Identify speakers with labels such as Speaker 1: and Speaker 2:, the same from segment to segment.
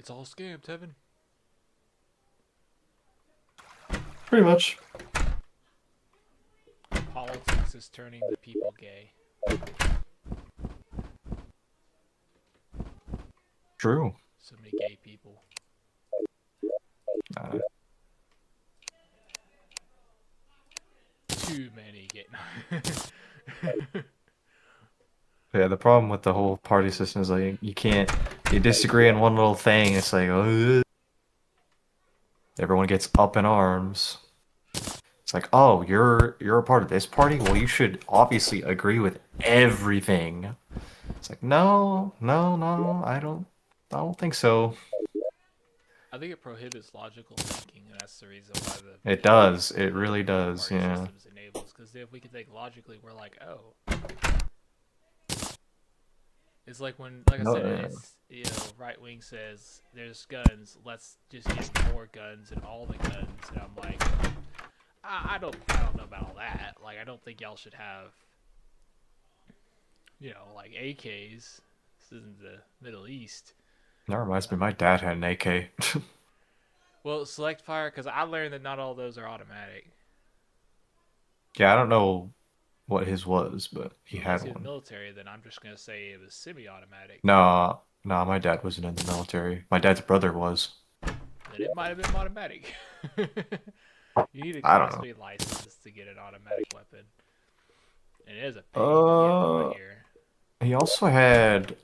Speaker 1: It's all scam, Tevin.
Speaker 2: Pretty much.
Speaker 1: Politics is turning the people gay.
Speaker 2: True.
Speaker 1: So many gay people. Too many gay.
Speaker 2: Yeah, the problem with the whole party system is like you disagree on one little thing. It's like everyone gets up in arms. It's like, oh, you're a part of this party? Well, you should obviously agree with everything. It's like, no, I don't think so.
Speaker 1: I think it prohibits logical thinking, and that's the reason why
Speaker 2: It does. It really does.
Speaker 1: party
Speaker 2: Yeah.
Speaker 1: systems enables. Because if we can think logically, we're like, oh, it's like when, like I said, it's right wing says there's guns. Let's just get more guns and all the guns, and I'm like, I don't know about all that. Like, I don't think y'all should have, like AKs. This isn't the Middle East.
Speaker 2: That reminds me, my dad had an AK.
Speaker 1: Well, select fire, because I learned that not all those are automatic.
Speaker 2: Yeah, I don't know what his was, but he
Speaker 1: Unless
Speaker 2: had
Speaker 1: he was
Speaker 2: one.
Speaker 1: military, then I'm just gonna say it was semi-automatic.
Speaker 2: No, my dad wasn't in the military. My dad's brother was.
Speaker 1: Then it might have been automatic. You need a
Speaker 2: I don't
Speaker 1: Class
Speaker 2: know.
Speaker 1: B license to get an automatic weapon, and it is a pain to get one here.
Speaker 2: He also he had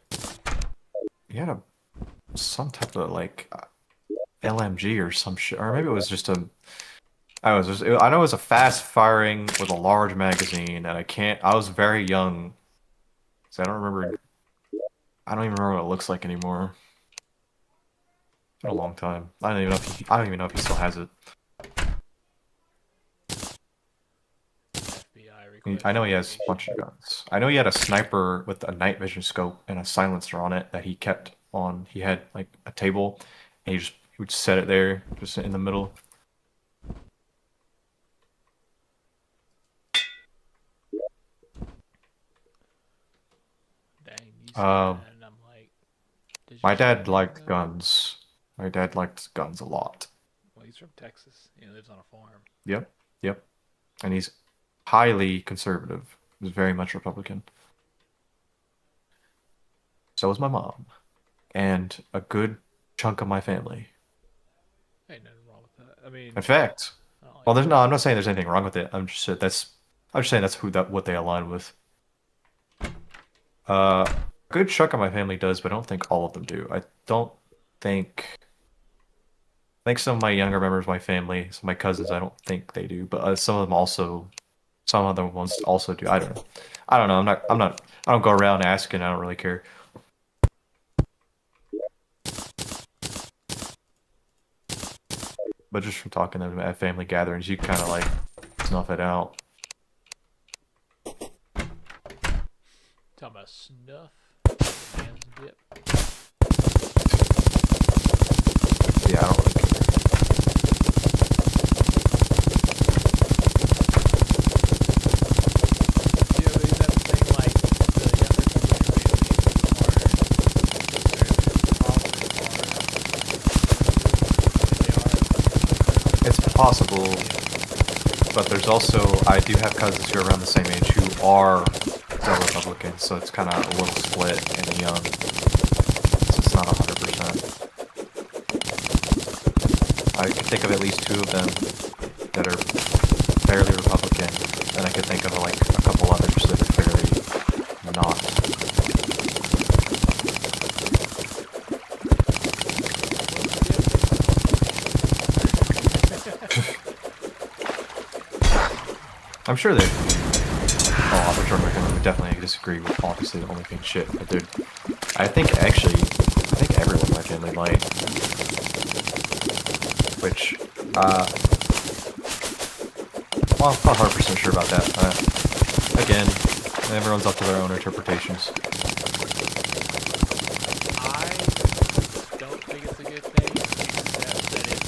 Speaker 2: some type of like LMG or some shit, or maybe it was just I know it was a fast firing with a large magazine, and I was very young, so I don't even remember what it looks like anymore. It's been a long time. I don't even know if he still has it.
Speaker 1: FBI
Speaker 2: I know he has a bunch of guns. I know he had a sniper with a night vision scope and a silencer on it that he kept on. He had like a table, and he would set it there, just in the middle.
Speaker 1: Dang, you said that, and I'm like,
Speaker 2: My dad liked guns. My dad liked guns a lot.
Speaker 1: Well, he's from Texas. He lives on a farm.
Speaker 2: Yep, yep. And he's highly conservative. He's very much Republican. So is my mom. And a good chunk of my family.
Speaker 1: Ain't nothing wrong with that. I mean,
Speaker 2: In fact, well, I'm not saying there's anything wrong with it. I'm just saying that's what they align with. A good chunk of my family does, but I don't think all of them do. I think some of my younger members of my family, some of my cousins, I don't think they do, but some other ones also do. I don't know. I don't know. I don't go around asking. I don't really care. But just from talking to them at family gatherings, you kind of like snuff it out.
Speaker 1: Talking about snuff. Man's dip.
Speaker 2: Yeah, I don't really care.
Speaker 1: Yeah, but that's the thing, like, the younger generation
Speaker 2: It's possible, but there's also, I do have cousins who are around the same age who are still Republicans, so it's kind of a little split in the young. So it's not 100%. I could think of at least 2 of them that are fairly Republican, and I could think of like a couple others that are fairly not. I'm sure they. Oh, I'm sure my family would definitely disagree with obviously the OnlyFans shit, but dude, I think everyone in my family might. Which, well, I'm not 100% sure about that. Again, everyone's up to their own interpretations.
Speaker 1: I don't think it's a good thing, except that it's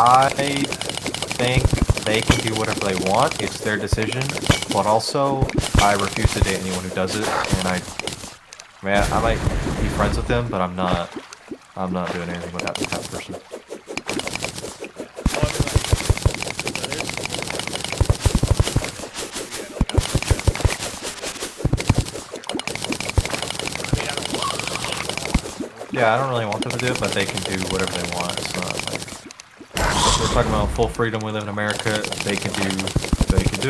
Speaker 2: I think they can do whatever they want. It's their decision. But also, I refuse to date anyone who does it. And I might be friends with them, but I'm not doing anything with that type of person. Yeah, I don't really want them to do it, but they can do whatever they want. It's not like we're talking about full freedom. We live in America. They can do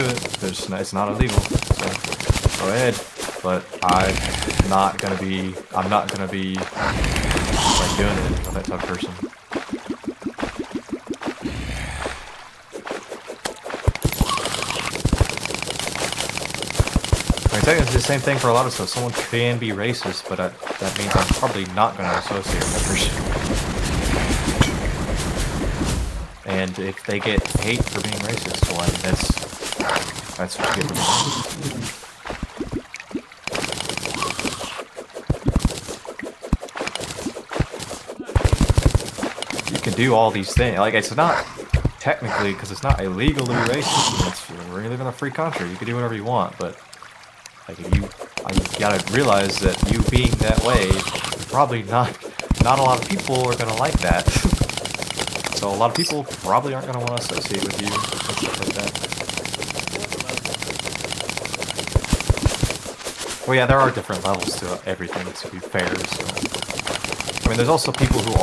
Speaker 2: it. It's not illegal. So go ahead. But I'm not gonna be like doing anything with that type of person. I mean, technically it's the same thing for a lot of stuff. Someone can be racist, but that means I'm probably not going to associate with that person. And if they get hate for being racist, well, I mean, that's what you get for being racist. You can do all these things. Like, it's not technically, because it's not illegal to be racist. We live in a free country. You can do whatever you want, but like you gotta realize that you being that way, probably not a lot of people are gonna like that. So a lot of people probably aren't gonna want to associate with you and stuff like that. Well, yeah, there are different levels to everything, to be fair. So I mean, there's also people who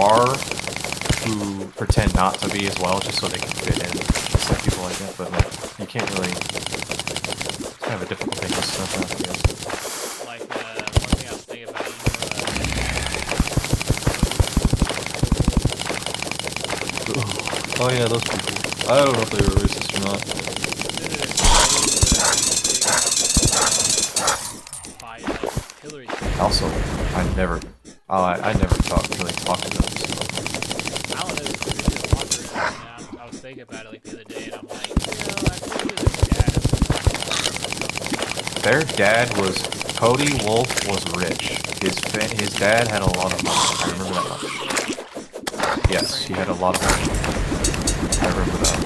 Speaker 2: pretend not to be as well, just so they can fit in. Just like people like that, but like you can't really. It's kind of a difficult thing to stuff out, I guess.
Speaker 1: Like, one thing I was thinking about,
Speaker 2: oh yeah, those people. I don't know if they were racist or not. Also, I never really talked to them. So.
Speaker 1: I don't know, I was thinking about it like the other day, and I'm like,
Speaker 2: their dad was Cody Wolf was rich. His dad had a lot of money. I remember that much. Yes, he had a lot of money. I remember that.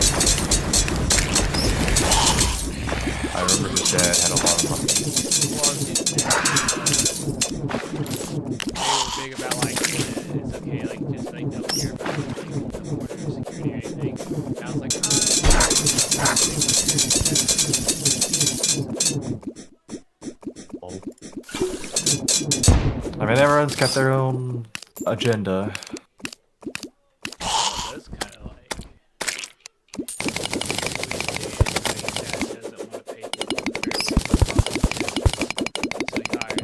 Speaker 2: I remember his dad had a lot of money.
Speaker 1: Big about like it's okay, like just like don't care about like the border security or anything. And I was like,
Speaker 2: I mean, everyone's got their own agenda.
Speaker 1: That's kind of like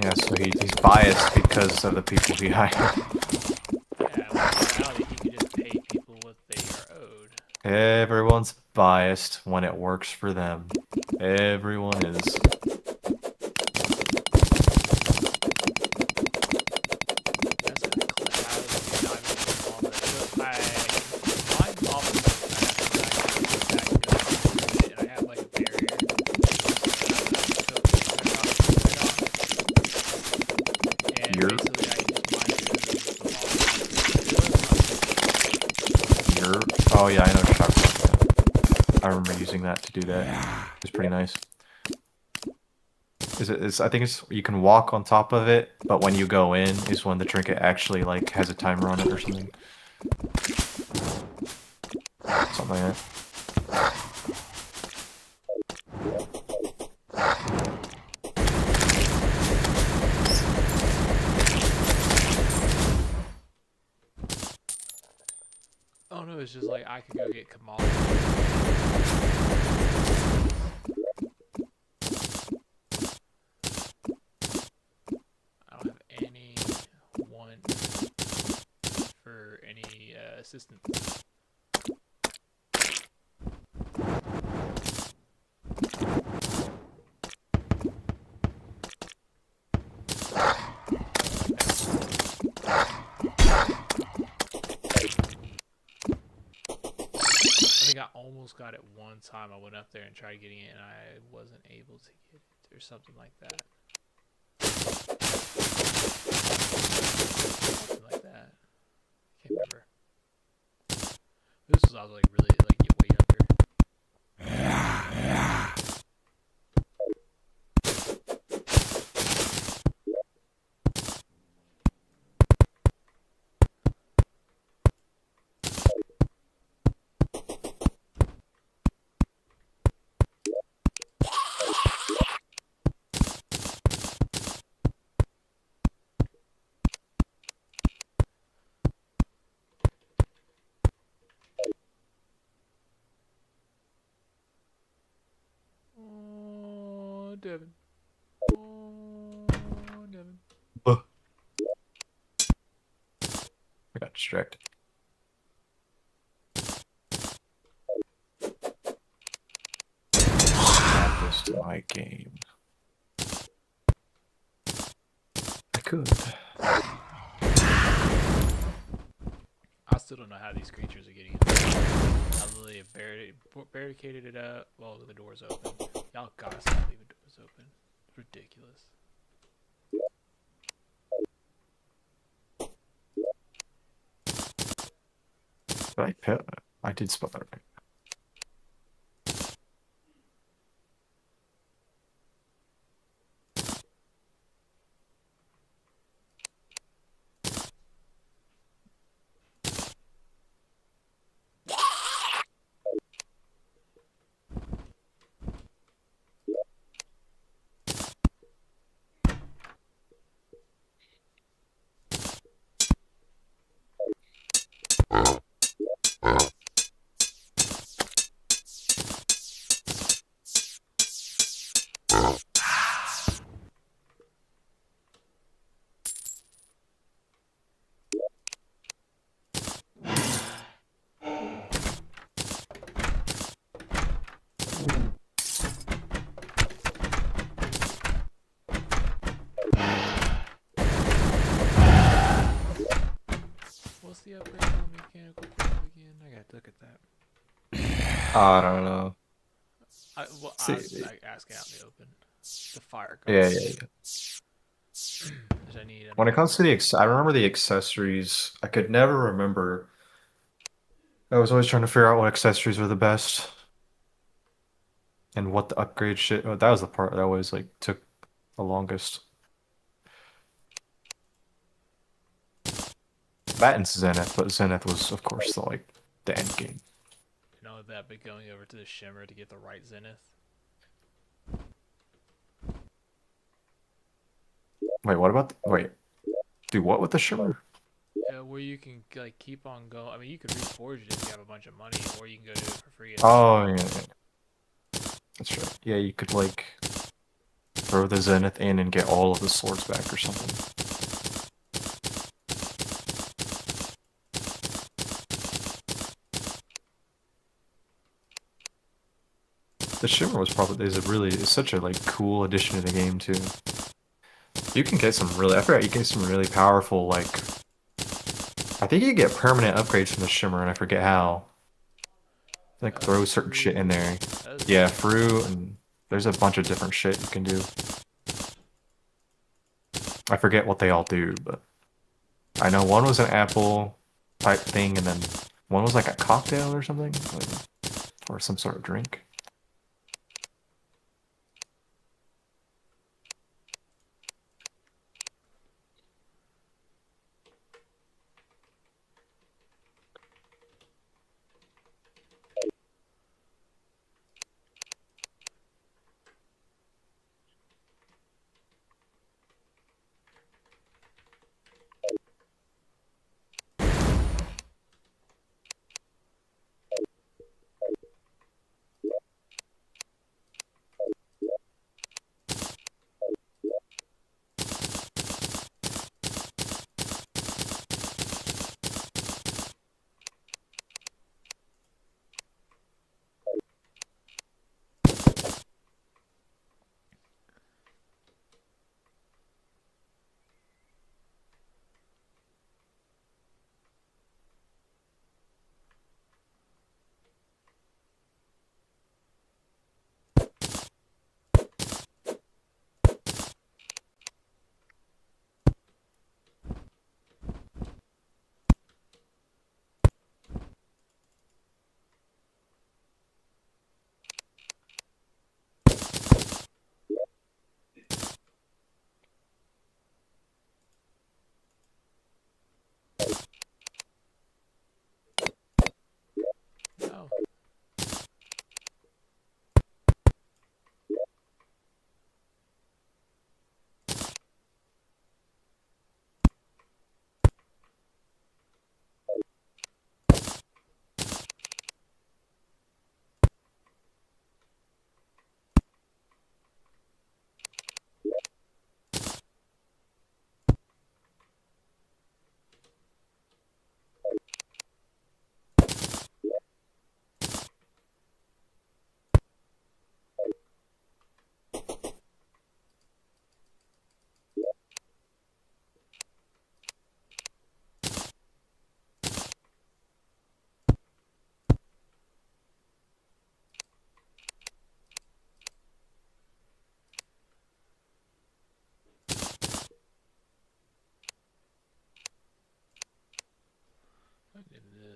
Speaker 2: yeah, so he's biased because of the people he hired.
Speaker 1: Yeah, well, in reality, he could just pay people what they are owed.
Speaker 2: Everyone's biased when it works for them. Everyone is. Oh yeah, I know what you're talking about. I remember using that to do that. It's pretty nice. I think it's you can walk on top of it, but when you go in is when the trinket actually like has a timer on it or something. Something like that.
Speaker 1: Oh no, it's just like I could go get Kamal. I don't have any want for any assistance. I almost got it one time. I went up there and tried getting it, and I wasn't able to get it, or something like that. Something like that. Can't remember. This was I was like really like way younger. Devin. Oh, Devin.
Speaker 2: Ugh. I got distracted. Add this to my game. I could.
Speaker 1: I still don't know how these creatures are getting in. I literally have barricaded it up while the door's open. Y'all gotta stop leaving doors open. It's ridiculous.
Speaker 2: I did spell that right.
Speaker 1: What's the upgrade on mechanical glove again? I gotta look at that.
Speaker 2: I don't know.
Speaker 1: I
Speaker 2: See,
Speaker 1: was like, asking out in the open. The fire
Speaker 2: yeah,
Speaker 1: guard.
Speaker 2: yeah, yeah.
Speaker 1: I need
Speaker 2: When it comes to I remember the accessories. I could never remember. I was always trying to figure out what accessories were the best and what the upgrade shit. Oh, that was the part that always like took the longest. That and Zenith, but Zenith was, of course, the end game.
Speaker 1: You know that, but going over to the shimmer to get the right zenith.
Speaker 2: Wait, what about wait? Do what with the shimmer?
Speaker 1: Where you can like keep on going. I mean, you could reforge it if you have a bunch of money, or you can go do it for free.
Speaker 2: Oh, yeah. That's right. Yeah, you could like throw the Zenith in and get all of the swords back or something. The shimmer was probably is such a like cool addition to the game too. You can get some really I forgot you get some really powerful like I think you get permanent upgrades from the shimmer and I forget how. Like throw certain shit in there. Yeah, fruit and there's a bunch of different shit you can do. I forget what they all do, but I know one was an apple type thing and then one was like a cocktail or something or some sort of drink.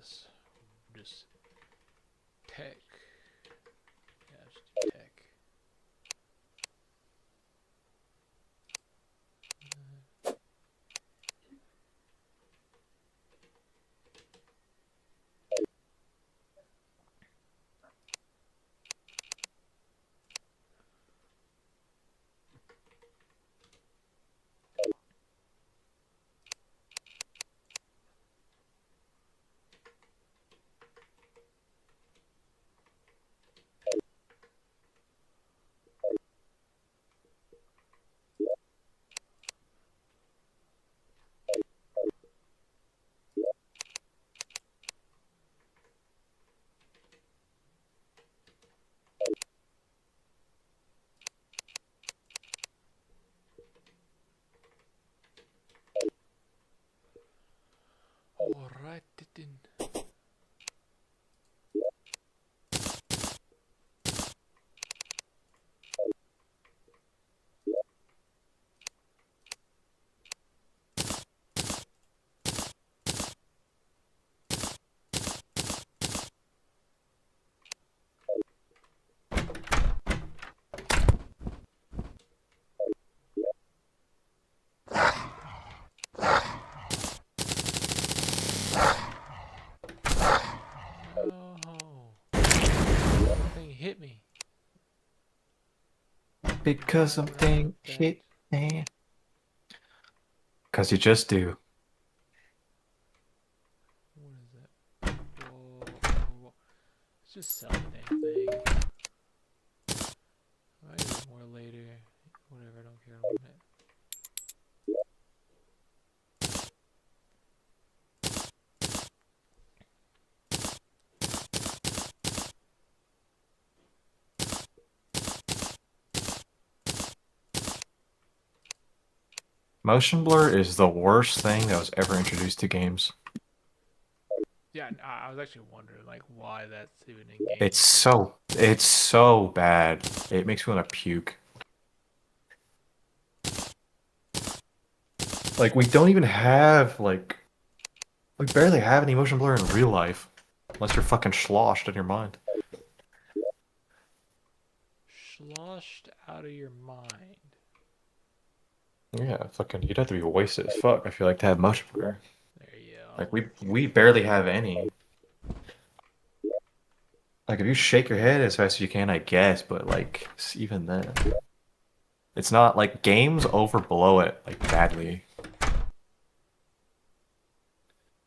Speaker 1: this? Just tech. Yeah, just do tech. Alright, then. Oh, something hit me.
Speaker 2: Because
Speaker 1: Why would I
Speaker 2: something
Speaker 1: hurt that?
Speaker 2: hit me. Because you just do.
Speaker 1: What is that? Whoa, whoa, whoa. Let's just sell the dang thing. I might need more later. Whatever, I don't care. I want it.
Speaker 2: Motion blur is the worst thing that was ever introduced to games.
Speaker 1: Yeah, I was actually wondering like why that's even in games.
Speaker 2: It's so bad. It makes me want to puke. Like we don't even have we barely have any motion blur in real life. Unless you're fucking sloshed in your mind.
Speaker 1: Sloshed out of your mind.
Speaker 2: Yeah, fucking you'd have to be wasted as fuck, I feel like, to have motion blur.
Speaker 1: There you
Speaker 2: Like
Speaker 1: go.
Speaker 2: we barely have any. Like if you shake your head as fast as you can, I guess, but like even then. It's not like games overblow it like badly.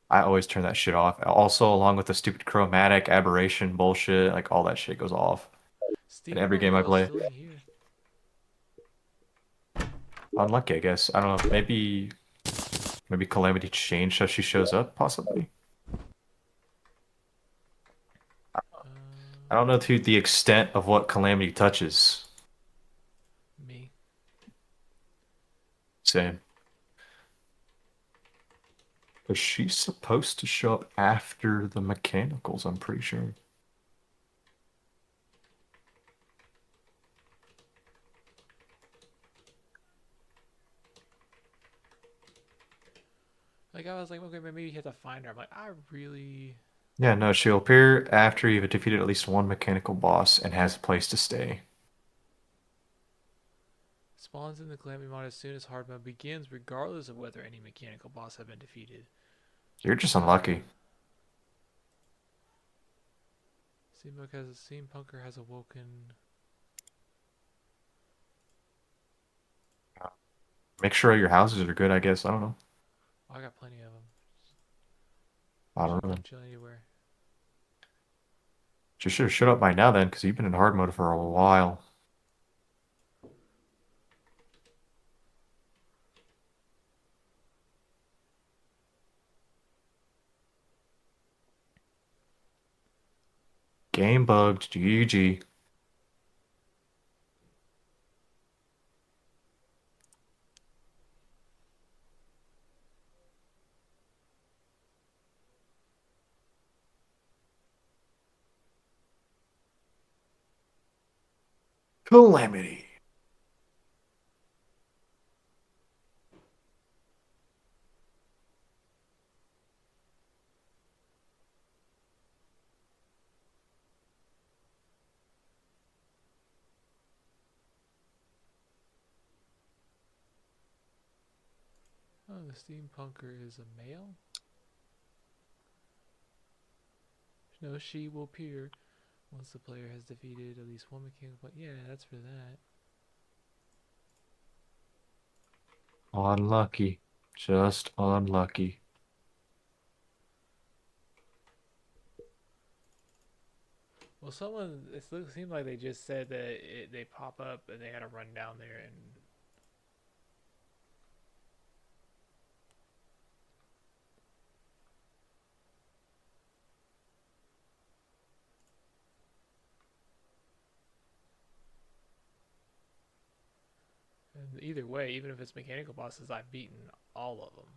Speaker 2: I always turn that shit off. Also, along with the stupid chromatic aberration bullshit, like all that shit goes off in every
Speaker 1: Steampunk
Speaker 2: game I
Speaker 1: girl's
Speaker 2: play.
Speaker 1: still in here.
Speaker 2: Unlucky, I guess. I don't know. Maybe Calamity changed how she shows up, possibly. I don't know to the extent of what Calamity touches.
Speaker 1: Me.
Speaker 2: Same. But she's supposed to show up after the mechanicals, I'm pretty sure.
Speaker 1: Like I was like, okay, maybe you have to find her. I'm like, I really
Speaker 2: Yeah, no, she'll appear after you've defeated at least one mechanical boss and has a place to stay.
Speaker 1: spawns in the Calamity mod as soon as hard mode begins, regardless of whether any mechanical boss have been defeated.
Speaker 2: You're just unlucky.
Speaker 1: Steampunker has awoken.
Speaker 2: Make sure your houses are good, I guess. I don't know.
Speaker 1: Oh, I got plenty of them.
Speaker 2: I don't know.
Speaker 1: Chill anywhere.
Speaker 2: You should have showed up by now then, because you've been in hard mode for a while. Game bugged. GG. Calamity.
Speaker 1: steampunker is a male? No, she will appear once the player has defeated at least one mechanical. But yeah, that's for that.
Speaker 2: Unlucky. Just unlucky.
Speaker 1: Well, it seemed like they just said that they pop up and they had to run down there and. And either way, even if it's mechanical bosses, I've beaten all of them.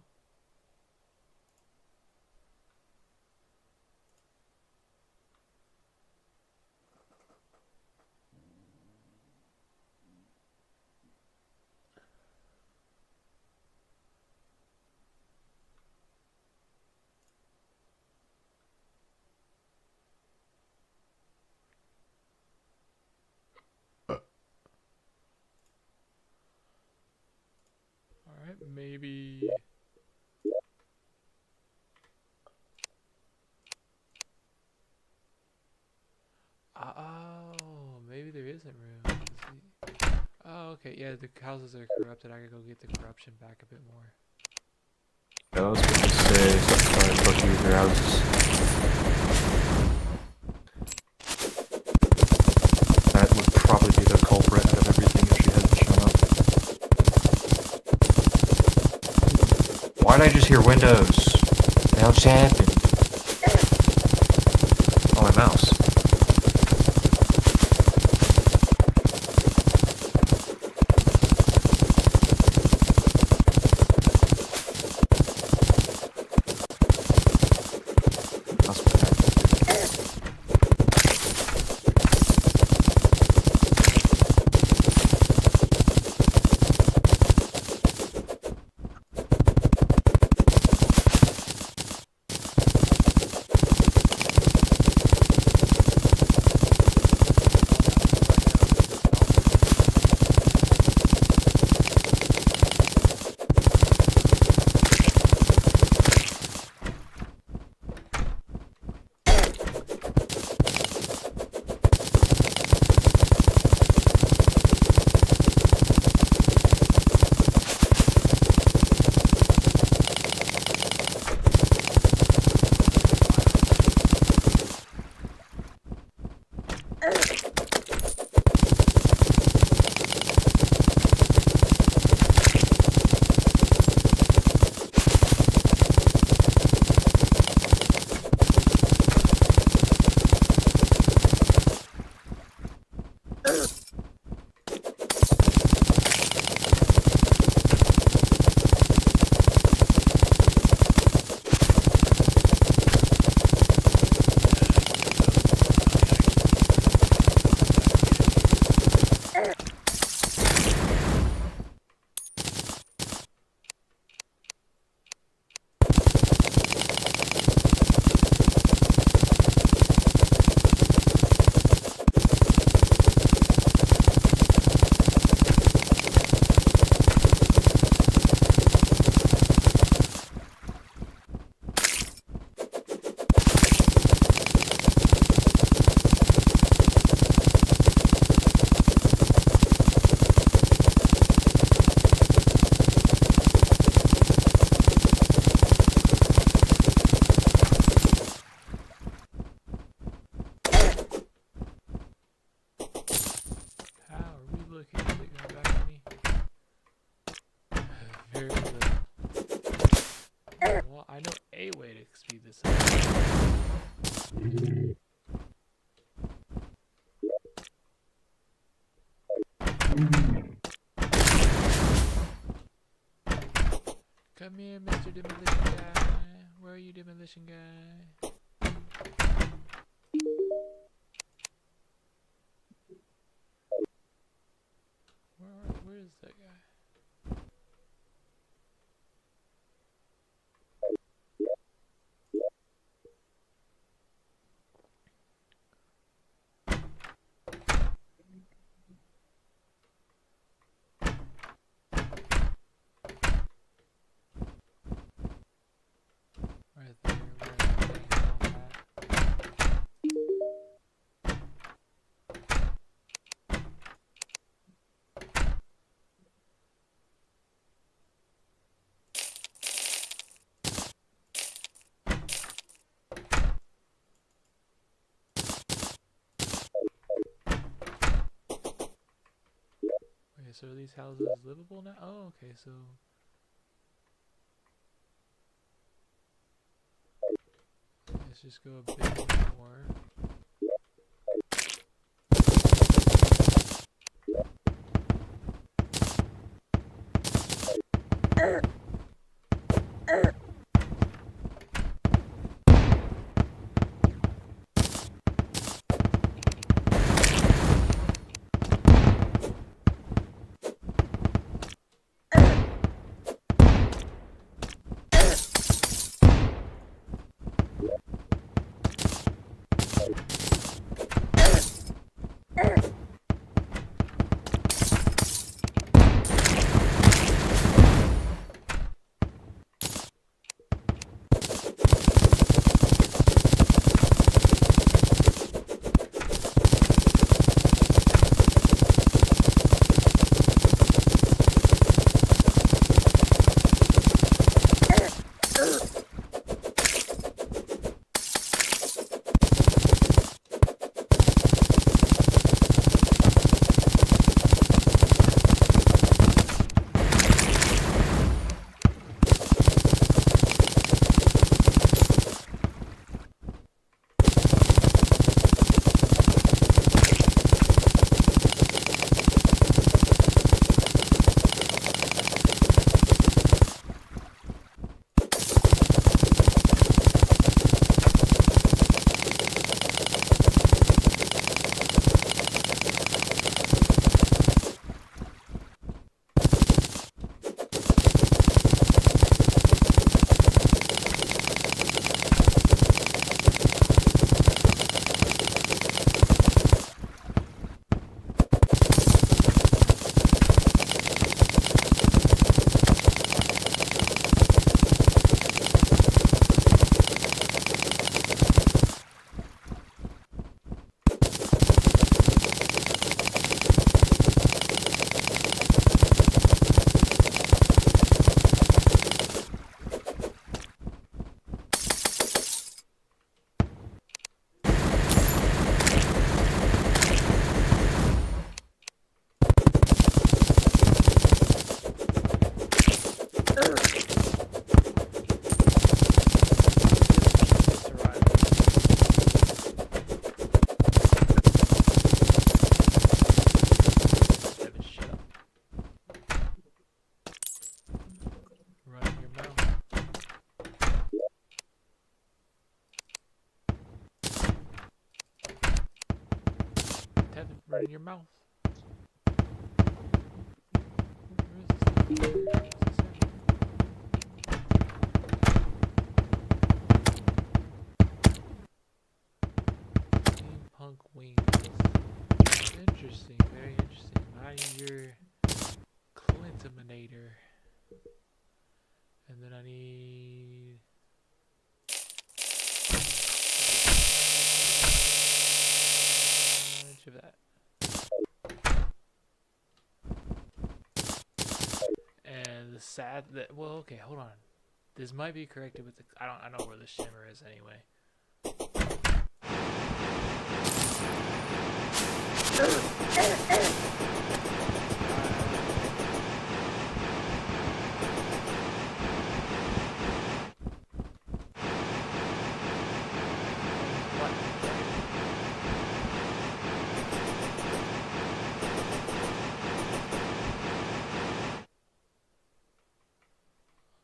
Speaker 1: Alright, maybe. Oh, maybe there isn't room. Oh, okay. Yeah, the houses are corrupted. I gotta go get the corruption back a bit more.
Speaker 2: Yeah, I was gonna say, stop trying to fuck you with your houses. That would probably be the culprit out of everything if she hadn't shown up. Why'd I just hear windows? What else happened? Oh, my mouse.
Speaker 1: Come here, Mr. Demolition Guy. Where are you, Demolition Guy? Where is that guy? so are these houses livable now? Oh, okay, so... Let's just go a bit more. Right in your mouth. Steampunk wings. Interesting, very interesting. I need your Clintominator. And then I need... much of that. And the sad that, well, okay, hold on. This might be corrected with the, I know where the shimmer is anyway.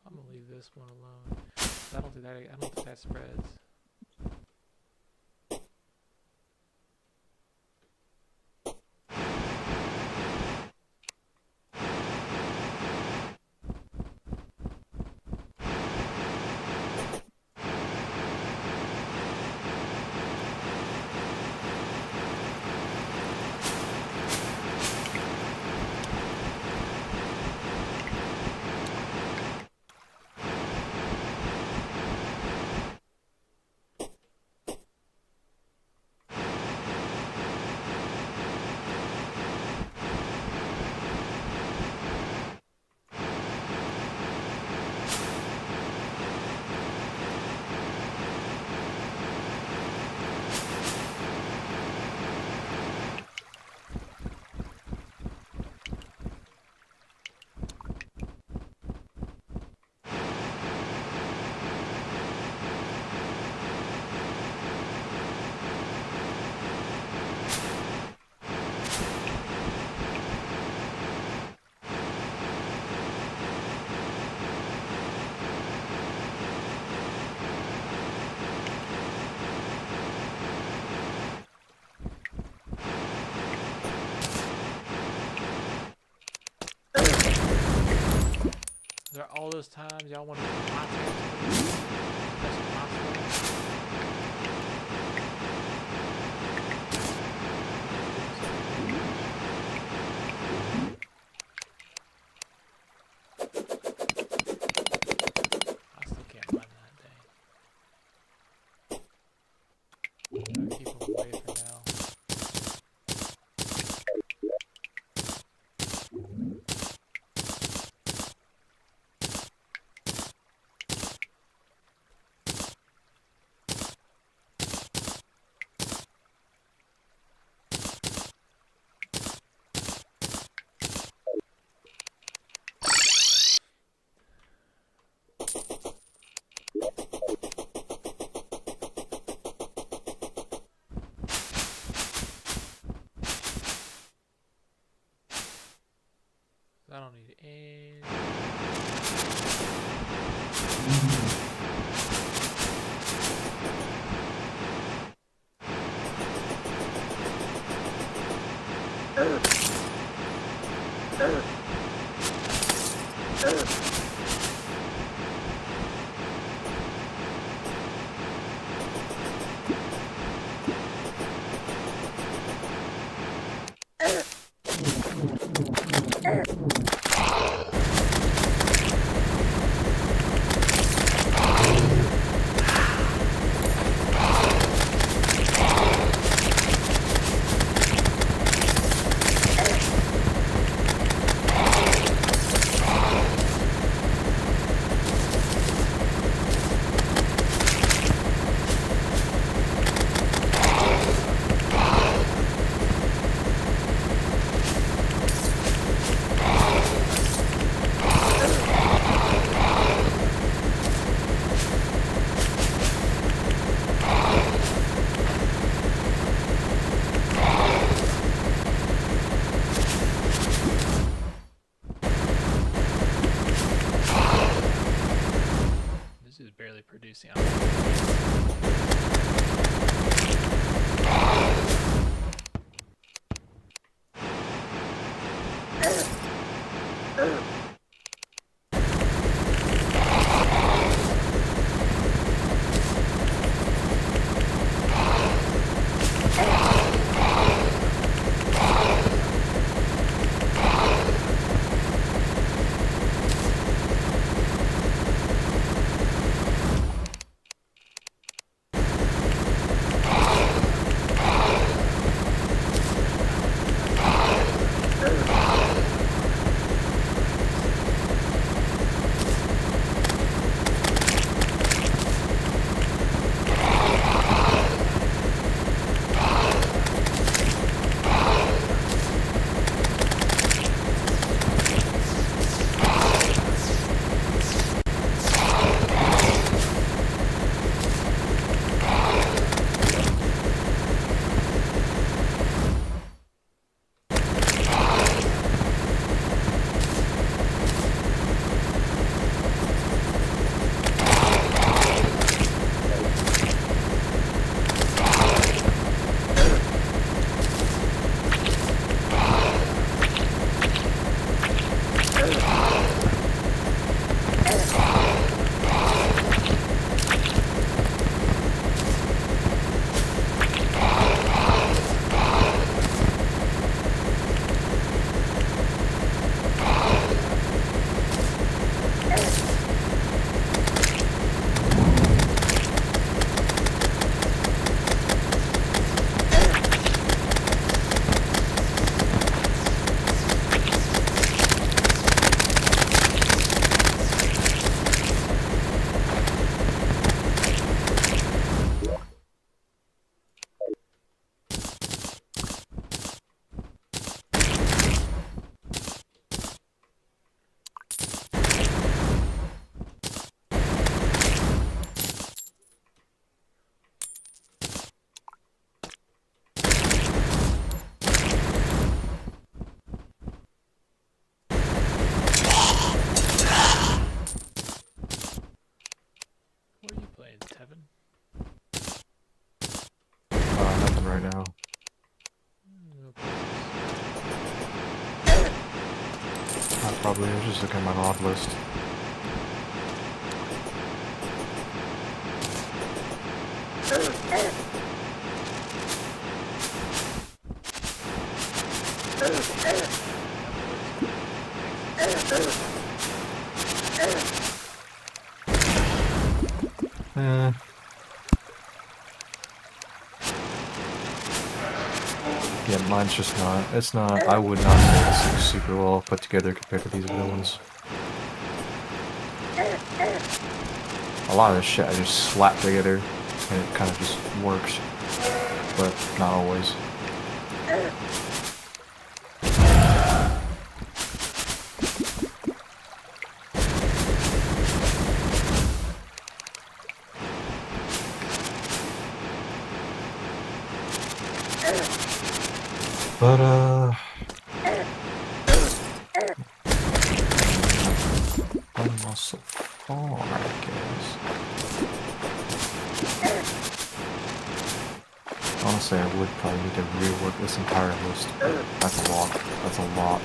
Speaker 1: I'm gonna leave this one alone. I don't think that spreads. all those times y'all wanted to do my territory. That's my fault. I still can't find that thing. Keep them away for now. I don't need any. This is barely producing.
Speaker 2: right now. Probably. I was just looking at my mod list. Eh. Yeah, mine's just not. It's not. I would not say this is super well put together compared to these other ones. A lot of this shit I just slap together and it kind of just works, but not always. But, one more so far, I guess. Honestly, I would probably need to rework this entire list. That's a lot. That's a lot.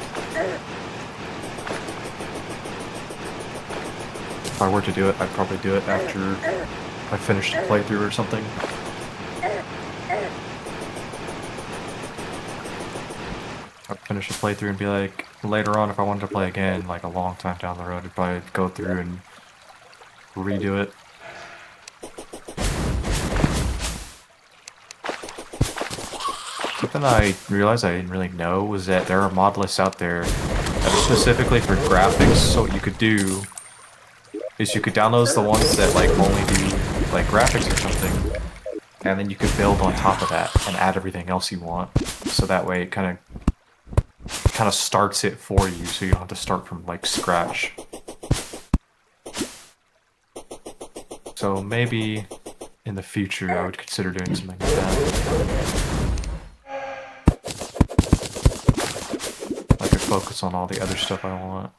Speaker 2: If I were to do it, I'd probably do it after I finish the playthrough or something. I'd finish the playthrough and be like, later on if I wanted to play again, like a long time down the road, I'd probably go through and redo it. Something I realized I didn't really know was that there are mod lists out there that are specifically for graphics, so what you could do is you could download the ones that like only do like graphics or something, and then you could build on top of that and add everything else you want, so that way it kind of starts it for you, so you don't have to start from like scratch. So maybe in the future I would consider doing something like that. I could focus on all the other stuff I want.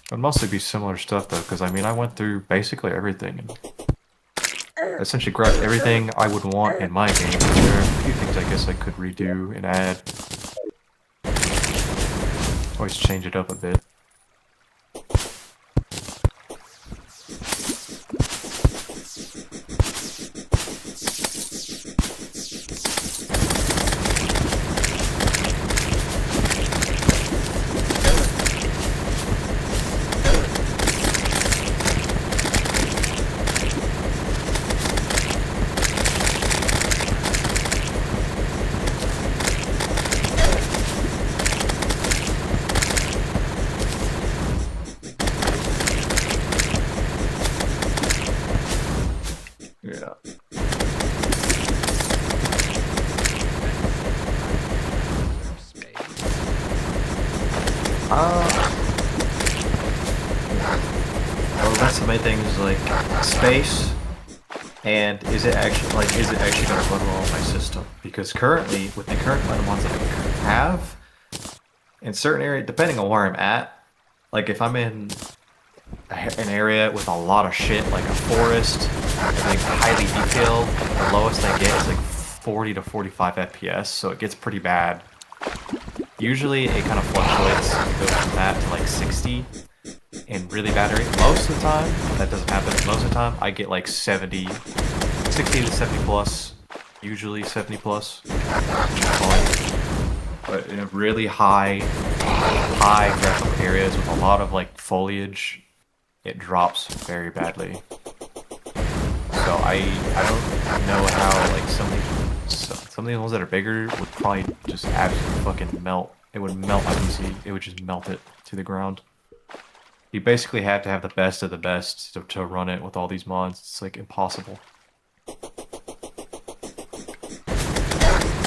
Speaker 2: It would mostly be similar stuff though, because I mean I went through basically everything and essentially grabbed everything I would want in my game. There are a few things I guess I could redo and add. Always change it up a bit. Yeah. Well, that's the main thing is like space, and is it actually going to run well on my system? Because currently, with the current ones that I have, in certain areas, depending on where I'm at, like if I'm in an area with a lot of shit, like a forest, like highly detailed, the lowest I get is like 40 to 45 FPS, so it gets pretty bad. Usually it kind of fluctuates, it goes from that to like 60 in really bad areas. Most of the time, that doesn't happen. Most of the time, I get like 60 to 70 plus, usually 70 plus. But in a really high graphical areas with a lot of like foliage, it drops very badly. So I don't know how like some of the ones that are bigger would probably just absolutely fucking melt. It would melt my PC. It would just melt it to the ground. You basically have to have the best of the best to run it with all these mods. It's like impossible.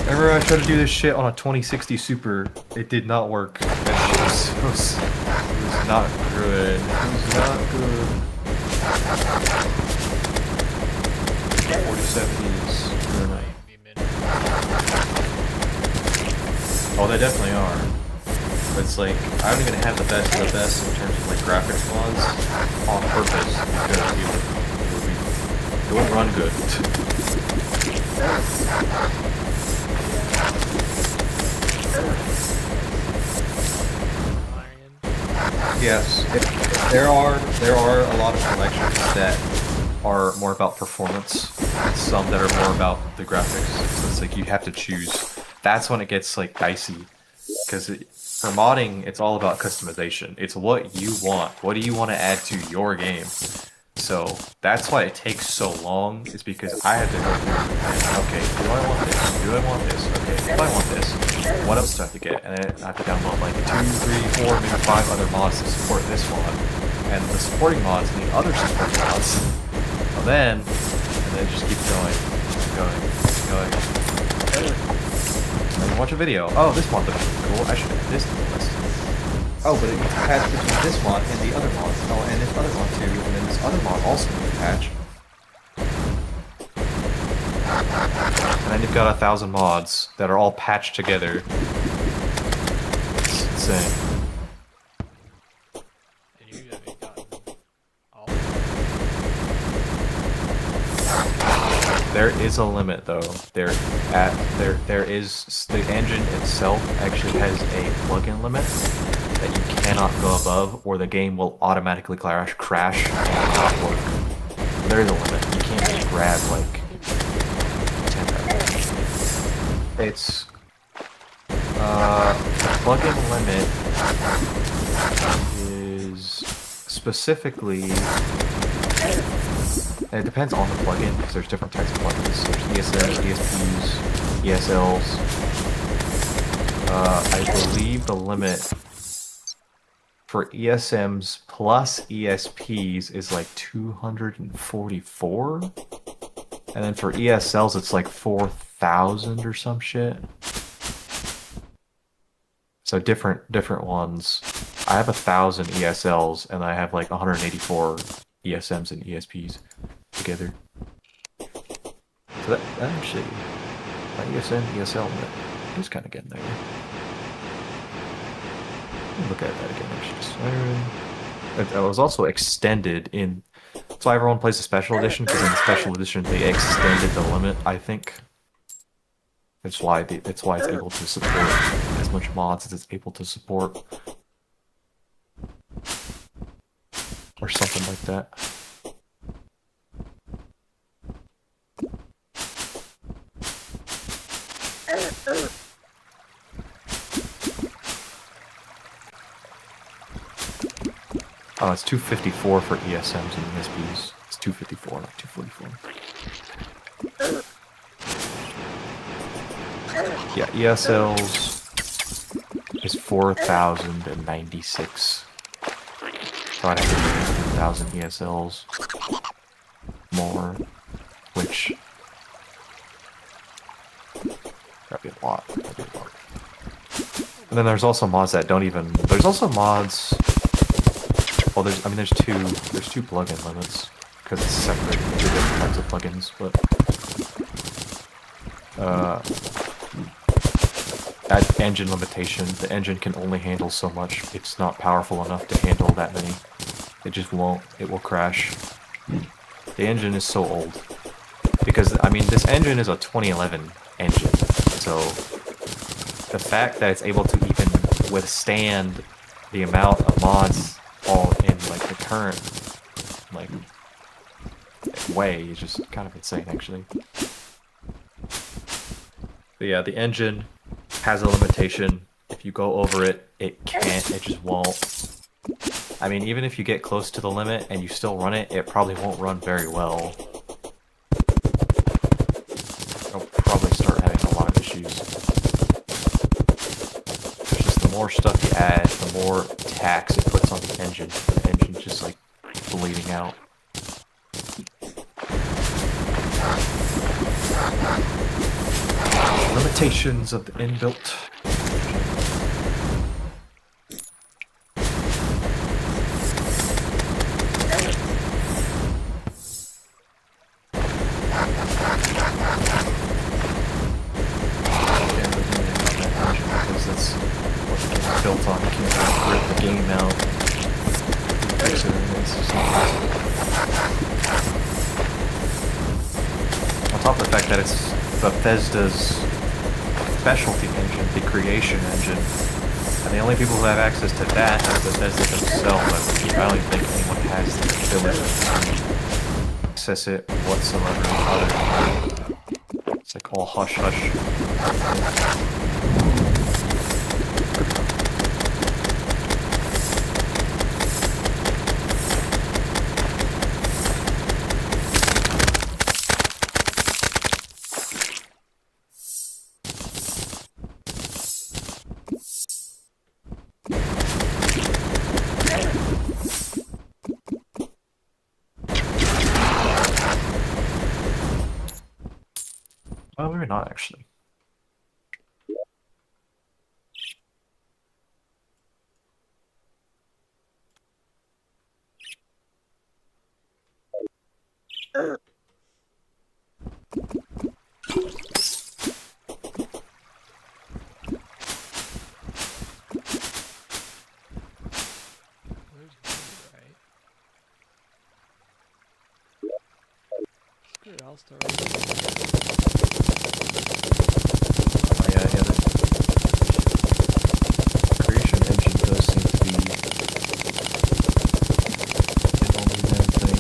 Speaker 2: Remember I tried to do this shit on a 2060 Super. It did not work. That shit was not good. It was not good. 4070s. Oh, they definitely are. But it's like, I don't even have the best of the best in terms of like graphics mods on purpose because it wouldn't run good. Yes, there are a lot of collections that are more about performance, and some that are more about the graphics. So it's like you have to choose. That's when it gets like dicey, because for modding, it's all about customization. It's what you want. What do you want to add to your game? So that's why it takes so long, is because I had to go through, okay, do I want this? Do I want this? Okay, if I want this, what else do I have to get? And then I have to download like 2, 3, 4, maybe 5 other mods to support this mod. And the supporting mods need other supporting mods. And then just keep going. And then you watch a video. Oh, this mod looks really cool. I should add this to the list. Oh, but it needs to patch between this mod and the other mod. Oh, and this other mod too. And then this other mod also needs a patch. And then you've got 1,000 mods that are all patched together. It's insane.
Speaker 1: And you haven't gotten all.
Speaker 2: There is a limit though. There is the engine itself actually has a plugin limit that you cannot go above, or the game will automatically crash and not work. There is a limit. You can't just grab like 10. It's the plugin limit is specifically. It depends on the plugin, because there's different types of plugins. There's ESMs, ESPs, ESLs. I believe the limit for ESMs plus ESPs is like 244, and then for ESLs it's like 4,000 or some shit. So different ones. I have 1,000 ESLs and I have like 184 ESMs and ESPs together. So that actually, my ESM ESL limit is kind of getting there. Look at that again, actually. It was also extended in. That's why everyone plays the special edition, because in the special edition they extended the limit. I think. That's why it's able to support as much mods as it's able to support, or something like that. Oh, it's 254 for ESMs and ESPs. It's 254, not 244. Yeah, ESLs is 4,096. So I'd have to do 1,000 ESLs more, which that'd be a lot. And then there's also mods that don't even. There's also mods. Well, there's two plugin limits, because it's separated into different types of plugins, but that engine limitation, the engine can only handle so much. It's not powerful enough to handle that many. It just won't. It will crash. The engine is so old, because I mean this engine is a 2011 engine, so the fact that it's able to even withstand the amount of mods all in like the current like way is just kind of insane, actually. But yeah, the engine has a limitation. If you go over it, it can't. It just won't. I mean, even if you get close to the limit and you still run it, it probably won't run very well. It'll probably start having a lot of issues. It's just the more stuff you add, the more tax it puts on the engine. The engine's just like bleeding out. Limitations of the inbuilt. Built on, you can't rip the game out. It's just not possible. On top of the fact that it's Bethesda's specialty engine, the creation engine, and the only people who have access to that are Bethesda themselves. I don't even think anyone has the ability to access it whatsoever other than that. It's like all hush hush. Well, maybe not actually.
Speaker 1: Where's right? Good, I'll start.
Speaker 2: Oh, yeah, the creation engine does seem to be an only damn thing.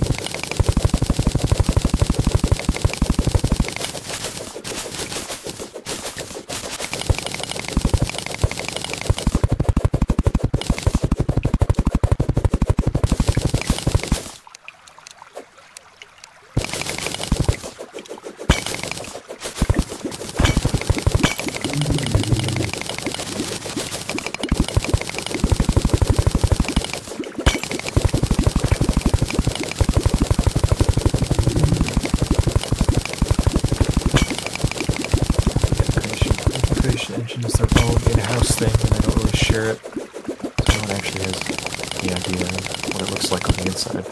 Speaker 2: Creation engine is their own in-house thing, and they don't really share it. So no one actually has any idea what it looks like on the inside.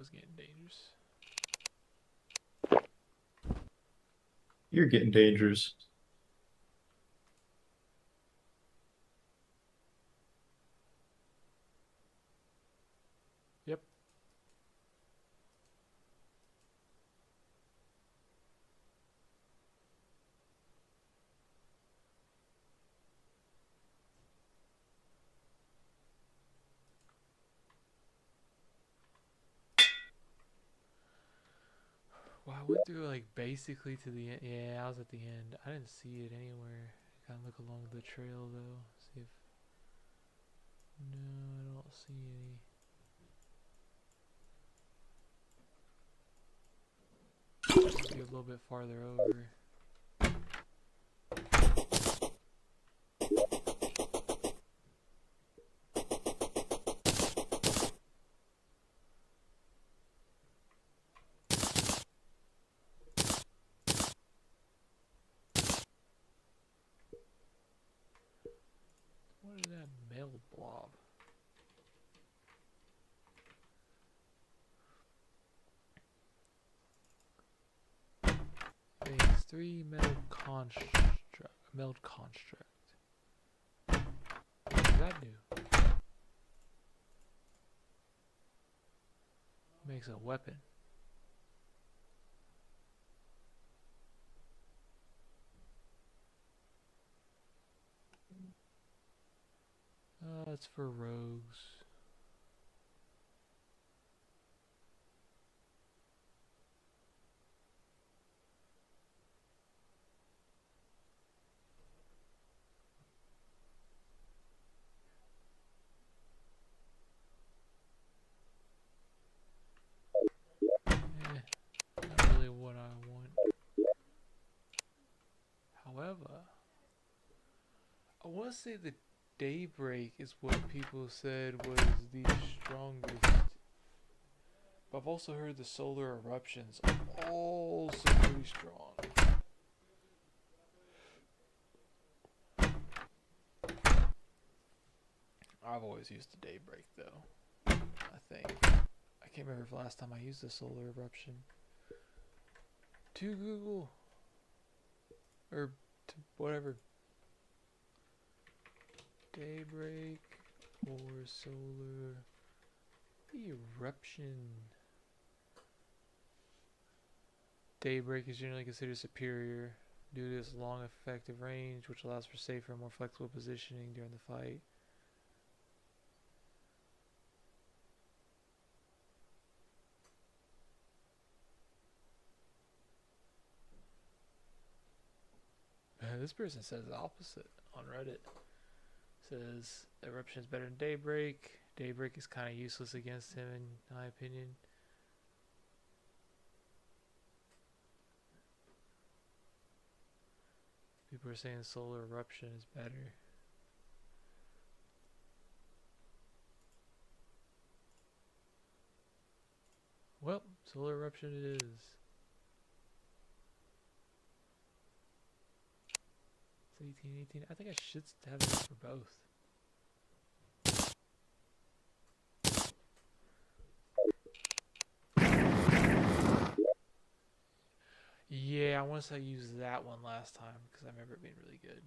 Speaker 1: was getting dangerous.
Speaker 2: You're getting dangerous.
Speaker 1: Yep. Well, I went through like basically to the end. Yeah, I was at the end. I didn't see it anywhere. Kind of look along the trail though. See if. No, I don't see any. Maybe a little bit farther over. What is that mail blob? Phase 3 meld construct. Meld construct. What does that do? Makes a weapon. That's for rogues. Not really what I want. However, I want to say the daybreak is what people said was the strongest. But I've also heard the solar eruptions are also pretty strong. I've always used the daybreak though. I think. I can't remember the last time I used the solar eruption. To Google. Or to whatever. Daybreak or solar eruption. Daybreak is generally considered superior due to its long effective range, which allows for safer and more flexible positioning during the fight. This person says the opposite on Reddit. Says eruption is better than daybreak. Daybreak is kind of useless against him, in my opinion. People are saying solar eruption is better. Well, solar eruption it is. It's 18. I think I should have it for both. Yeah, I want to say I used that one last time because I remember it being really good.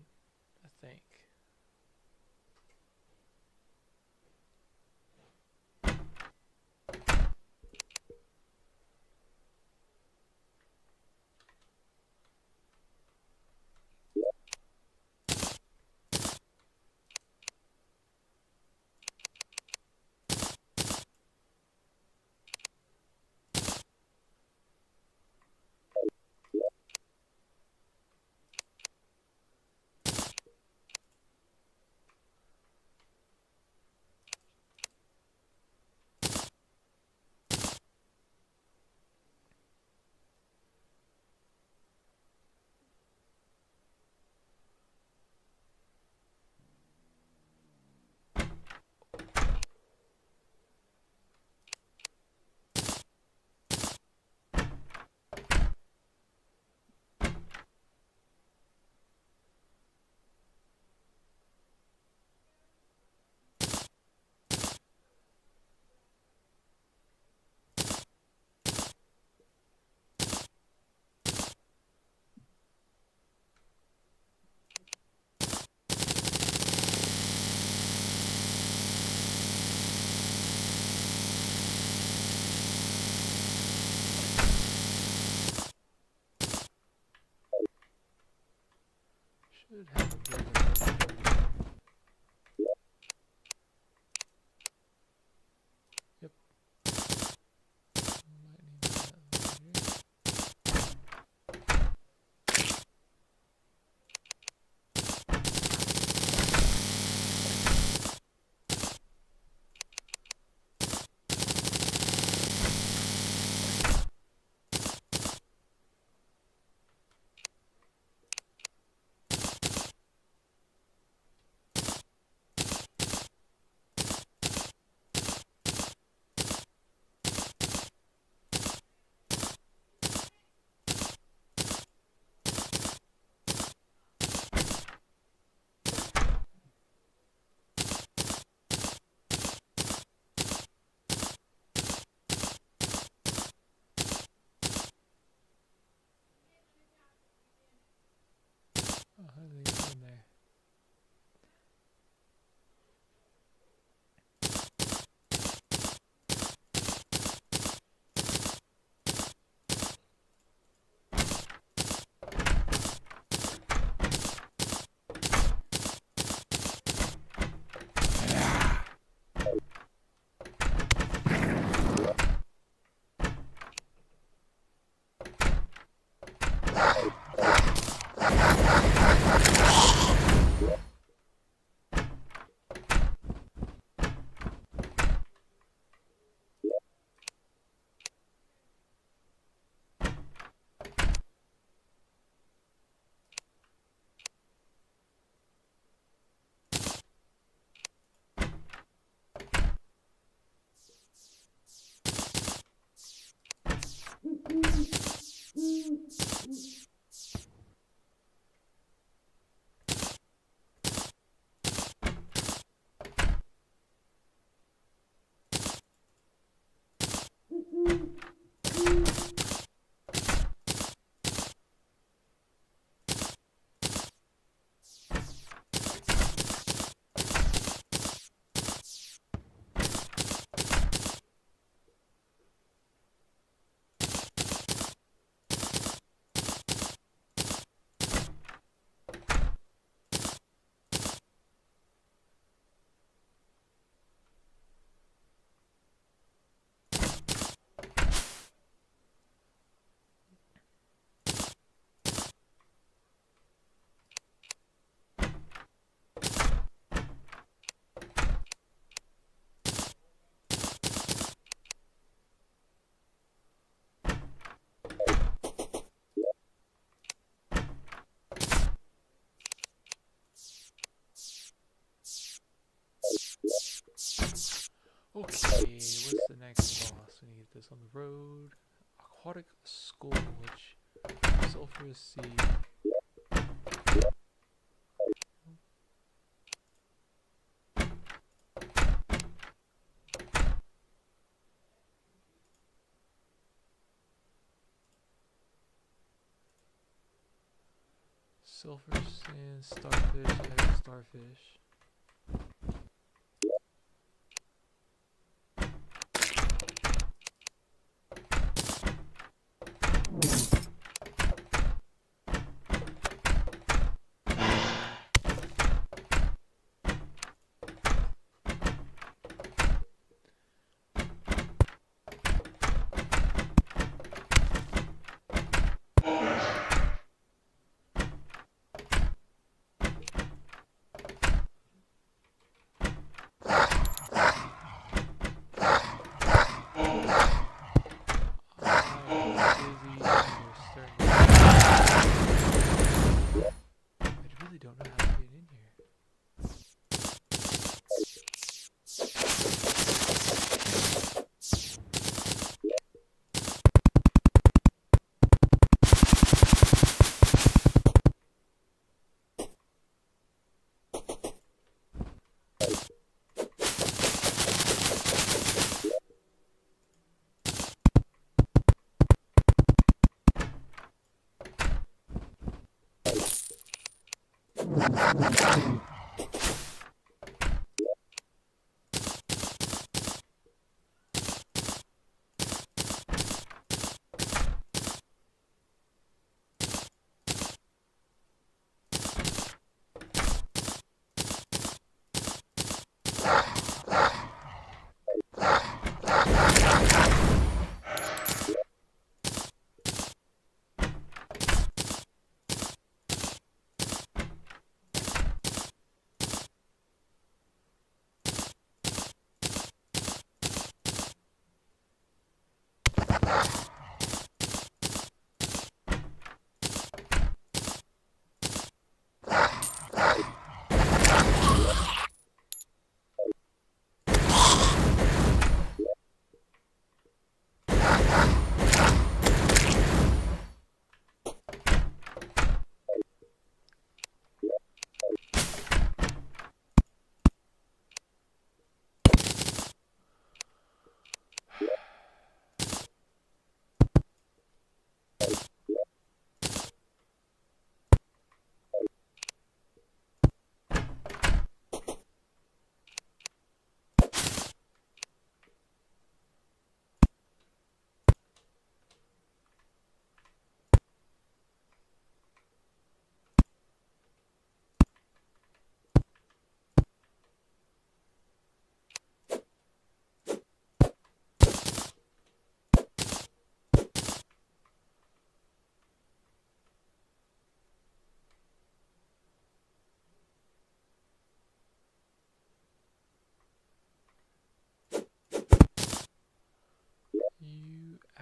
Speaker 1: I think. Should have a bit of a Yep. Might need that later. Oh, how did they get in there? Okay, what's the next boss? We need this on the road. Aquatic Scourge. Sulfurous Seed. Sulfur Sand, Starfish, Heavy Starfish.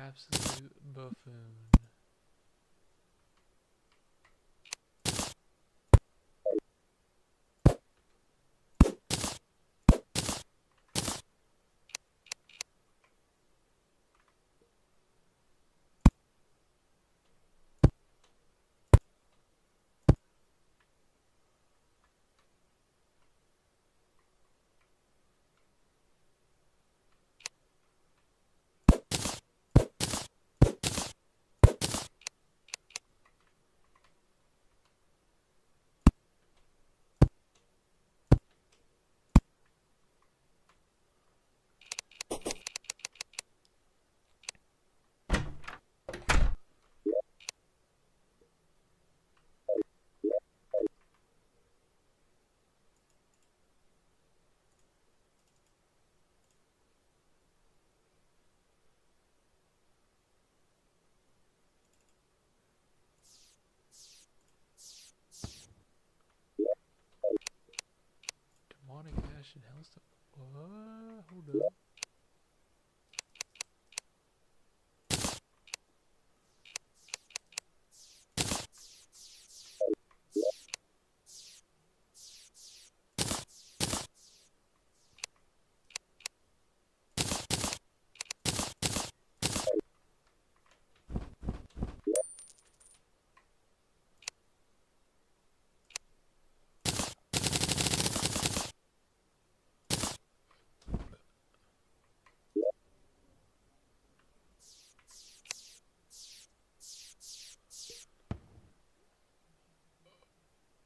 Speaker 1: absolute buffoon. Demonic ash and hellstone. What? Hold up.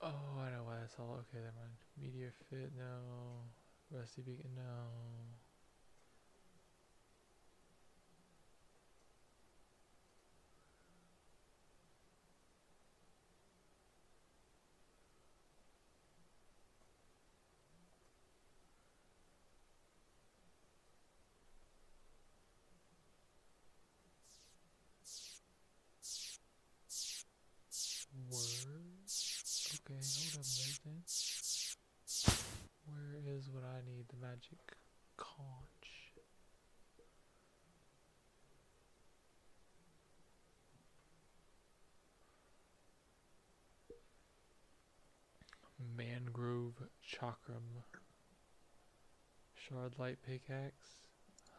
Speaker 1: Oh, I know why that's all. Okay, never mind. Meteor fit, no. Rusty beacon, no. Word. Okay, hold up a minute then. Where is what I need? The magic conch. Mangrove chakram. Shard light pickaxe.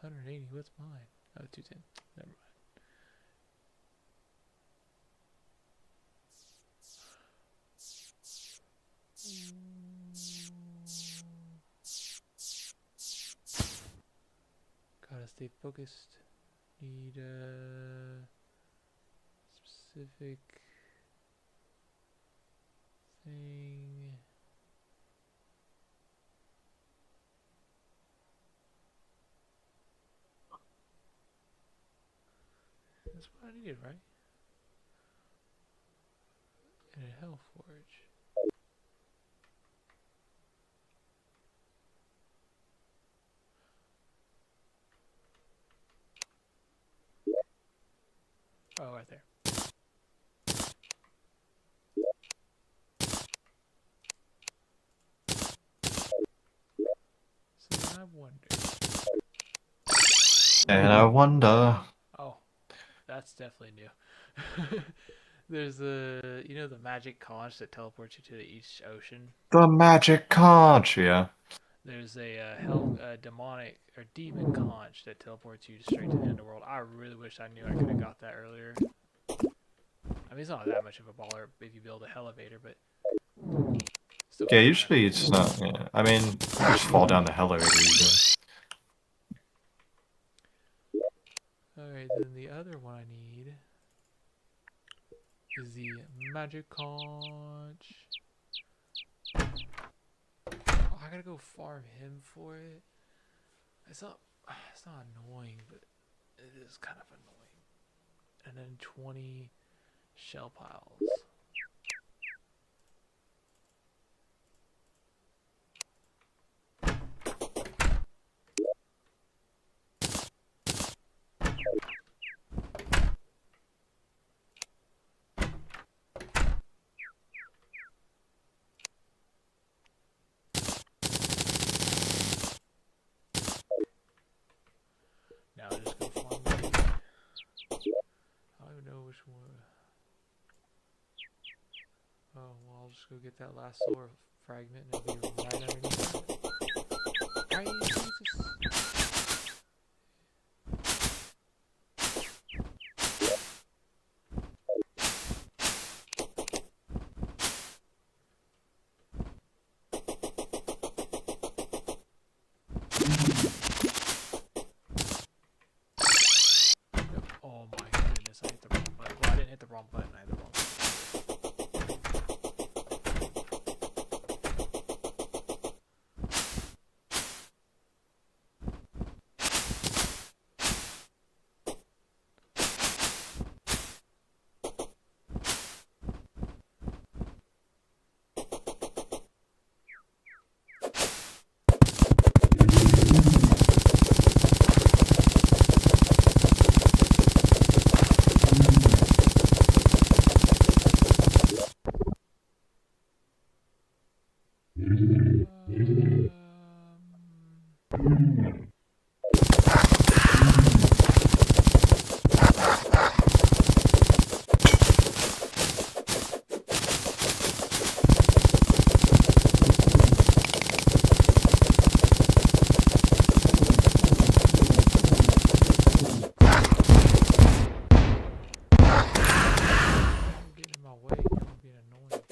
Speaker 1: 180. What's mine? Oh, 210. Never mind. Gotta stay focused. Need a specific thing. That's what I needed, right? And a hell forge. Oh, right there. So then I wonder.
Speaker 2: And I wonder.
Speaker 1: Oh, that's definitely new. There's the, you know, the magic conch that teleports you to each ocean.
Speaker 2: The magic conch, yeah.
Speaker 1: There's a demonic or demon conch that teleports you straight to the underworld. I really wish I knew I could have got that earlier. I mean, it's not that much of a baller if you build a elevator, but still
Speaker 2: Yeah, usually it's not. Yeah. I mean, you just fall down the elevator usually.
Speaker 1: Alright, then the other one I need is the magic conch. Oh, I gotta go farm him for it. It's not annoying, but it is kind of annoying. And then 20 shell piles. Now I just go farm these. I'll just go get that last solar fragment and it'll be right underneath it. Right, Jesus. Oh my goodness, I hit the wrong button. Well, I didn't hit the wrong button, I hit the wrong button. Getting in my way, you're being annoying.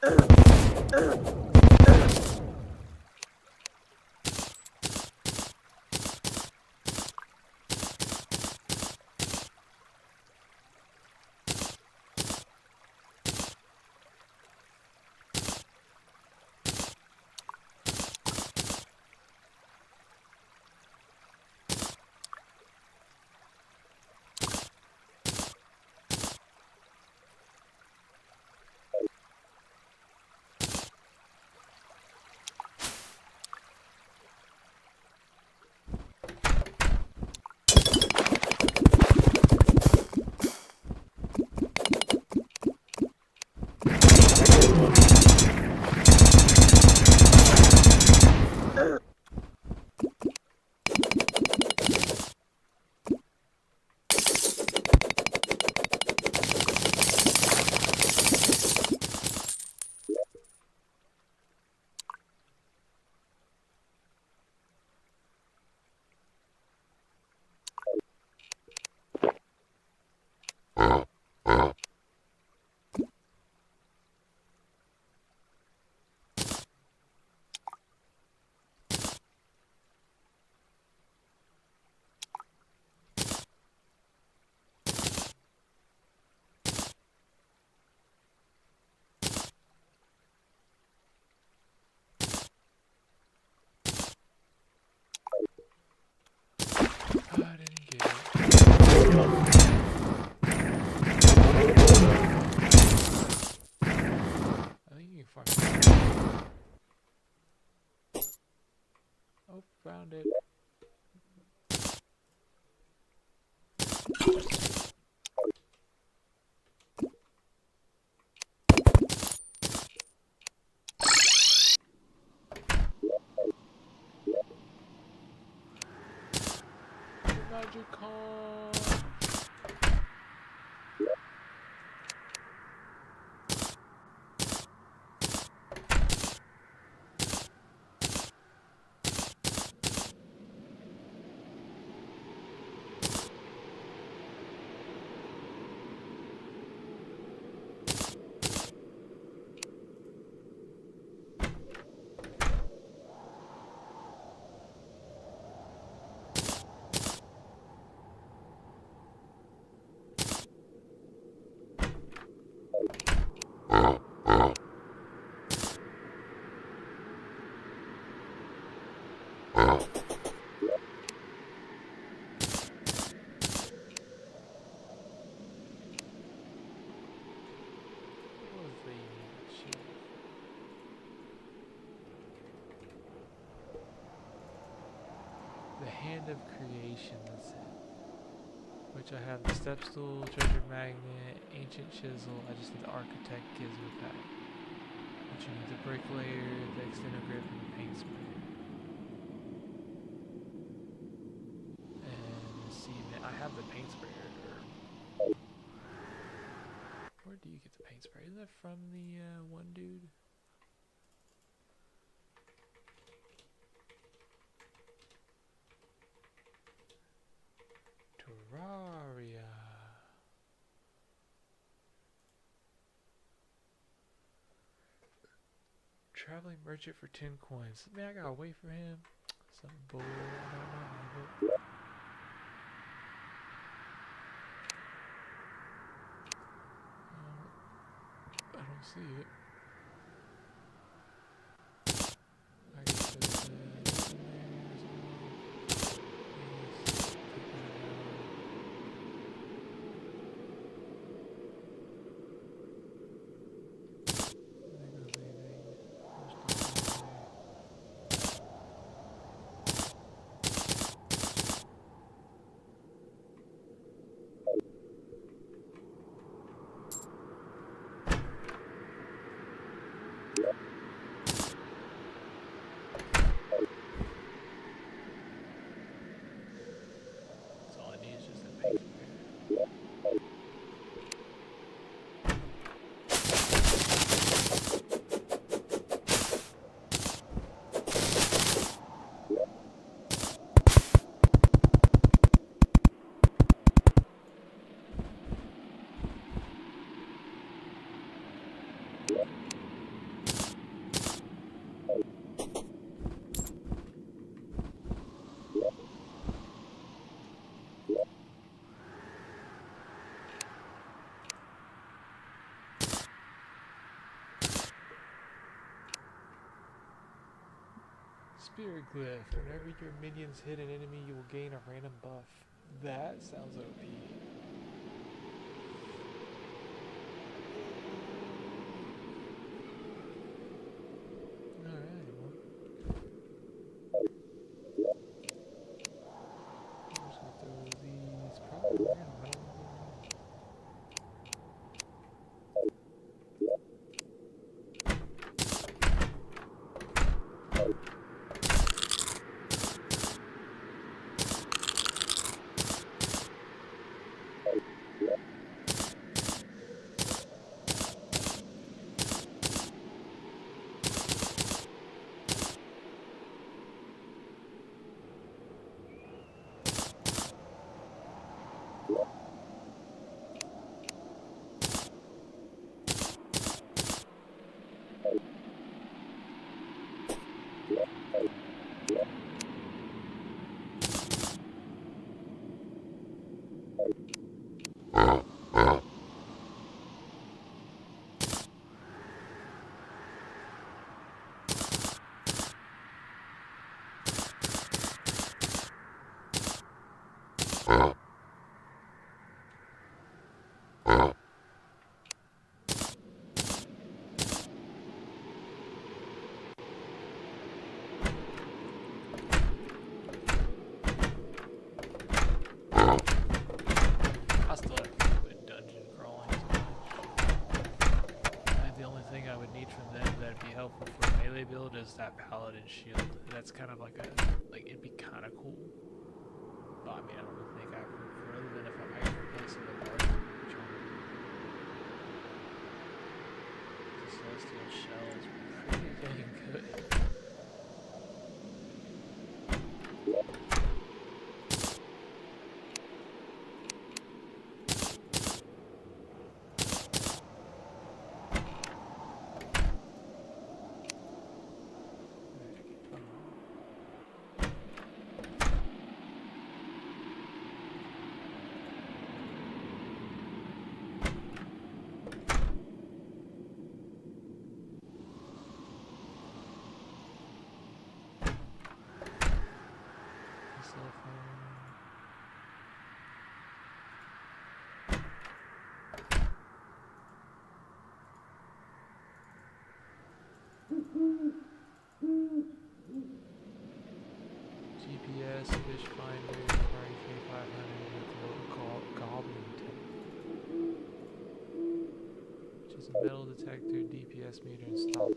Speaker 1: I didn't get it. I think you can find it. Oh, found it. Magical. The Hand of Creation, that's it. Which I have the step stool, treasure magnet, ancient chisel. I just need the architect gizmo pack. Which you need the bricklayer, the extended grip, and the paint sprayer. And the cement. I have the paint sprayer. Where do you get the paint sprayer? Isn't that from the one dude? Terraria. Traveling merchant for 10 coins. Man, I gotta wait for him. Some bull. I don't know. I don't see it. I guess it's in there as well. Yes, take that out. Spirit Glyph. Whenever your minions hit an enemy, you will gain a random buff. That sounds OP. Alright, well. I'm just gonna throw these probably random. I don't know. I still have to quit dungeon crawling so much. I think the only thing I would need from them that'd be helpful for a melee build is that paladin shield. That's kind of like it'd be kind of cool. But I mean, I don't think I for other than if I might replace it with larger charm. The celestial shell is pretty dang good. GPS, fish finder, Ferrari K500 with goblin tank, which is a metal detector, DPS meter, and stopwatch.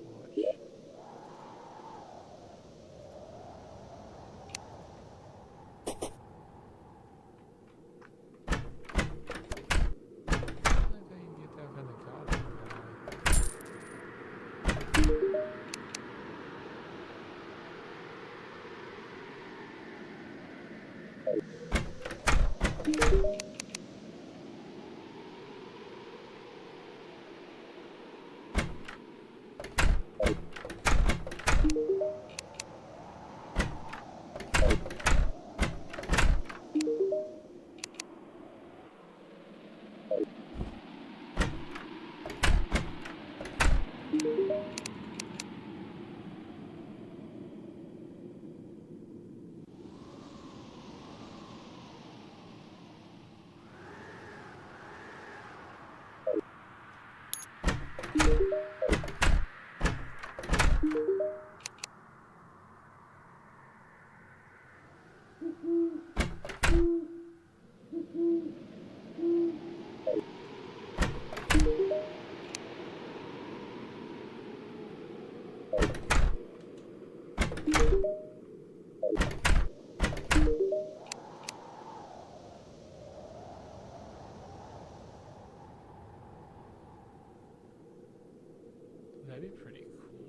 Speaker 1: That'd be pretty cool.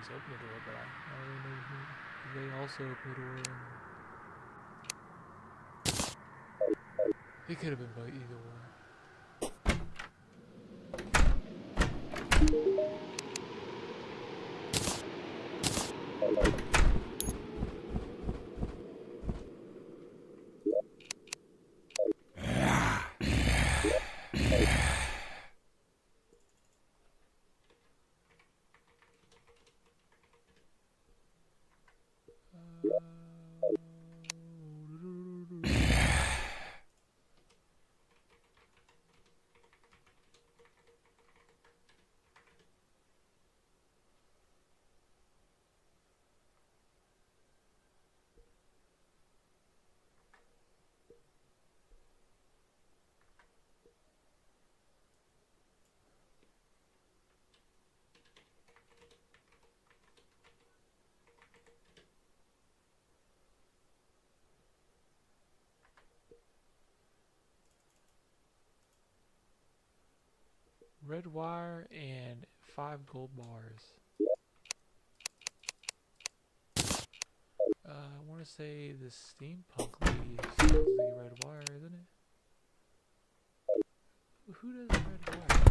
Speaker 1: Open the door, but I don't really know who they also open the door. It could have been by either one. Red wire and 5 gold bars. I want to say the steampunk lady sells the red wire, isn't it? Who does red wire?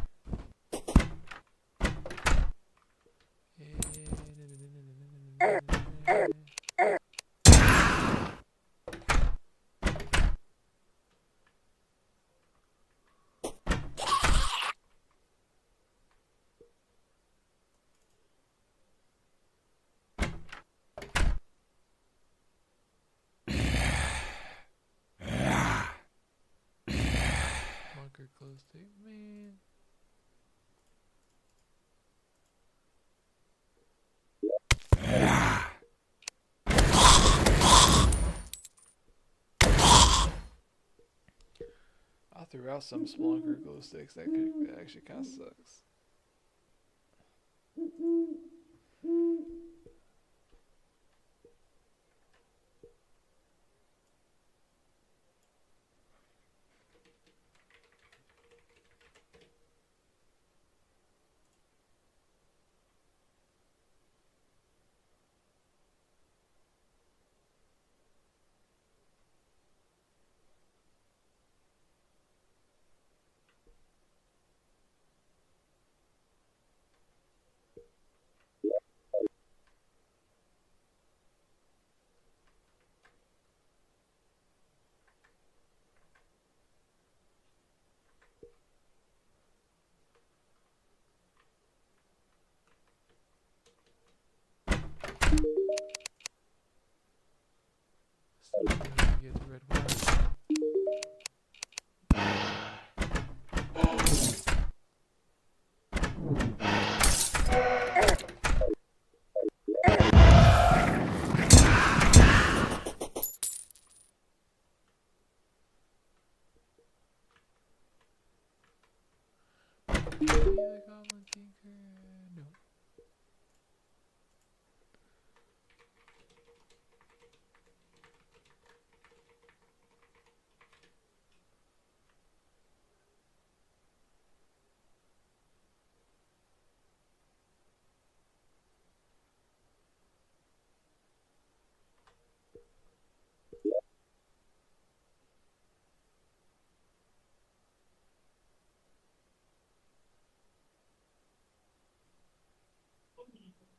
Speaker 1: Bunker close tape, man. I threw out some Splunker glow sticks. That actually kind of sucks. Still gonna get the red wire. The goblins. Tinker. No. Oh, yeah, there's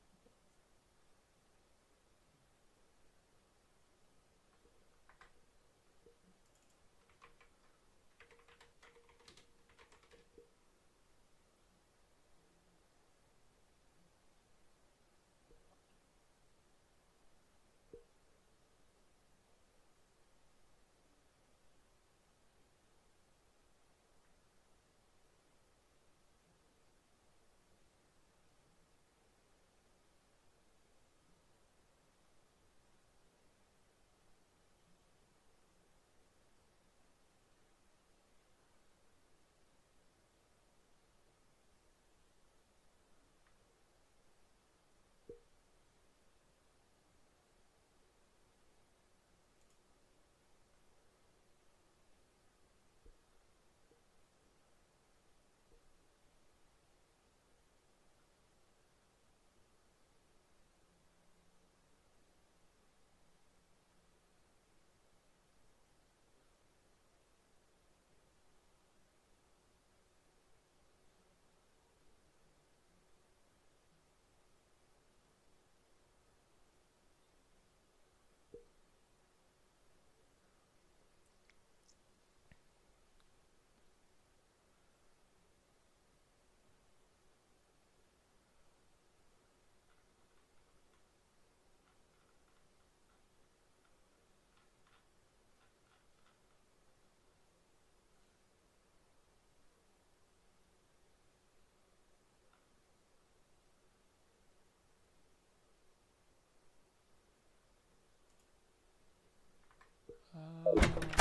Speaker 1: her.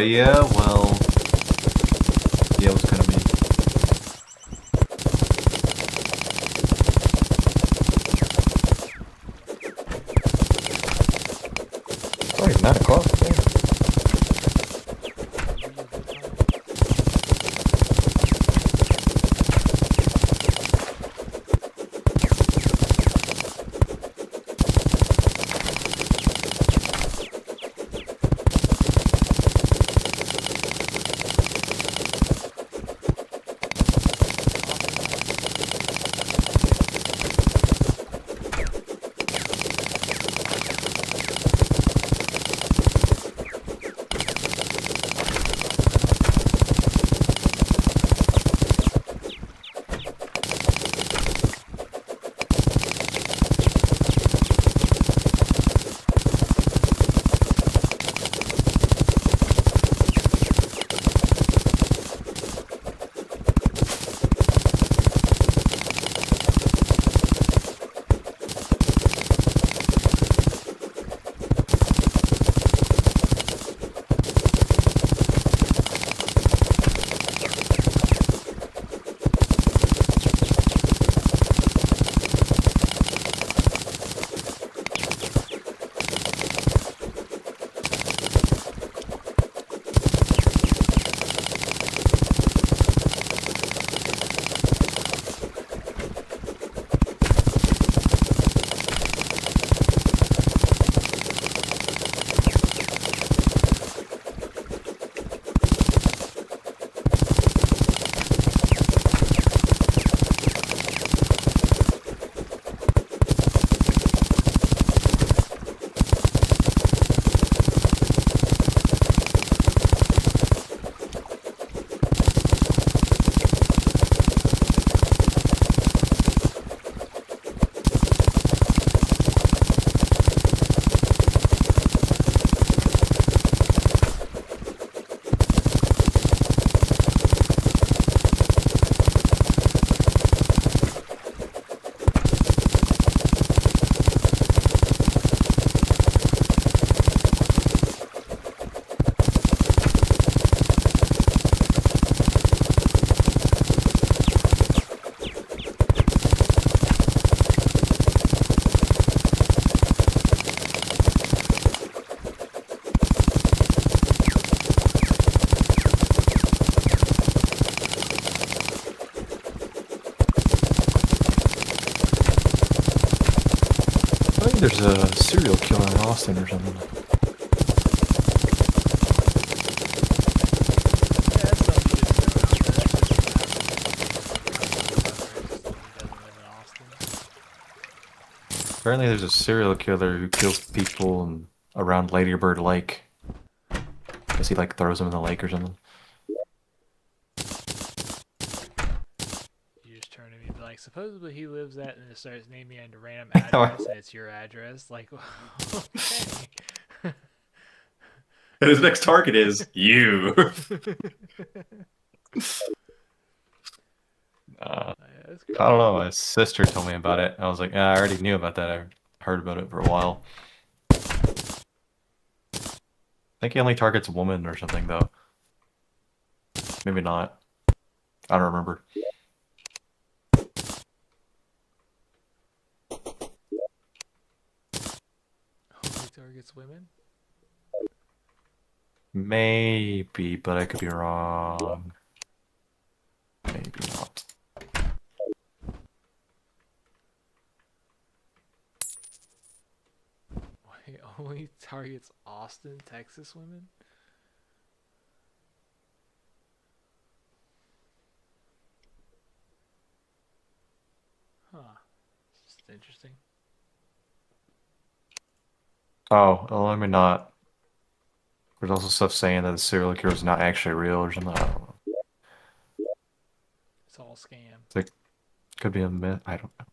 Speaker 2: Yeah, well, yeah, it was kind of me. It's already 9 o'clock. Yeah. I think there's a serial killer in Austin or something.
Speaker 1: Yeah, that's something you just throw out there. That's just he doesn't live in Austin.
Speaker 2: Apparently there's a serial killer who kills people around Ladybird Lake. Guess he like throws them in the lake or something.
Speaker 1: You just turn to me and be like, supposedly he lives at, and it starts naming a random address, and it's your address. Like, okay.
Speaker 2: And his next target is you.
Speaker 1: That's
Speaker 2: I don't know.
Speaker 1: crazy.
Speaker 2: My sister told me about it. I was like, yeah, I already knew about that. I heard about it for a while. I think he only targets women or something, though. Maybe not. I don't remember.
Speaker 1: Only targets women?
Speaker 2: Maybe, but I could be wrong. Maybe not.
Speaker 1: Wait, only targets Austin, Texas women? Huh. It's just interesting.
Speaker 2: Oh, well, let me not. There's also stuff saying that the serial killer is not actually real or something. I don't know.
Speaker 1: It's all scam.
Speaker 2: It could be a myth. I don't know.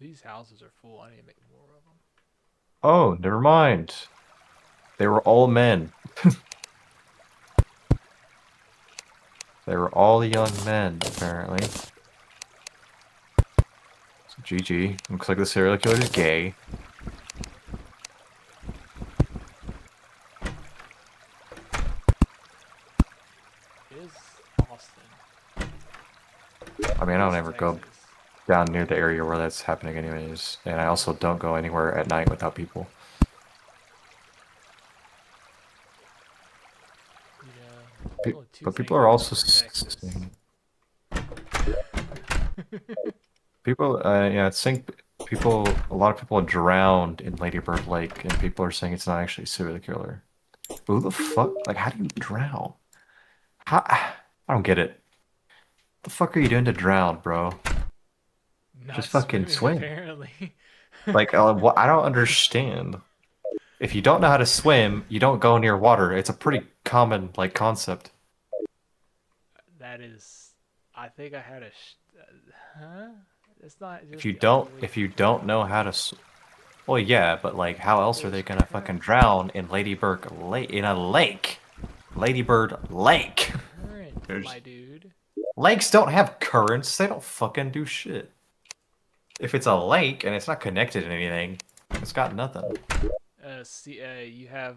Speaker 1: These houses are full. I need to make more of them.
Speaker 2: Oh, never mind. They were all men. They were all young men, apparently. So GG. Looks like the serial killer is gay.
Speaker 1: It is Austin.
Speaker 2: I mean, I
Speaker 1: It
Speaker 2: don't
Speaker 1: is
Speaker 2: ever go
Speaker 1: Texas.
Speaker 2: down near the area where that's happening anyways. And I also don't go anywhere at night without people.
Speaker 1: You know, only two
Speaker 2: But people
Speaker 1: things
Speaker 2: are
Speaker 1: I know
Speaker 2: also
Speaker 1: from Texas.
Speaker 2: saying... People, yeah, it's saying people, a lot of people drowned in Lady Bird Lake, and people are saying it's not actually a serial killer. Who the fuck? Like, how do you drown? How? I don't get it. The fuck are you doing to drown, bro? Just
Speaker 1: Not
Speaker 2: fucking
Speaker 1: swimming,
Speaker 2: swim.
Speaker 1: apparently.
Speaker 2: Like, what? I don't understand. If you don't know how to swim, you don't go near water. It's a pretty common, like, concept.
Speaker 1: That is. I think I had a. Huh? It's not
Speaker 2: If
Speaker 1: just
Speaker 2: you
Speaker 1: the
Speaker 2: don't,
Speaker 1: only.
Speaker 2: if you don't know how to, well, yeah, but like, how else are
Speaker 1: There's
Speaker 2: they gonna fucking drown in Lady Bird Lake in a lake? Lady Bird Lake.
Speaker 1: current,
Speaker 2: There's
Speaker 1: my dude.
Speaker 2: lakes don't have currents. They don't fucking do shit. If it's a lake and it's not connected to anything, it's got nothing.
Speaker 1: See, you have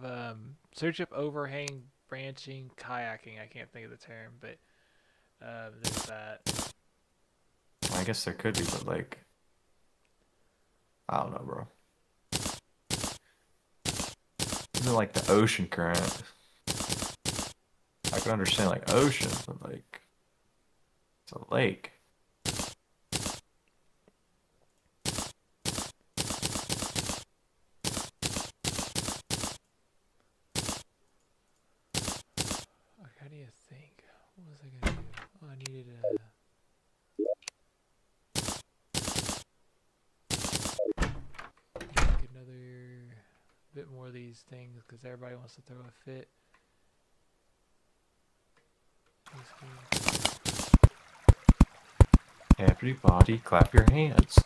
Speaker 1: search up overhang branching kayaking. I can't think of the term, but there's that.
Speaker 2: I guess there could be, but like, I don't know, bro. Isn't like the ocean current? I can understand like ocean, but like, it's a lake.
Speaker 1: How do you think? What was I gonna do? Oh, I needed a. Make another bit more of these things because everybody wants to throw a fit.
Speaker 2: Everybody clap your hands.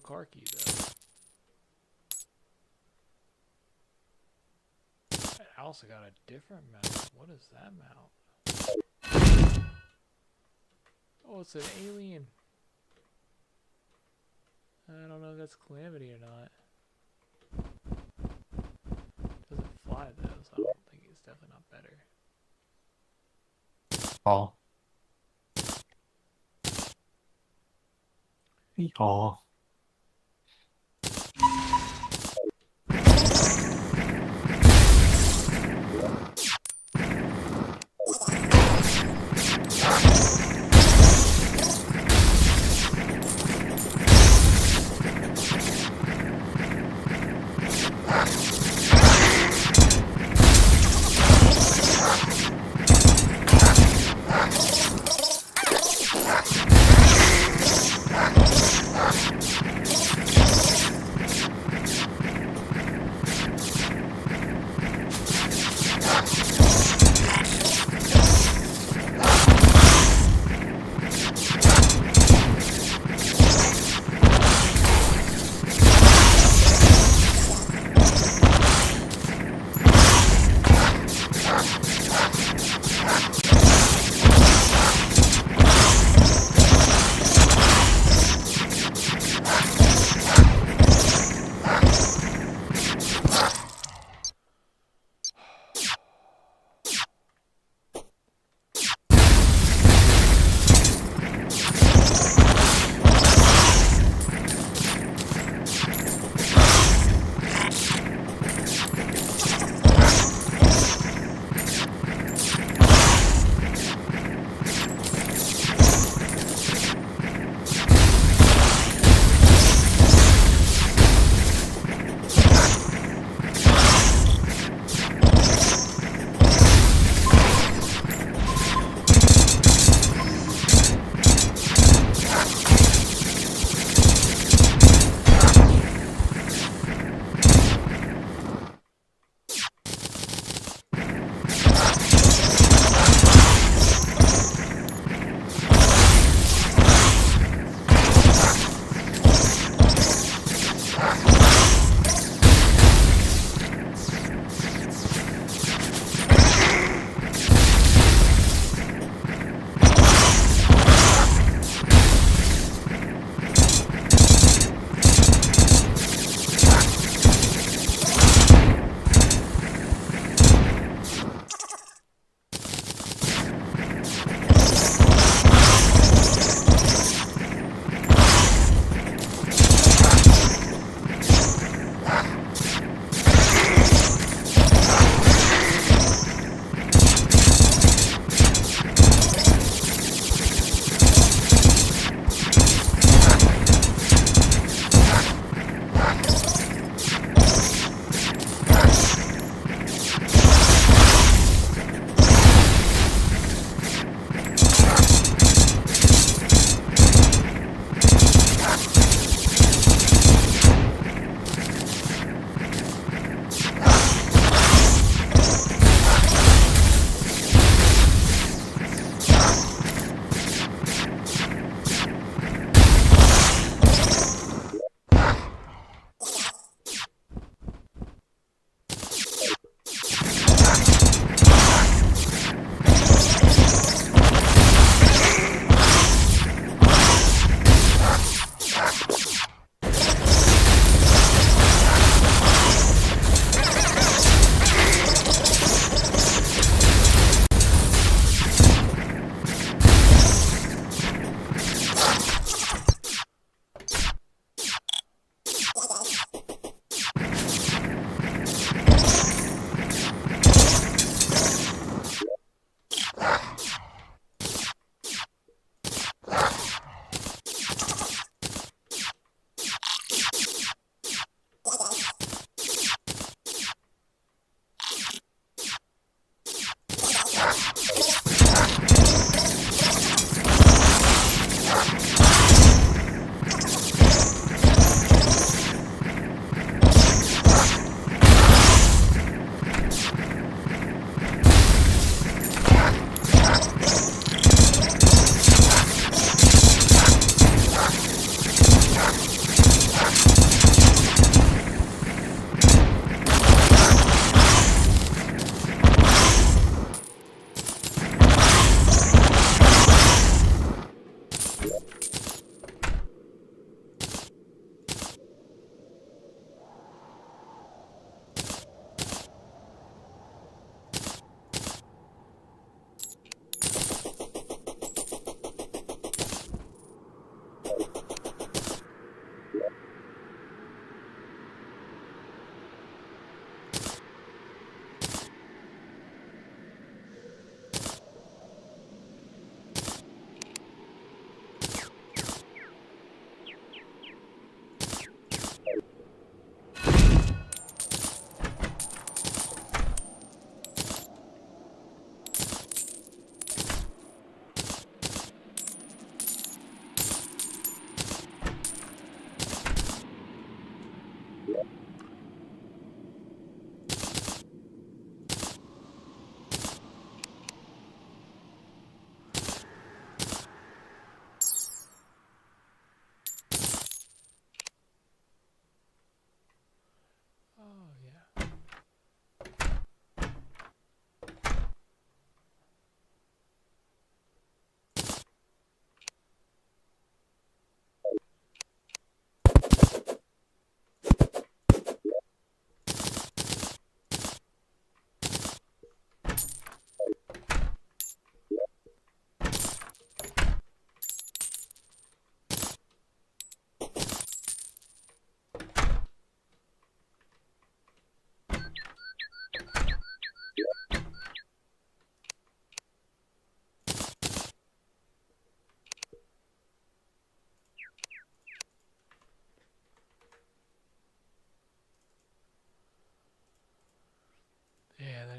Speaker 1: car key though. I also got a different mount. What is that mount? Oh, it's an alien. I don't know if that's Calamity or not. Doesn't fly though, so I don't think it's definitely not better.
Speaker 2: Oh. Oh.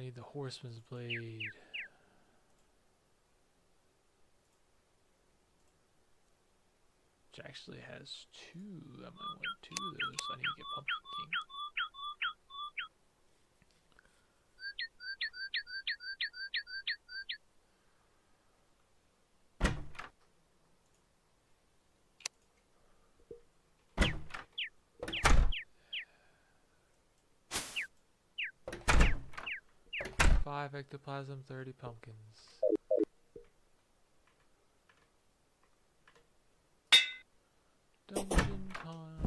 Speaker 1: need the horseman's blade. Which actually has 2. I might want 2 of those. I need to get Pumpkin King. Five ectoplasm, 30 pumpkins. Dungeon time.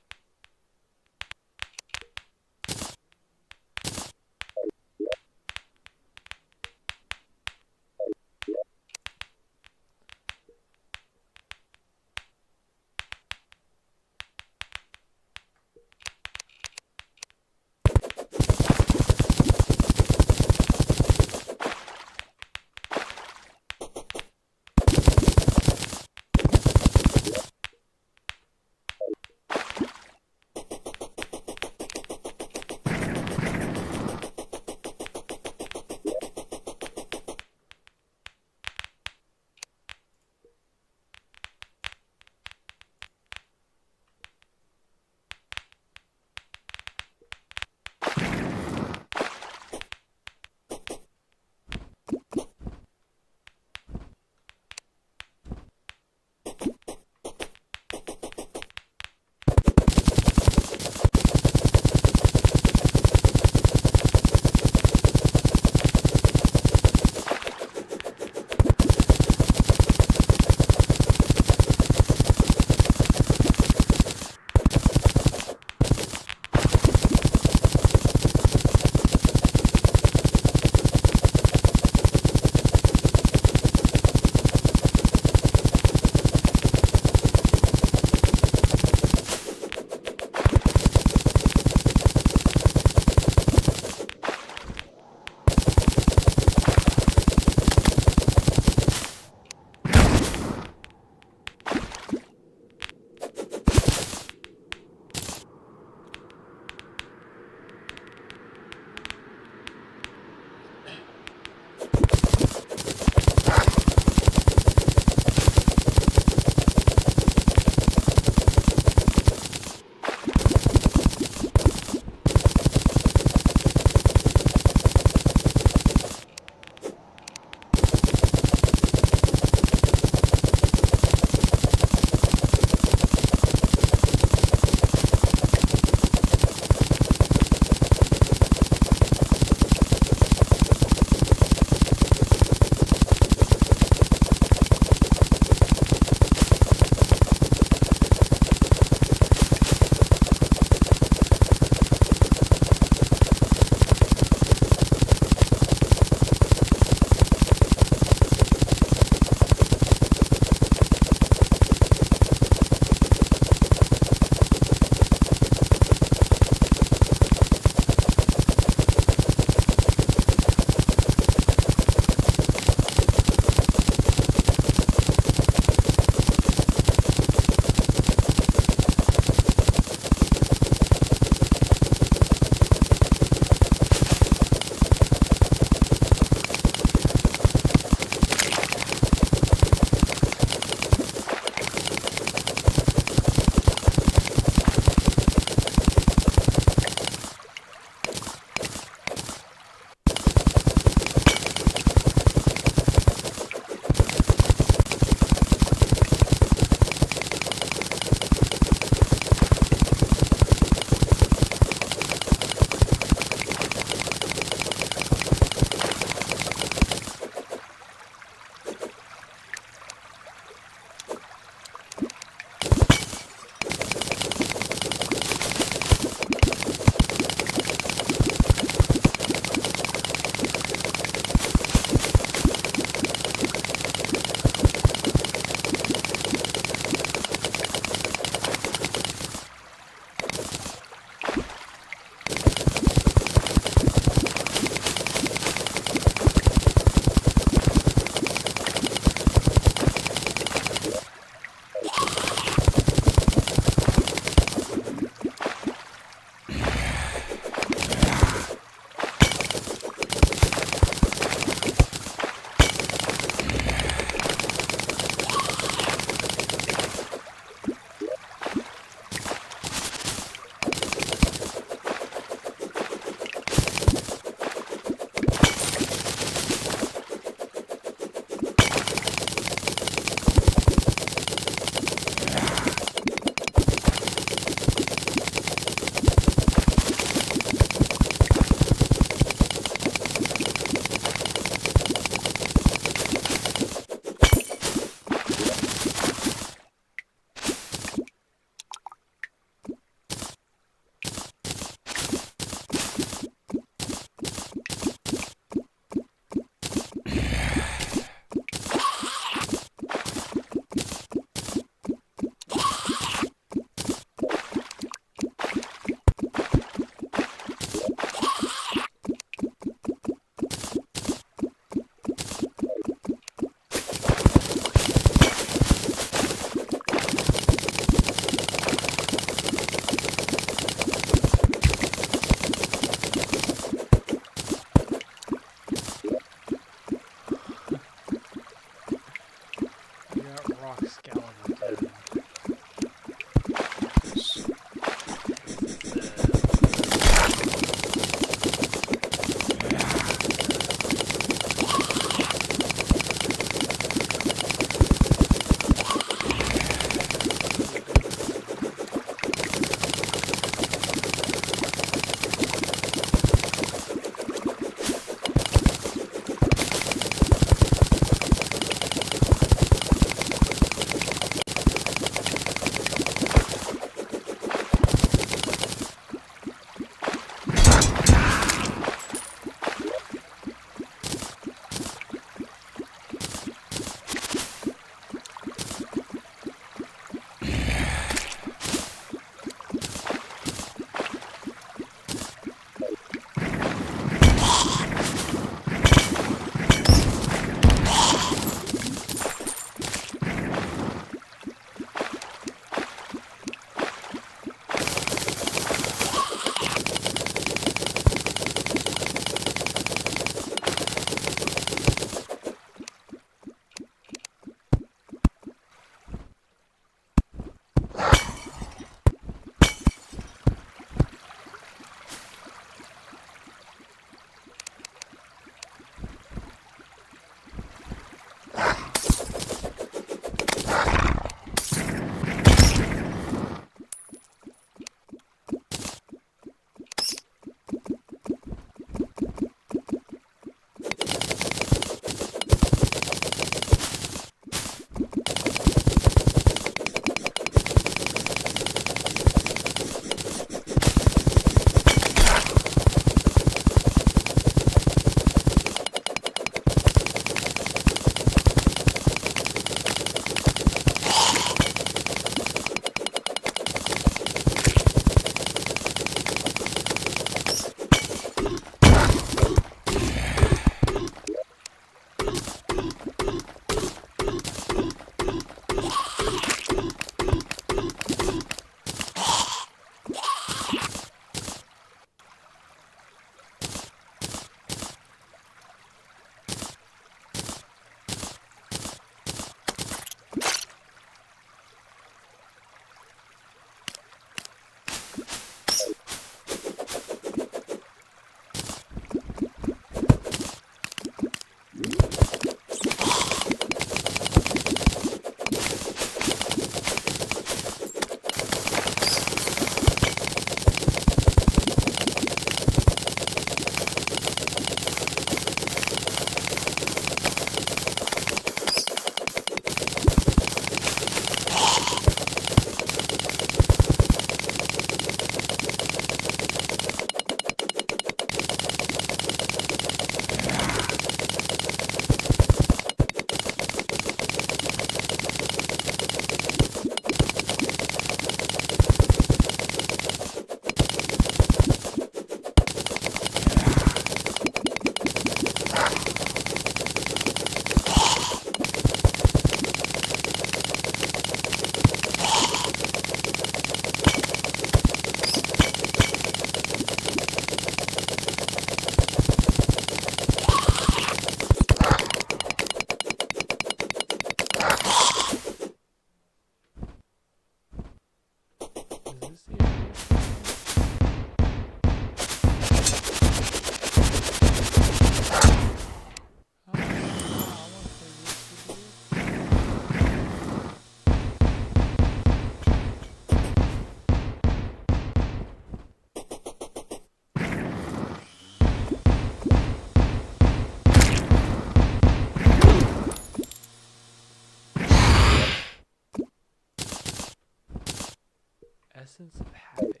Speaker 1: Essence of Havoc.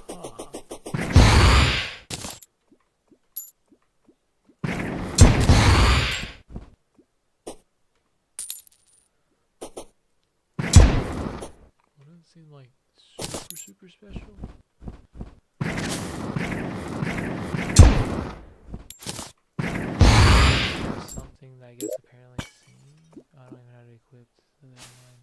Speaker 1: Huh. Well, doesn't seem like super special. Something that I guess apparently seen. I don't even know how to equip that one.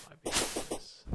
Speaker 1: Might be this.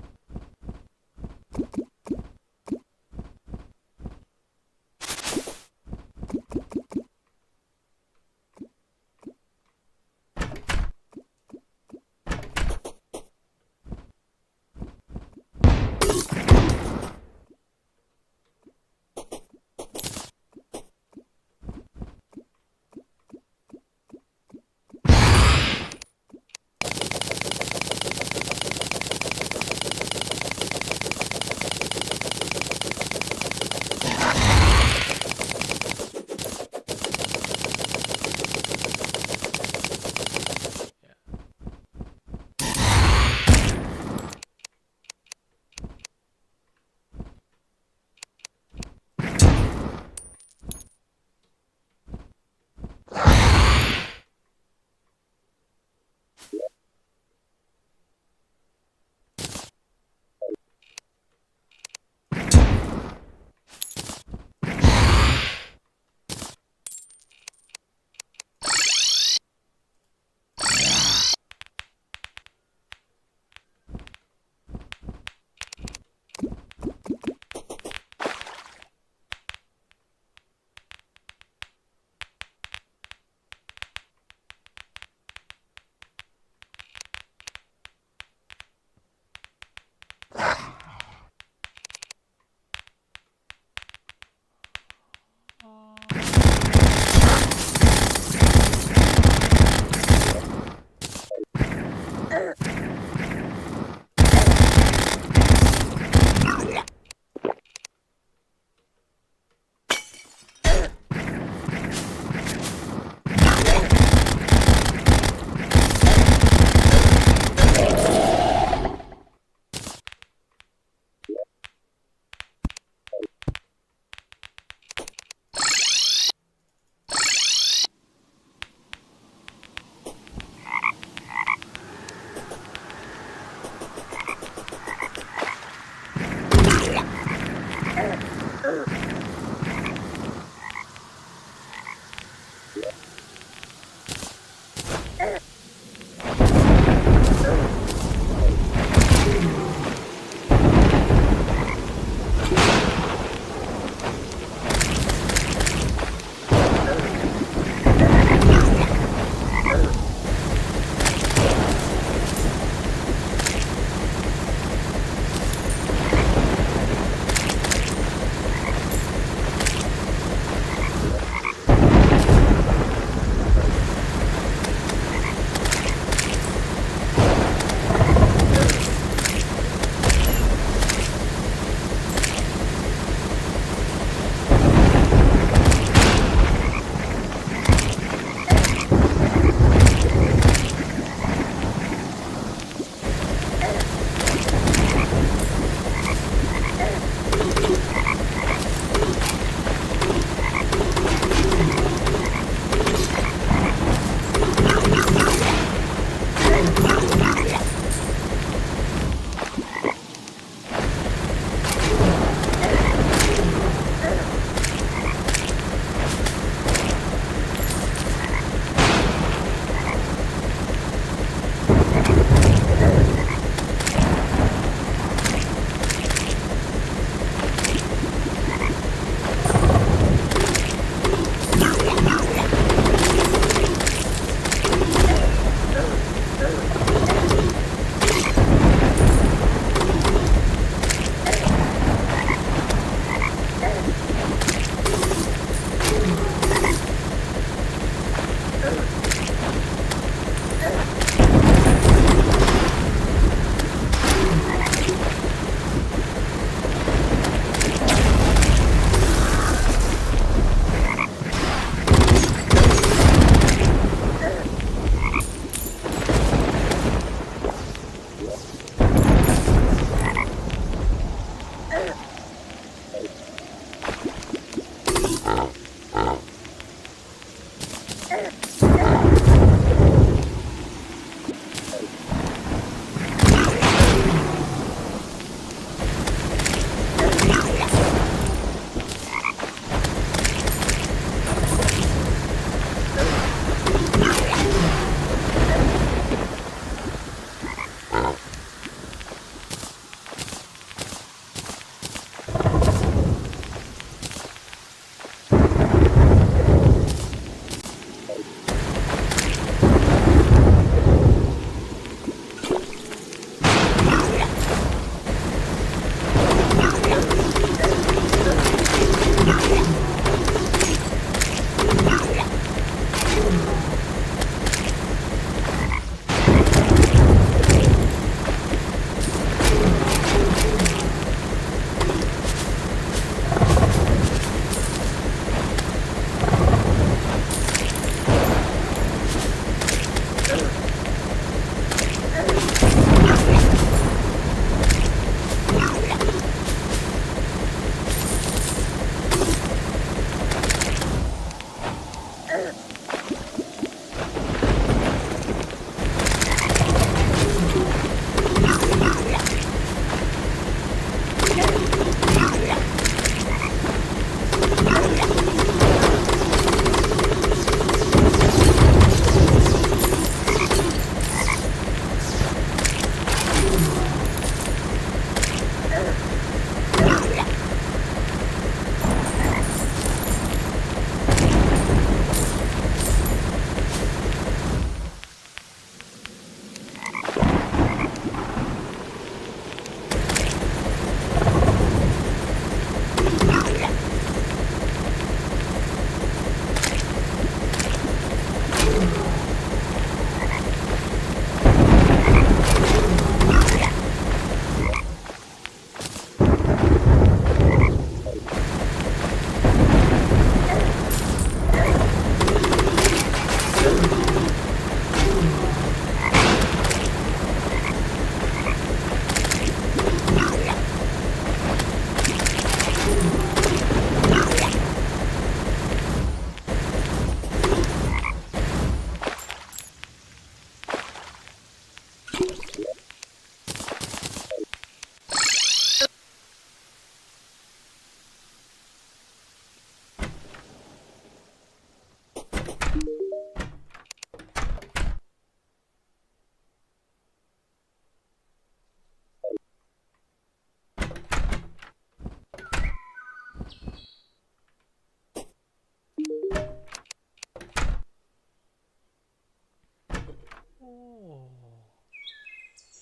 Speaker 1: Oh,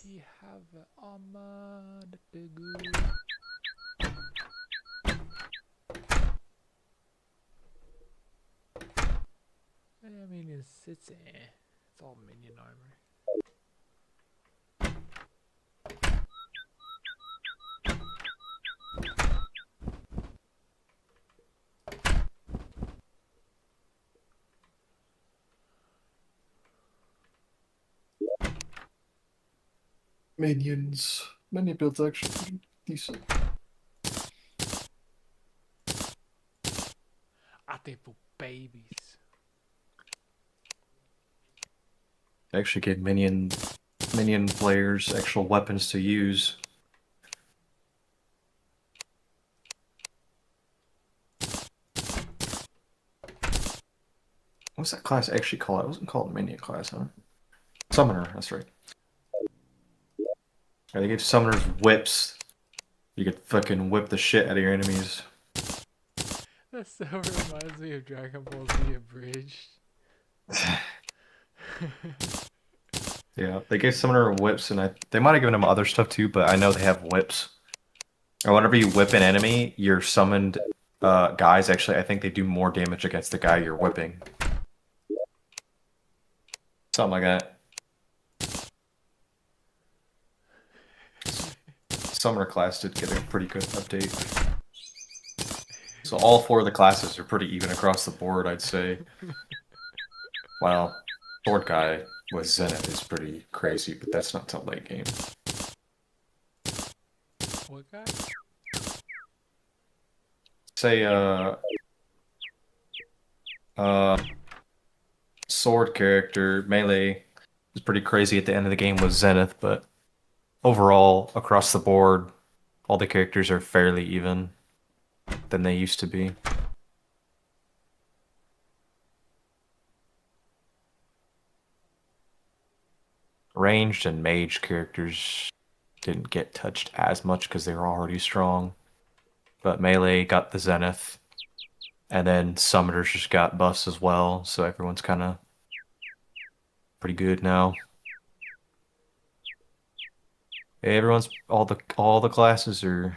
Speaker 1: he have armor the good. I mean, it's all minion armor.
Speaker 2: Minions. Minion build's actually pretty decent.
Speaker 1: I think for babies.
Speaker 2: They actually gave minion players actual weapons to use. What's that class actually called? It wasn't called minion class, huh? Summoner, that's right. Yeah, they gave summoners whips. You could fucking whip the shit out of your enemies.
Speaker 1: That so reminds me of Dragon Ball Z Abridged.
Speaker 2: Yeah, they gave summoner whips, and they might have given them other stuff too, but I know they have whips. And whenever you whip an enemy, your summoned guys actually, I think they do more damage against the guy you're whipping. Something like that. Summoner class did get a pretty good update. So all four of the classes are pretty even across the board, I'd say. Well, sword guy with Zenith is pretty crazy, but that's not till late game.
Speaker 1: What guy?
Speaker 2: Say, Uh, sword character, melee was pretty crazy at the end of the game with Zenith, but overall, across the board, all the characters are fairly even than they used to be. Ranged and mage characters didn't get touched as much because they were already strong. But melee got the Zenith, and then summoners just got buffs as well, so everyone's kind of pretty good now. Everyone's all the classes are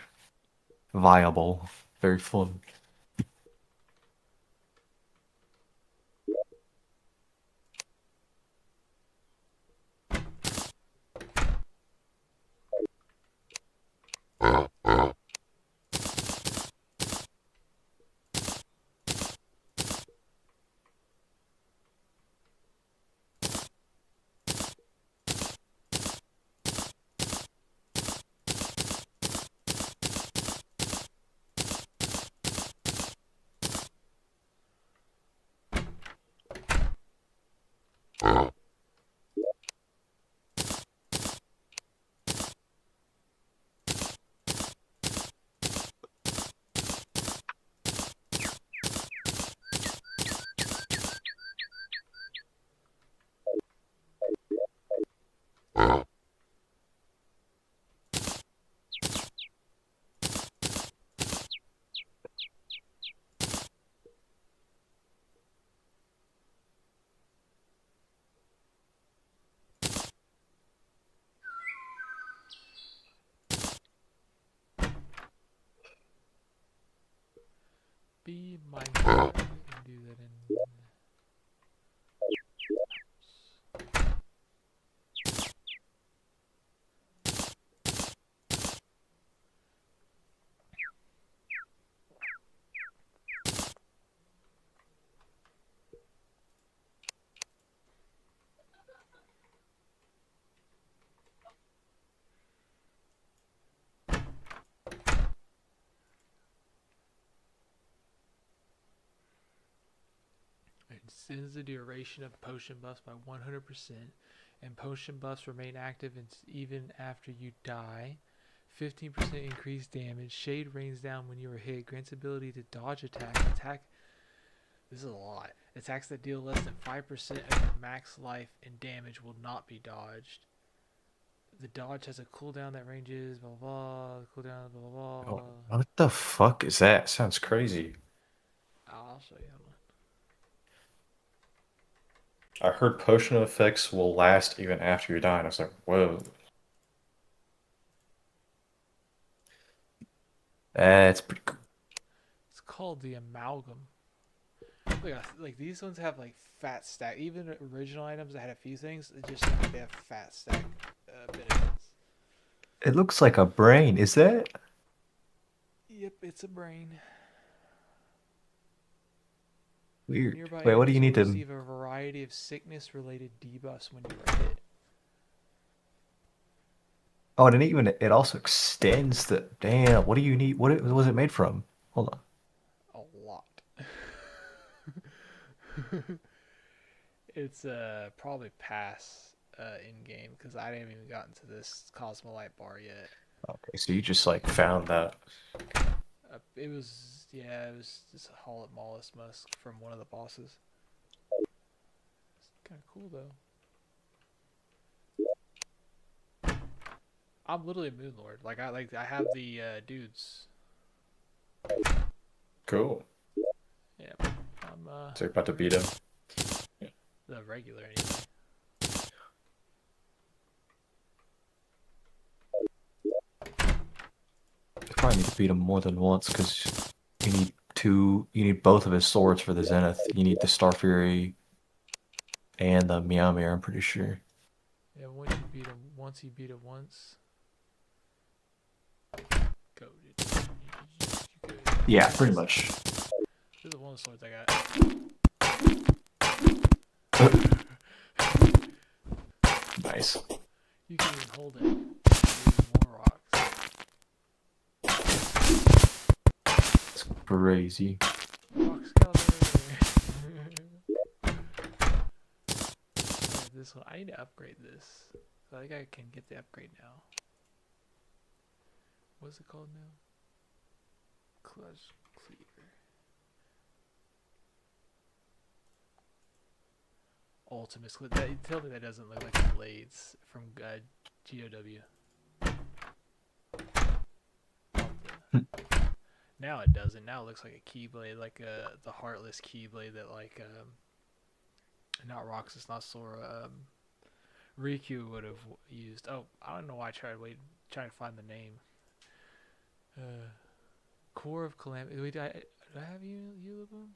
Speaker 2: viable, very fun.
Speaker 1: Be mindful and do that in. It extends the duration of potion buffs by 100%, and potion buffs remain active even after you die. 15% increased damage. Shade rains down when you are hit. Grants ability to dodge attack. This is a lot. Attacks that deal less than 5% of your max life and damage will not be dodged. The dodge has a cooldown that ranges blah blah blah. Cooldown blah blah blah.
Speaker 2: Oh, what the fuck is that? Sounds crazy.
Speaker 1: I'll show you.
Speaker 2: I heard potion effects will last even after you die, and I was like, whoa. That's pretty cool.
Speaker 1: It's called the amalgam. Like these ones have like fat stack. Even original items that had a few things, it just they have fat stack benefits.
Speaker 2: It looks like a brain. Is that?
Speaker 1: Yep, it's a brain.
Speaker 2: Weird.
Speaker 1: Nearby
Speaker 2: Wait, what do
Speaker 1: enemies
Speaker 2: you
Speaker 1: will
Speaker 2: need to?
Speaker 1: receive a variety of sickness-related debuffs when you are hit.
Speaker 2: Oh, and it also extends the. Damn, what do you need? Was it made from? Hold on.
Speaker 1: A lot. It's probably pass in game because I didn't even gotten to this Cosmolite bar yet.
Speaker 2: Okay, so you just like found that.
Speaker 1: It was just a Hall at Mollusk Musk from one of the bosses. It's kind of cool though. I'm literally a Moon Lord. I have the dudes.
Speaker 2: Cool.
Speaker 1: Yeah, I'm
Speaker 2: So you're about to beat him.
Speaker 1: the regular anyway.
Speaker 2: You probably need to beat him more than once because you need two. You need both of his swords for the Zenith. You need the Star Fury and the Meowmere, I'm pretty sure.
Speaker 1: Yeah, once you beat him once. Go, dude. You
Speaker 2: Yeah, pretty much.
Speaker 1: This is one of the swords I got.
Speaker 2: Nice.
Speaker 1: You can even hold it. Use more rocks.
Speaker 2: It's crazy.
Speaker 1: Rock Skelter. this one. I need to upgrade this. I think I can get the upgrade now. What's it called now? Clutch cleaver. Ultimate. Tell me that doesn't look like the blades from GOW. Now it doesn't. Now it looks like a keyblade, like the heartless keyblade that like not Roxas, not Sora, Riku would have used. Oh, I don't know why I trying to find the name. Core of Calamity. Wait, do I have you them?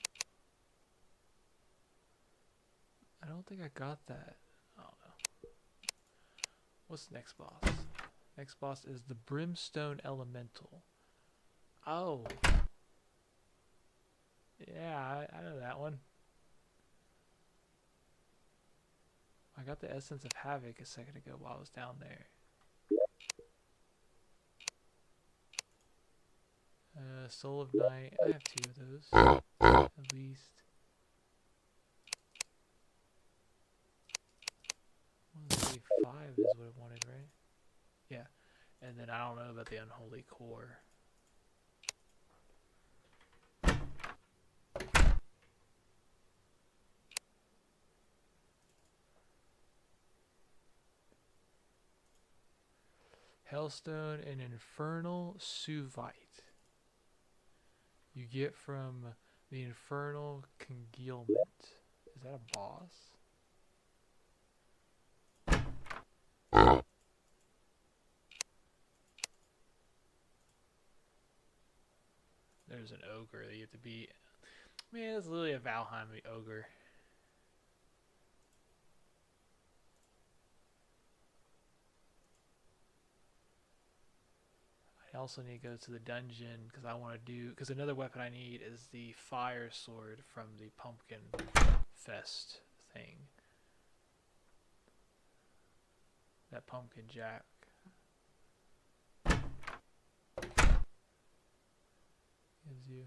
Speaker 1: I don't think I got that. I don't know. What's the next boss? Next boss is the Brimstone Elemental. Oh. Yeah, I know that one. I got the Essence of Havoc a second ago while I was down there. Soul of Night. I have 2 of those. At least. 5 is what I wanted, right? Yeah. And then I don't know about the Unholy Core. Hellstone and Infernal Suvite. You get from the Infernal Congealment. Is that a boss? There's an ogre that you have to beat. Man, it's literally a Valheim ogre. I also need to go to the dungeon because I want to do. Because another weapon I need is the fire sword from the Pumpkin Fest thing. That Pumpkin Jack. Gives you.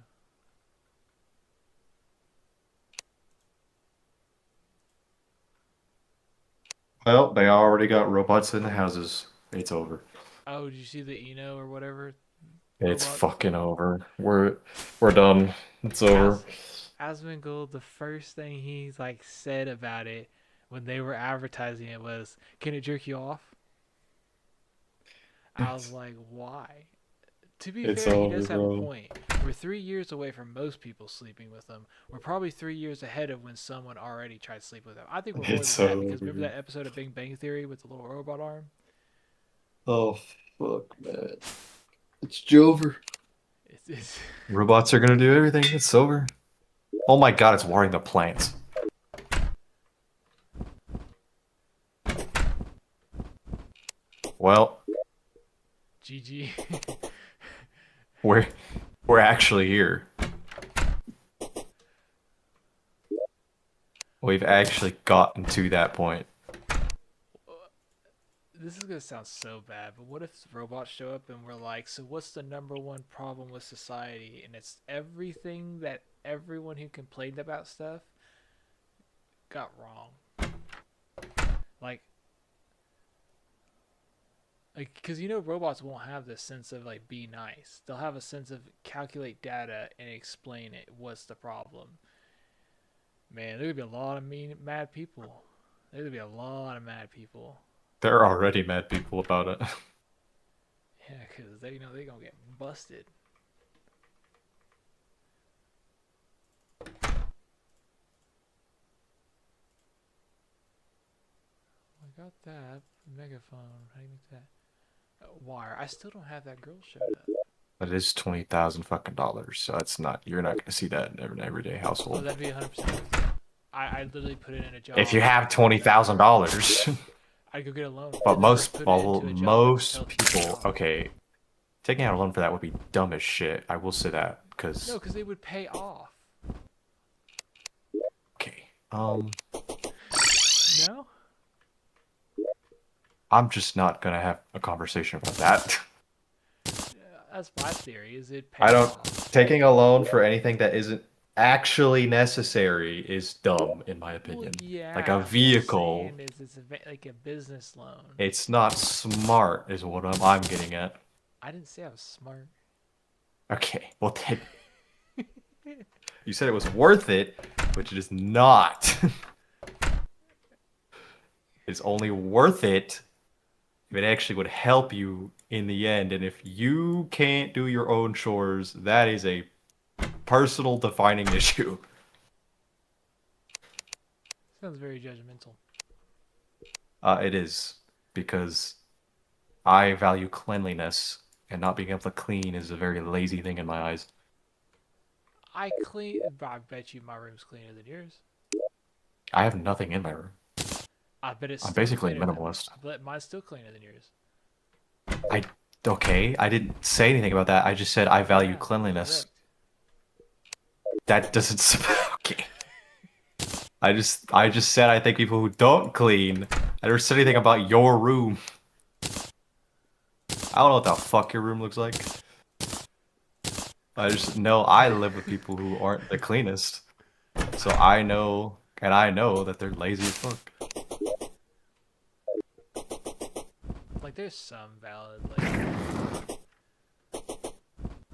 Speaker 2: Well, they already got robots in the houses. It's over.
Speaker 1: Oh, did you see the Eno or whatever?
Speaker 2: It's
Speaker 1: Robot?
Speaker 2: fucking over. We're done. It's over.
Speaker 1: Asmongold, the first thing he's like said about it when they were advertising it was, "Can it jerk you off?" I was like, "Why?" To be
Speaker 2: It's
Speaker 1: fair, he
Speaker 2: over,
Speaker 1: does have a
Speaker 2: bro.
Speaker 1: point. We're 3 years away from most people sleeping with them. We're probably 3 years ahead of when someone already tried to sleep with them. I think we're more
Speaker 2: It's
Speaker 1: than that because remember
Speaker 2: over.
Speaker 1: that episode of Big Bang Theory with the little robot arm?
Speaker 2: Oh fuck, man. It's Jover.
Speaker 1: It's
Speaker 2: Robots are gonna do everything. It's over. Oh my god, it's watering the plants. Well,
Speaker 1: GG.
Speaker 2: we're we're actually here. We've actually gotten to that point.
Speaker 1: This is gonna sound so bad, but what if robots show up and we're like, so what's the #1 problem with society? And it's everything that everyone who complained about stuff got wrong. Like, because robots won't have this sense of like be nice. They'll have a sense of calculate data and explain it. What's the problem? Man, there would be a lot of mad people. There would be a lot of mad people.
Speaker 2: There are already mad people about it.
Speaker 1: Yeah, because they they're gonna get busted. I got that megaphone. How do you make that? Wire. I still don't have that girl showed up.
Speaker 2: That is 20,000 fucking dollars. So it's not. You're not gonna see that in an everyday
Speaker 1: Oh,
Speaker 2: household.
Speaker 1: that'd be 100%. I literally put it in a job.
Speaker 2: If you have $20,000.
Speaker 1: I'd go get a loan.
Speaker 2: But most
Speaker 1: people.
Speaker 2: okay, taking out a loan for that would be dumb as shit. I will say that because
Speaker 1: No, because they would pay off.
Speaker 2: okay,
Speaker 1: No.
Speaker 2: I'm just not gonna have a conversation about that.
Speaker 1: That's my theory. Is it?
Speaker 2: I don't taking a loan for anything that isn't actually necessary is dumb, in my
Speaker 1: Well,
Speaker 2: opinion. Like a
Speaker 1: yeah. What I'm
Speaker 2: vehicle,
Speaker 1: saying is, it's like a business loan.
Speaker 2: it's not smart, is what I'm getting at.
Speaker 1: I didn't say I was smart.
Speaker 2: Okay, well then, you said it was worth it, which it is not. It's only worth it if it actually would help you in the end. And if you can't do your own chores, that is a personal defining issue.
Speaker 1: Sounds very judgmental.
Speaker 2: It is, because I value cleanliness, and not being able to clean is a very lazy thing in my eyes.
Speaker 1: I clean. I bet you my room's cleaner than yours.
Speaker 2: I have nothing in my room.
Speaker 1: I bet it's
Speaker 2: I'm
Speaker 1: still
Speaker 2: basically
Speaker 1: cleaner.
Speaker 2: minimalist.
Speaker 1: I bet mine's still cleaner than yours.
Speaker 2: I okay, I didn't say anything about that. I just said I value
Speaker 1: Yeah,
Speaker 2: cleanliness.
Speaker 1: correct.
Speaker 2: That doesn't okay. I just said I think people who don't clean. I never said anything about your room. I don't know what the fuck your room looks like. I just know I live with people who aren't the cleanest. So I know, and I know that they're lazy as fuck.
Speaker 1: Like, there's some valid,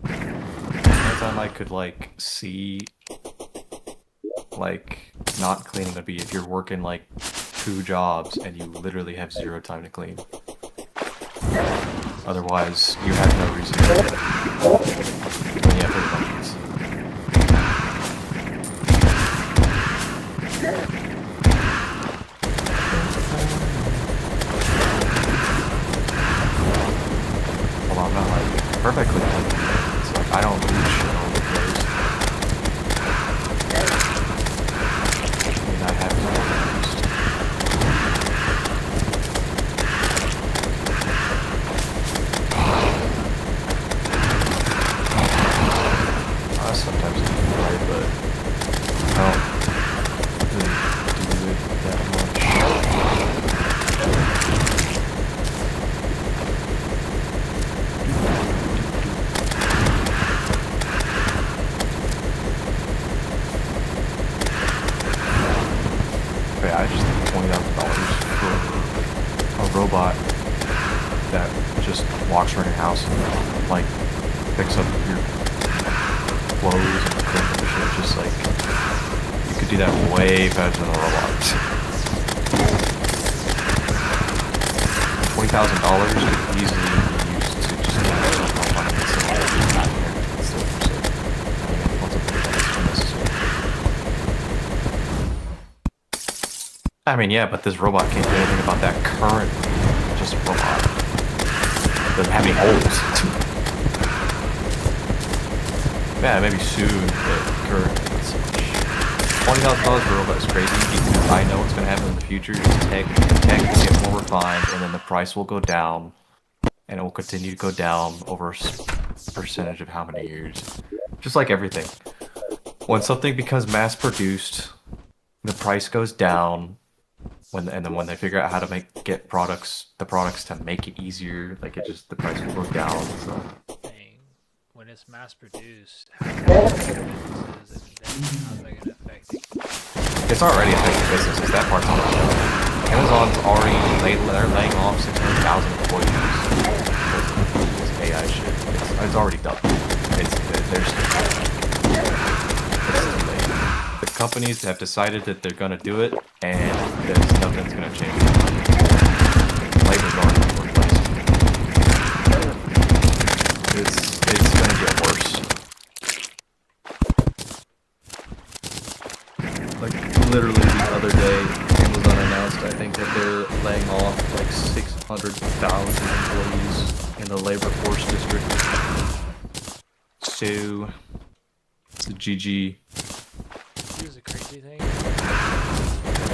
Speaker 2: Anytime I could, like, see, like, not cleaning would be if you're working, like, 2 jobs and you literally have 0 time to clean. Otherwise, you have no reason to do it. Yeah, pretty much. Well, I'm not, like, perfectly clean. It's like, I don't leave shit all over the place. I mean, I have to sometimes it's right, but I don't really do it that much. Okay, I just think $20,000 for a robot that just walks around your house and, like, picks up your clothes and cleans and shit. Just like, you could do that way faster than a robot. $20,000 could easily be used to just get yourself more money instead of just out there instead of just like, I mean, lots of things that's unnecessary. I mean, yeah, but this robot can't do anything about that current. Just a robot. Doesn't have any holes. Yeah, maybe soon, but currently not so much. $20,000 for a robot is crazy because I know what's going to happen in the future. Tech will get more refined, and then the price will go down, and it will continue to go down over a percentage of how many years. Just like everything. When something becomes mass-produced, the price goes down, and then when they figure out how to get the products to make it easier, like the price will go down. So.
Speaker 1: When it's mass produced, how's that going to affect it?
Speaker 2: It's already affecting businesses. That part's already done. Amazon's already they're laying off 600,000 employees because of this AI shit. It's already done. It's too late. The companies have decided that they're gonna do it, and there's nothing that's gonna change. Labor's already replaced. It's gonna get worse. Like, literally the other day, Amazon announced, I think, that they're laying off like 600,000 employees in the labor force district. So, it's a GG.
Speaker 1: Here's a crazy thing.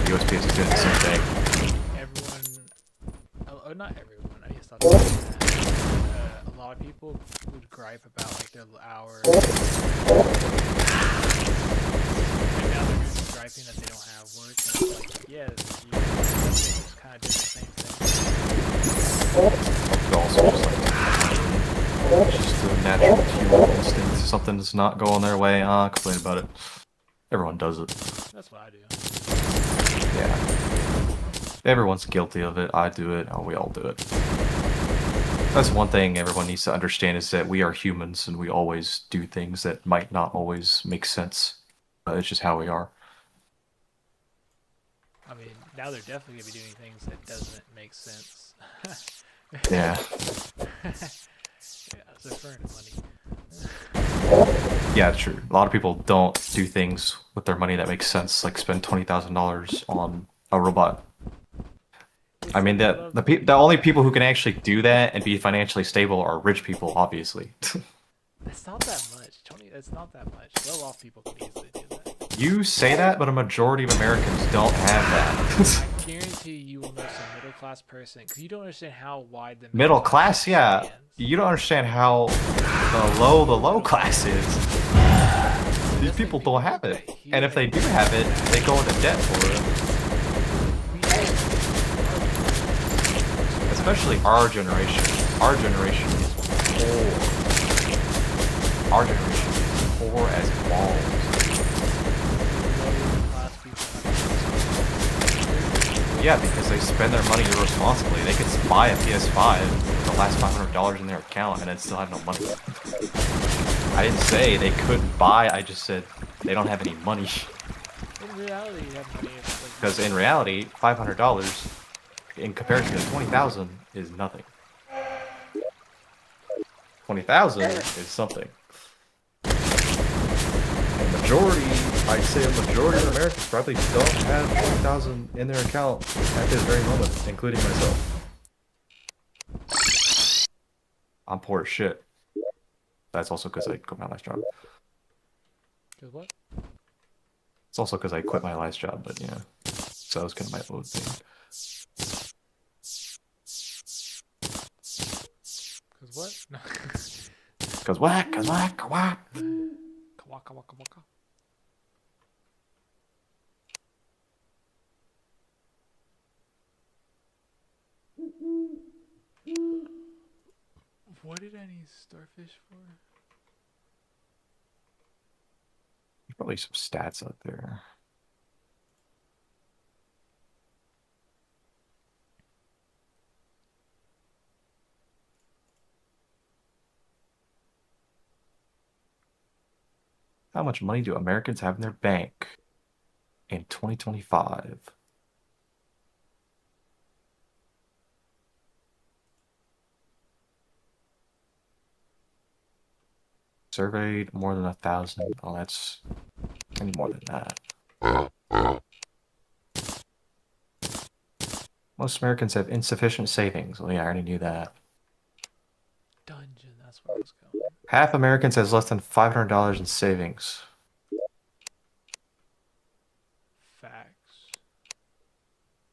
Speaker 2: USPS is doing the same thing.
Speaker 1: Everyone, not everyone, I guess not. A lot of people would gripe about like their hours. And now they're going to be griping that they don't have work. And it's like, yeah, you just kind of do the same thing.
Speaker 2: Also, just the natural human instinct. Something's not going their way. Complain about it. Everyone does it.
Speaker 1: That's what I do.
Speaker 2: Yeah. Everyone's guilty of it. I do it. Oh, we all do it. That's one thing everyone needs to understand is that we are humans and we always do things that might not always make sense. But it's just how we are.
Speaker 1: I mean, now they're definitely gonna be doing things that doesn't make sense.
Speaker 2: Yeah.
Speaker 1: Yeah, so for money.
Speaker 2: Yeah, true. A lot of people don't do things with their money that makes sense, like spend $20,000 on a robot. I mean, the only people who can actually do that and be financially stable are rich people, obviously.
Speaker 1: That's not that much. 20. That's not that much. Well-off people can easily do that.
Speaker 2: You say that, but a majority of Americans don't have that.
Speaker 1: I guarantee you will know some middle-class person because you don't understand how wide the
Speaker 2: Middle class, yeah.
Speaker 1: spans.
Speaker 2: You don't understand how the low class is. These people don't have it. And if they do have it, they go into debt for it. Especially our generation. Our generation is poor. Our generation is poor as balls. Yeah, because they spend their money irresponsibly. They could buy a PS5 with the last $500 in their account and then still have no money. I didn't say they couldn't buy, I just said they don't have any money.
Speaker 1: In reality, you have money.
Speaker 2: Because in reality, $500 in comparison to 20,000 is nothing. 20,000 is something. I'd say a majority of Americans probably don't have 20,000 in their account at this very moment, including myself. I'm poor as shit. That's also because I quit my last job.
Speaker 1: Cause what?
Speaker 2: It's also because I quit my last job, but yeah. So that was kind of my old thing.
Speaker 1: Cause what? No.
Speaker 2: Cause what? Cause what? Cause what?
Speaker 1: Kawaka waka waka. What did I need starfish for?
Speaker 2: There's probably some stats out there. How much money do Americans have in their bank in 2025? Surveyed more than 1,000. Oh, that's any more than that. Most Americans have insufficient savings. Well, yeah, I already knew that.
Speaker 1: Dungeon, that's where I was going.
Speaker 2: Half Americans has less than $500 in savings.
Speaker 1: Facts.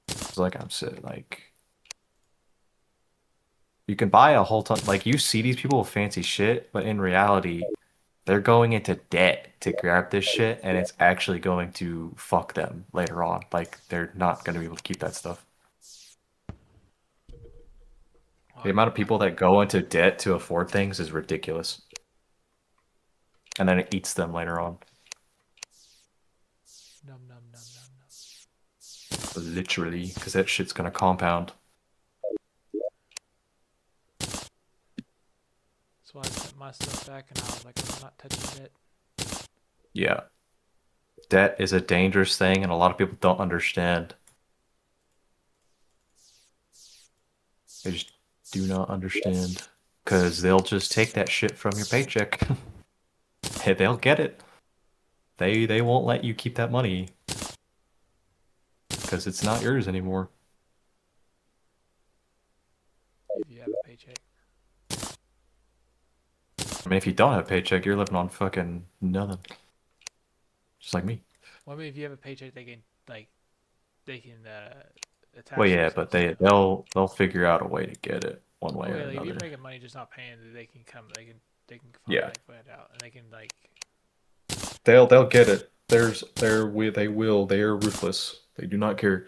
Speaker 2: It's like I'm saying, like you can buy a whole ton. Like you see these people with fancy shit, but in reality, they're going into debt to grab this shit, and it's actually going to fuck them later on. Like they're not going to be able to keep that stuff. The amount of people that go into debt to afford things is ridiculous. And then it eats them later on.
Speaker 1: Num num num num num.
Speaker 2: Literally, because that shit's gonna compound.
Speaker 1: So I sent my stuff back and I was like, I'm not touching it.
Speaker 2: Yeah. Debt is a dangerous thing, and a lot of people don't understand. They just do not understand. Because they'll just take that shit from your paycheck. Hey, they'll get it. They won't let you keep that money. Because it's not yours anymore.
Speaker 1: If you have a paycheck.
Speaker 2: I mean, if you don't have a paycheck, you're living on fucking nothing. Just like me.
Speaker 1: Well, I mean, if you have a paycheck, they can attach.
Speaker 2: Well, yeah, but they'll figure out a way to get it one way or
Speaker 1: Like, if
Speaker 2: another.
Speaker 1: you're making money just not paying, they can come. They can find
Speaker 2: Yeah.
Speaker 1: like find out, and they can like.
Speaker 2: They'll get it. They're ruthless. They do not care.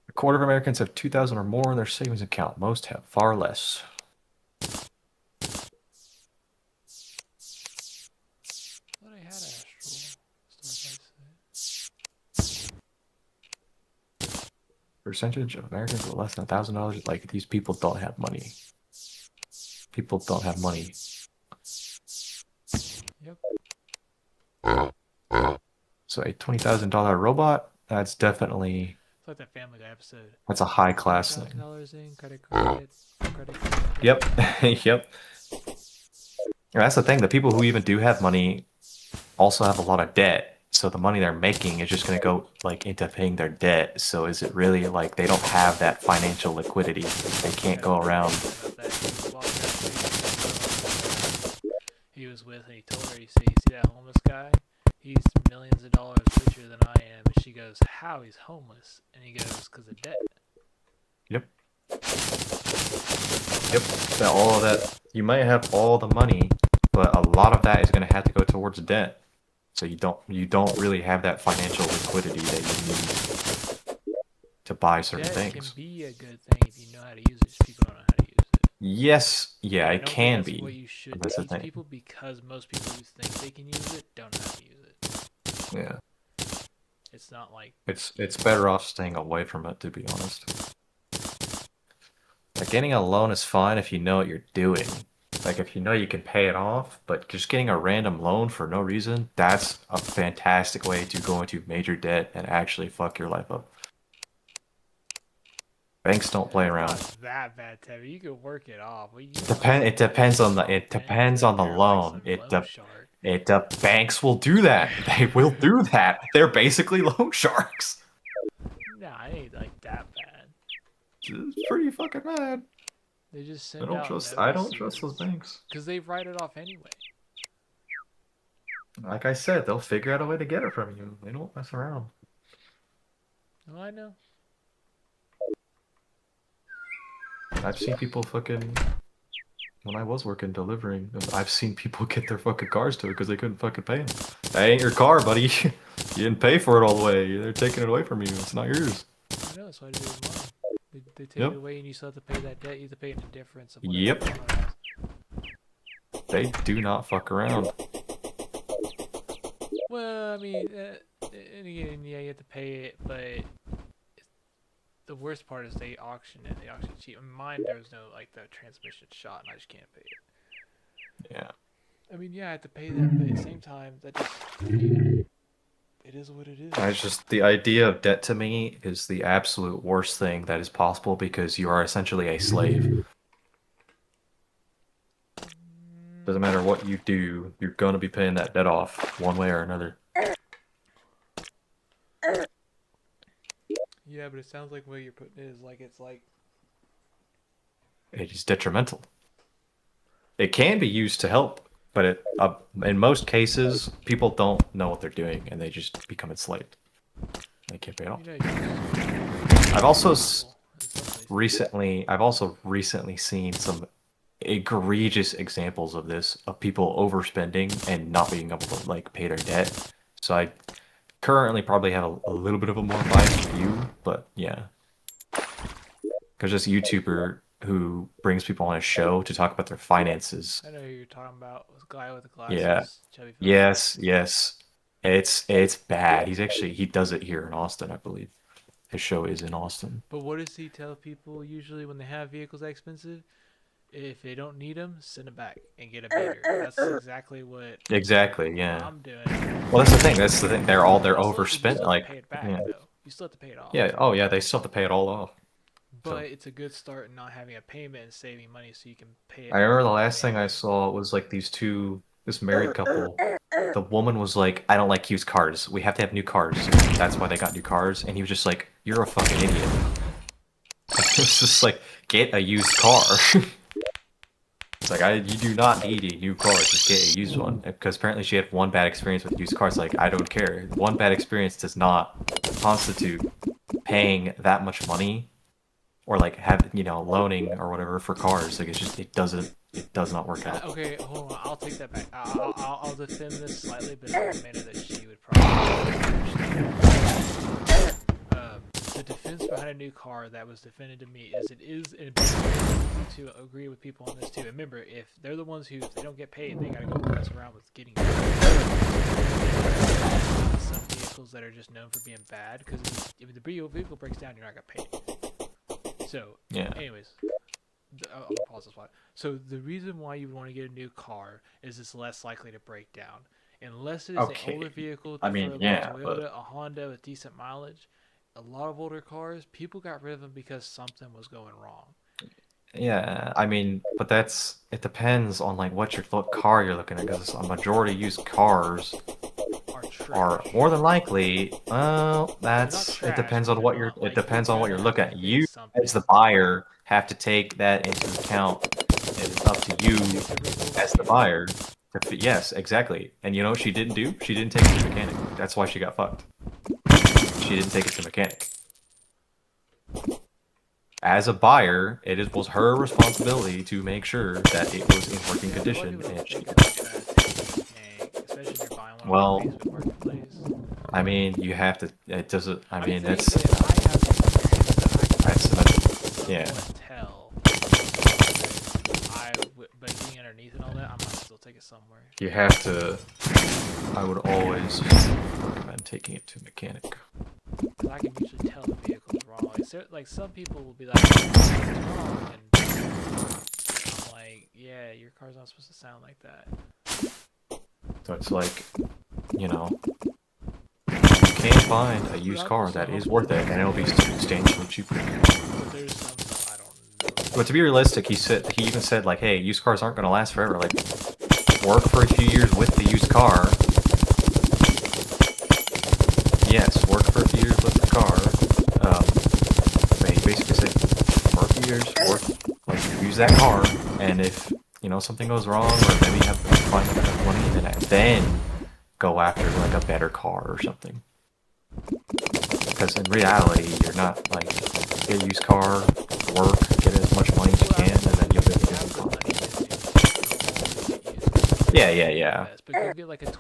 Speaker 2: A quarter of Americans have 2,000 or more in their savings account. Most have far less. percentage of Americans with less than $1,000. Like these people don't have money. People don't have money.
Speaker 1: Yep.
Speaker 2: So a $20,000 robot, that's definitely
Speaker 1: It's like that Family Guy episode.
Speaker 2: that's a high class thing.
Speaker 1: $20,000 in credit card.
Speaker 2: Yep. Yep. And that's the thing. The people who even do have money also have a lot of debt. So the money they're making is just going to go like into paying their debt. So is it really like they don't have that financial liquidity? They can't go around.
Speaker 1: He was with and he told her, you see that homeless guy? He's millions of dollars richer than I am. And she goes, how? He's homeless. And he goes, because of debt.
Speaker 2: Yep. Yep. That all of that, you might have all the money, but a lot of that is going to have to go towards debt. So you don't really have that financial liquidity that you need to buy certain things.
Speaker 1: Debt can be a good thing if you know how to use it. Just people don't know how to use it.
Speaker 2: Yes, yeah, it can be.
Speaker 1: What you should
Speaker 2: That's the
Speaker 1: teach
Speaker 2: thing.
Speaker 1: people, because most people who think they can use it don't know how to use it.
Speaker 2: Yeah.
Speaker 1: It's not like
Speaker 2: It's better off staying away from it, to be honest. Like getting a loan is fine if you know what you're doing. Like if you know you can pay it off, but just getting a random loan for no reason, that's a fantastic way to go into major debt and actually fuck your life up. Banks don't play around.
Speaker 1: It's not that bad, Tevin. You can work it off.
Speaker 2: It depends on the loan. Banks will do that. They will do that. They're basically loan sharks.
Speaker 1: Nah, it ain't like that bad.
Speaker 2: It's pretty fucking bad.
Speaker 1: They just send
Speaker 2: I don't trust those banks.
Speaker 1: Because they write it off anyway.
Speaker 2: Like I said, they'll figure out a way to get it from you. They don't mess around.
Speaker 1: Oh, I know.
Speaker 2: I've seen people fucking... When I was working delivering, I've seen people get their fucking cars towed because they couldn't fucking pay them. That ain't your car, buddy. You didn't pay for it all the way. They're taking it away from you. It's not yours.
Speaker 1: I know, that's why they do it mine. They take it away and you still have to pay that debt. You have to pay the difference of
Speaker 2: Yep. They do not fuck around.
Speaker 1: Well, I mean, and again, yeah, you have to pay it, but the worst part is they auction it. They auction cheap. In mine, there was no, like, the transmission shot, and I just can't pay it.
Speaker 2: Yeah.
Speaker 1: I mean, yeah, I have to pay that, but at the same time, that just... It is what it is.
Speaker 2: It's just the idea of debt to me is the absolute worst thing that is possible because you are essentially a slave. Doesn't matter what you do, you're going to be paying that debt off one way or another.
Speaker 1: Yeah, but it sounds like what you're putting it is like it's like...
Speaker 2: It is detrimental. It can be used to help, but in most cases, people don't know what they're doing and they just become enslaved. They can't pay it off. I've also recently seen some egregious examples of this, of people overspending and not being able to like pay their debt. So I currently probably have a little bit of a more biased view, but yeah. Because this YouTuber who brings people on a show to talk about their finances.
Speaker 1: I know who you're talking about. This guy with the glasses.
Speaker 2: Yeah.
Speaker 1: Chubby
Speaker 2: Yes. It's bad. He does it here in Austin, I believe. His show is in Austin.
Speaker 1: But what does he tell people usually when they have vehicles that expensive? If they don't need them, send them back and get a bigger. That's exactly what.
Speaker 2: Exactly. Yeah.
Speaker 1: I'm doing.
Speaker 2: Well, that's the thing. They're overspent. Like,
Speaker 1: pay it back,
Speaker 2: yeah.
Speaker 1: though. You still have to pay it off.
Speaker 2: Yeah. Oh, yeah. They still have to pay it all off.
Speaker 1: But it's a good start in not having a payment and saving money so you can pay it.
Speaker 2: I remember the last thing I saw was like this married couple. The woman was like, I don't like used cars. We have to have new cars. That's why they got new cars. And he was just like, you're a fucking idiot. It's just like, get a used car. It's like, you do not need a new car. Just get a used one. Because apparently she had one bad experience with used cars. Like, I don't care. One bad experience does not constitute paying that much money. Or like loaning or whatever for cars. Like it does not work out.
Speaker 1: Okay, hold on. I'll take that back. I'll defend this slightly, but in a manner that she would probably understand. The defense behind a new car that was defended to me is it is to agree with people on this too. And remember, if they're the ones who, if they don't get paid, they gotta go mess around with getting paid. Some vehicles vehicles that are just known for being bad, because if the vehicle breaks down, you're not gonna pay it. So,
Speaker 2: Yeah.
Speaker 1: anyways, I'm gonna pause this one. So the reason why you would want to get a new car is it's less likely to break down, unless it is an older vehicle,
Speaker 2: I mean,
Speaker 1: preferably
Speaker 2: yeah,
Speaker 1: a Toyota, a Honda with decent mileage. A lot of older cars, people got rid of them because something was going wrong.
Speaker 2: yeah, I mean, but it depends on like what car you're looking at, because a majority used cars are more than likely, well, it depends on it depends on what you're looking at. You as the buyer have to take that into account. It's up to you as the buyer. Yes, exactly. And you know what she didn't do? She didn't take it to mechanic. That's why she got fucked. She didn't take it to mechanic. As a buyer, was her responsibility to make sure that it was in working condition. And she, well, I mean, you have to. It doesn't. I mean, that's yeah.
Speaker 1: But being underneath and all that, I might still take it somewhere.
Speaker 2: You have to. I would always recommend taking it to a mechanic.
Speaker 1: Because I can usually tell the vehicle's wrong. Like some people will be like, oh, and I'm like, yeah, your car's not supposed to sound like that.
Speaker 2: So it's like, you know, you can find a used car that is worth it, and it'll be substantially cheaper.
Speaker 1: But there's some I don't know.
Speaker 2: But to be realistic, he even said like, hey, used cars aren't gonna last forever. Like, work for a few years with the used car. Yes, work for a few years with the car. He basically said, work a few years, use that car, and if you know something goes wrong, or maybe you have to find enough money, then go after like a better car or something. Because in reality, you're not like get a used car, work, get as much money as you can, and then you'll get a different car. Yeah.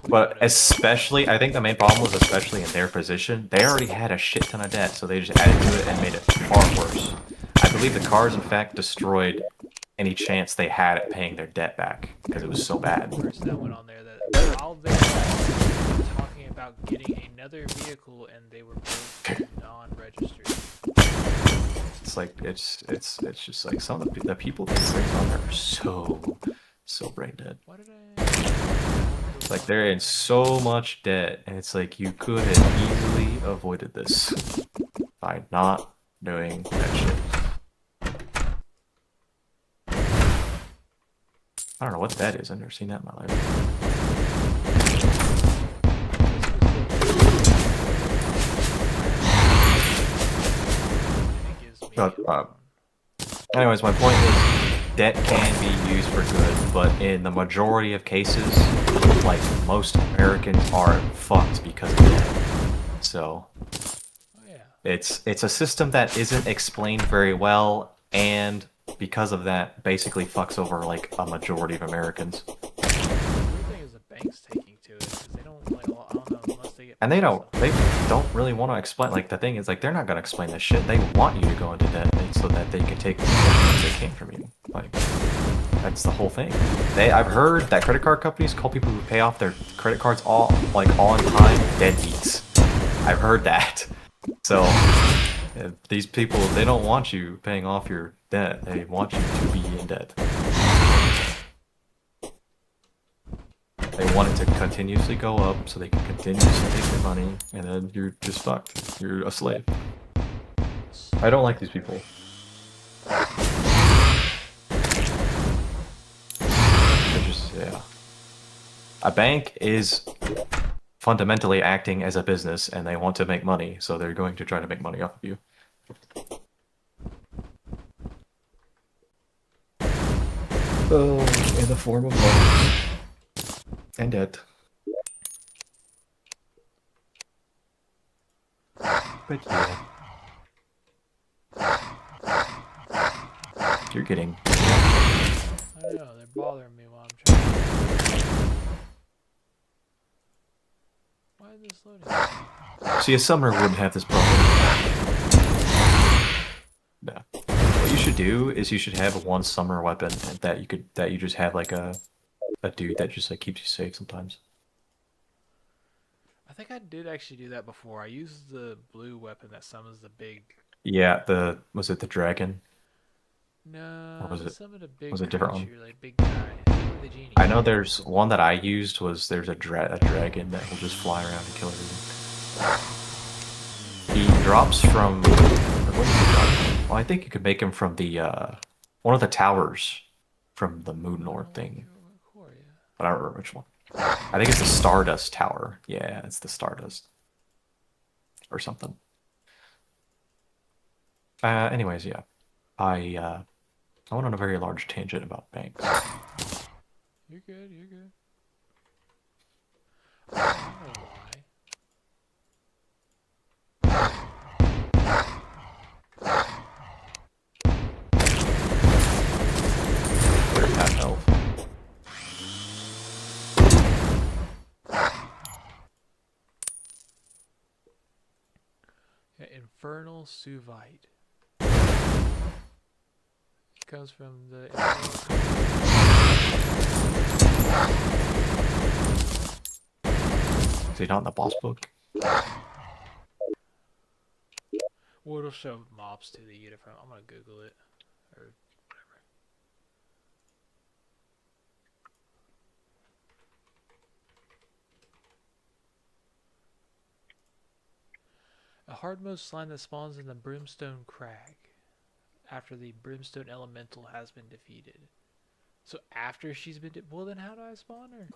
Speaker 2: But especially, I think the main problem was especially in their position, they already had a shit ton of debt, so they just added to it and made it far worse. I believe the cars, in fact, destroyed any chance they had at paying their debt back because it was so bad.
Speaker 1: That went on there that while they were talking about getting another vehicle and they were both non-registered.
Speaker 2: It's like it's just like some of the people that bring on there are so brain dead. Like they're in so much debt, and it's like you could have easily avoided this by not doing that shit. I don't know what that is. I've never seen that in my life. But anyways, my point is debt can be used for good, but in the majority of cases, like most Americans are fucked because of debt. So it's a system that isn't explained very well, and because of that, basically fucks over like a majority of Americans.
Speaker 1: The thing is the bank's taking to it because they don't like. I don't know unless they get.
Speaker 2: And they don't really want to explain. Like the thing is, like they're not gonna explain this shit. They want you to go into debt so that they can take what they can from you. Like that's the whole thing. I've heard that credit card companies call people who pay off their credit cards all like on time deadbeats. I've heard that. So these people, they don't want you paying off your debt. They want you to be in debt. They want it to continuously go up so they can continuously take your money, and then you're just fucked. You're a slave. I don't like these people. They're just, yeah. A bank is fundamentally acting as a business, and they want to make money, so they're going to try to make money off of you. Oh, in the form of loans and debt. But yeah. You're getting...
Speaker 1: I don't know, they're bothering me while I'm trying. Why is this loading?
Speaker 2: See, a summoner wouldn't have this problem. No. What you should do is you should have one summoner weapon that you just have like a dude that just like keeps you safe sometimes.
Speaker 1: I think I did actually do that before. I used the blue weapon that summons the big.
Speaker 2: Yeah, was it the dragon or
Speaker 1: No,
Speaker 2: was
Speaker 1: it
Speaker 2: it
Speaker 1: summoned a big
Speaker 2: was it a different one?
Speaker 1: creature, like big guy. The genie.
Speaker 2: I know there's one that I used was there's a dragon that will just fly around and kill everything. He drops from what is he drop? Well, I think you could make him from the one of the towers from the Moon Lord thing, but I don't remember which one. I think it's the Stardust Tower. Yeah, it's the Stardust or something. Anyways, yeah, I went on a very large tangent about banks.
Speaker 1: You're good. You're good. I don't know why.
Speaker 2: Where's that elf?
Speaker 1: Yeah, Infernal Suvite. It comes from the.
Speaker 2: Is he not in the boss book?
Speaker 1: Well, it'll show mobs to the unit from. I'm gonna Google it or whatever. A hard mode slime that spawns in the Brimstone Crag after the Brimstone Elemental has been defeated. So after she's been well, then how do I spawn her?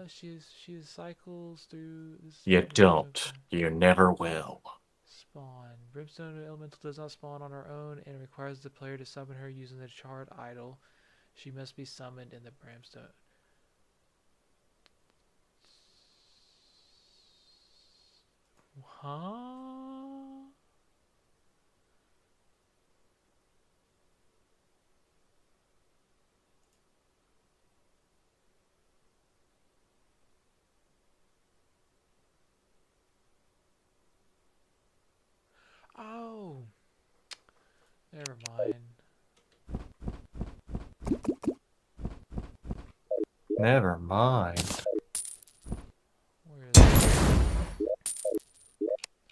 Speaker 1: She cycles through.
Speaker 2: You don't. You never will.
Speaker 1: Spawn. Brimstone Elemental does not spawn on her own and requires the player to summon her using the Charred Idol. She must be summoned in the Brimstone. Huh? Oh. Never mind.
Speaker 2: Never mind.
Speaker 1: Where is it?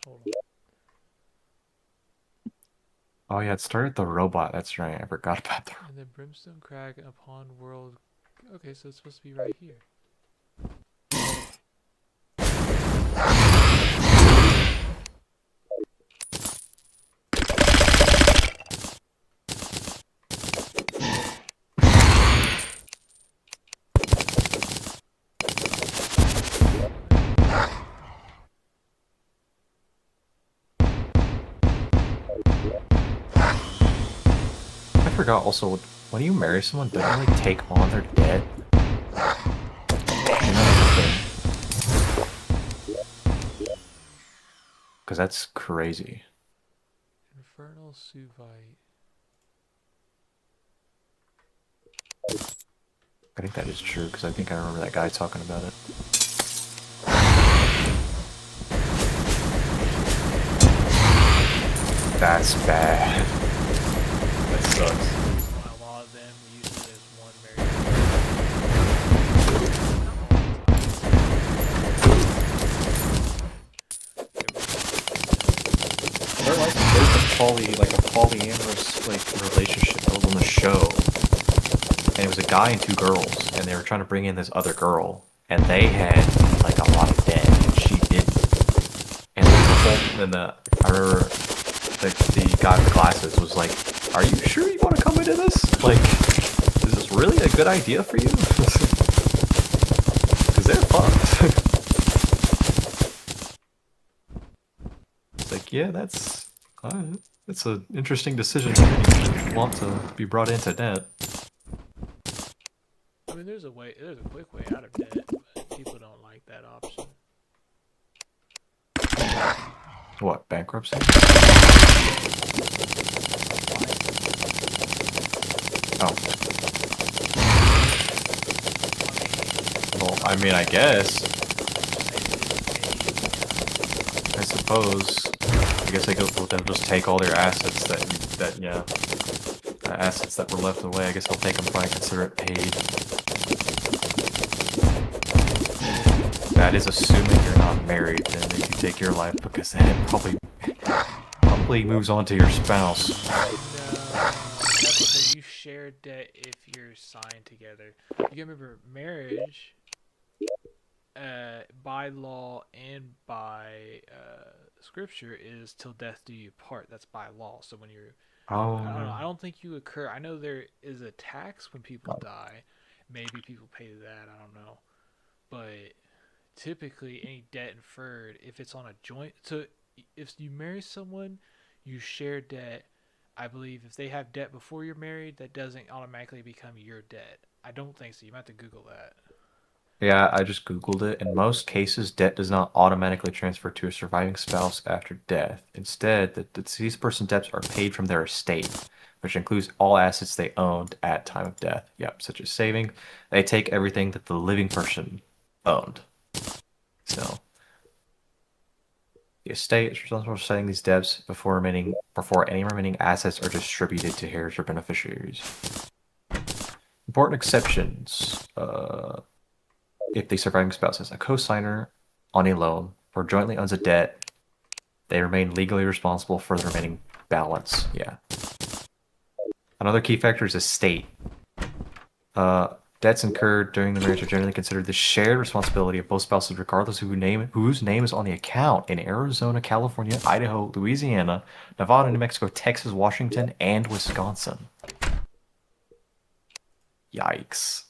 Speaker 1: Hold on.
Speaker 2: Oh yeah, it started the robot. That's right. I forgot about the.
Speaker 1: And then Brimstone Crag upon World. Okay, so it's supposed to be right here.
Speaker 2: I forgot also, when you marry someone, don't you like take on their debt? Because that's crazy.
Speaker 1: Infernal Suvite.
Speaker 2: I think that is true, because I think I remember that guy talking about it. That's bad. That sucks.
Speaker 1: A lot of them use it as one
Speaker 2: There's a polyamorous relationship that was on the show, and it was a guy and two girls, and they were trying to bring in this other girl, and they had like a lot of debt, and she didn't. And I remember the guy with the glasses was like, "Are you sure you want to come into this? Like, is this really a good idea for you?" Because they're fucked. It's like, yeah, that's an interesting decision if you want to be brought into debt.
Speaker 1: I mean, there's a quick way out of debt, but people don't like that option.
Speaker 2: What, bankruptcy? Oh. Well, I mean, I guess. I suppose. I guess they'll just take all their assets assets that were left away. I guess they'll take them, probably consider it paid. that is assuming you're not married, then if you take your life, because then it probably moves on to your spouse.
Speaker 1: No, that's the thing. You share debt if you're signed together. You gotta remember, marriage, by law and by scripture, is till death do you part. That's by law. So when you're, I don't know. I
Speaker 2: Oh,
Speaker 1: don't think you occur. I know there is a tax when people die. Maybe people pay that. I don't know. But typically, any debt inferred, if it's on a joint, so if you marry someone, you share debt. I believe if they have debt before you're married, that doesn't automatically become your debt. I don't think so. You might have to Google that.
Speaker 2: yeah, I just Googled it. In most cases, debt does not automatically transfer to a surviving spouse after death. Instead, the deceased person's debts are paid from their estate, which includes all assets they owned at time of death. Yep, such as saving. They take everything that the living person owned. So the estate is responsible for setting these debts before any remaining assets are distributed to heirs or beneficiaries. Important exceptions. If the surviving spouse is a co-signer on a loan or jointly owns a debt, they remain legally responsible for the remaining balance. Yeah. Another key factor is estate. Debts incurred during the marriage are generally considered the shared responsibility of both spouses, regardless of whose name is on the account. In Arizona, California, Idaho, Louisiana, Nevada, New Mexico, Texas, Washington, and Wisconsin. Yikes.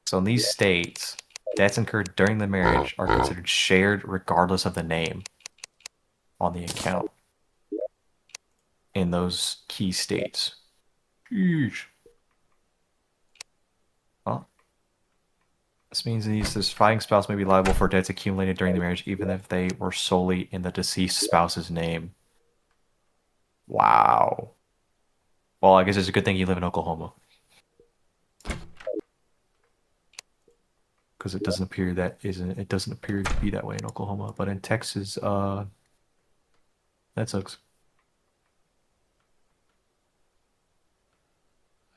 Speaker 2: So in these states, debts incurred during the marriage are considered shared regardless of the name on the account in those key states. Sheesh. Well, this means the surviving spouse may be liable for debts accumulated during the marriage, even if they were solely in the deceased spouse's name. Wow. Well, I guess it's a good thing you live in Oklahoma. Because it doesn't appear to be that way in Oklahoma, but in Texas, that sucks.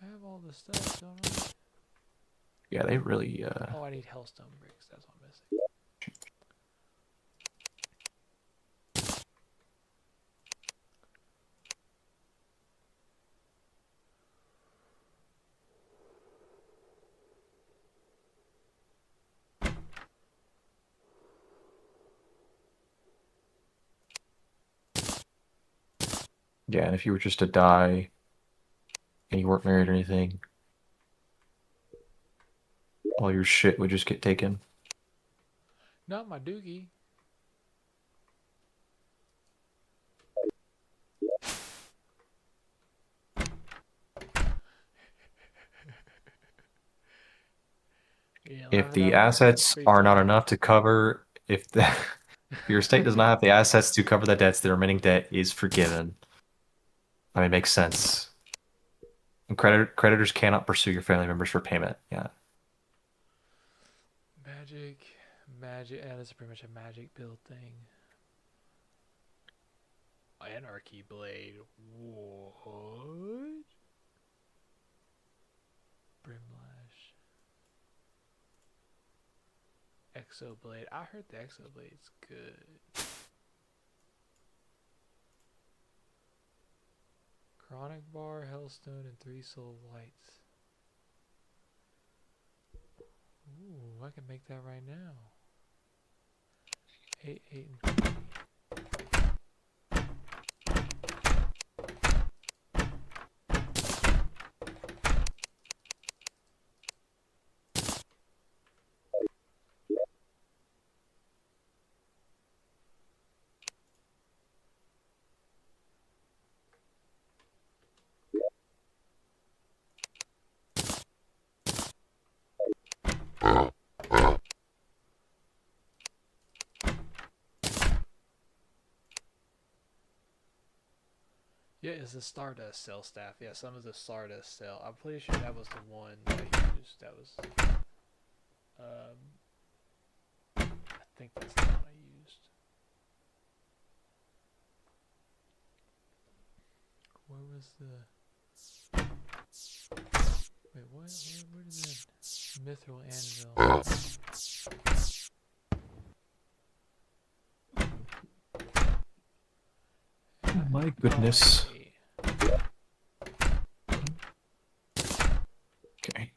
Speaker 1: I have all this stuff, don't I?
Speaker 2: Yeah, they really
Speaker 1: Oh, I need hellstone bricks. That's what I'm missing.
Speaker 2: yeah, and if you were just to die and you weren't married or anything, all your shit would just get taken.
Speaker 1: Not my doogie. Yeah,
Speaker 2: If
Speaker 1: that
Speaker 2: the
Speaker 1: was
Speaker 2: assets
Speaker 1: pretty
Speaker 2: are not
Speaker 1: funny.
Speaker 2: enough to cover, if your estate does not have the assets to cover the debts, the remaining debt is forgiven. I mean, it makes sense. And creditors cannot pursue your family members for payment. Yeah.
Speaker 1: Magic. Yeah, that's pretty much a magic build thing. Anarchy blade. What? Brimlash. Exoblade. I heard the Exoblade's good. Chronic bar, Hellstone, and 3 soul lights. Ooh, I can make that right now. 8, 8, and 20. Yeah, it's the Stardust Cell staff. Yeah, some of the Stardust Cell. I'm pretty sure that was the one that he used. That was, I think that's the one I used. Where was the? Wait, what? Where did the Mithril Anvil?
Speaker 2: my goodness. Okay.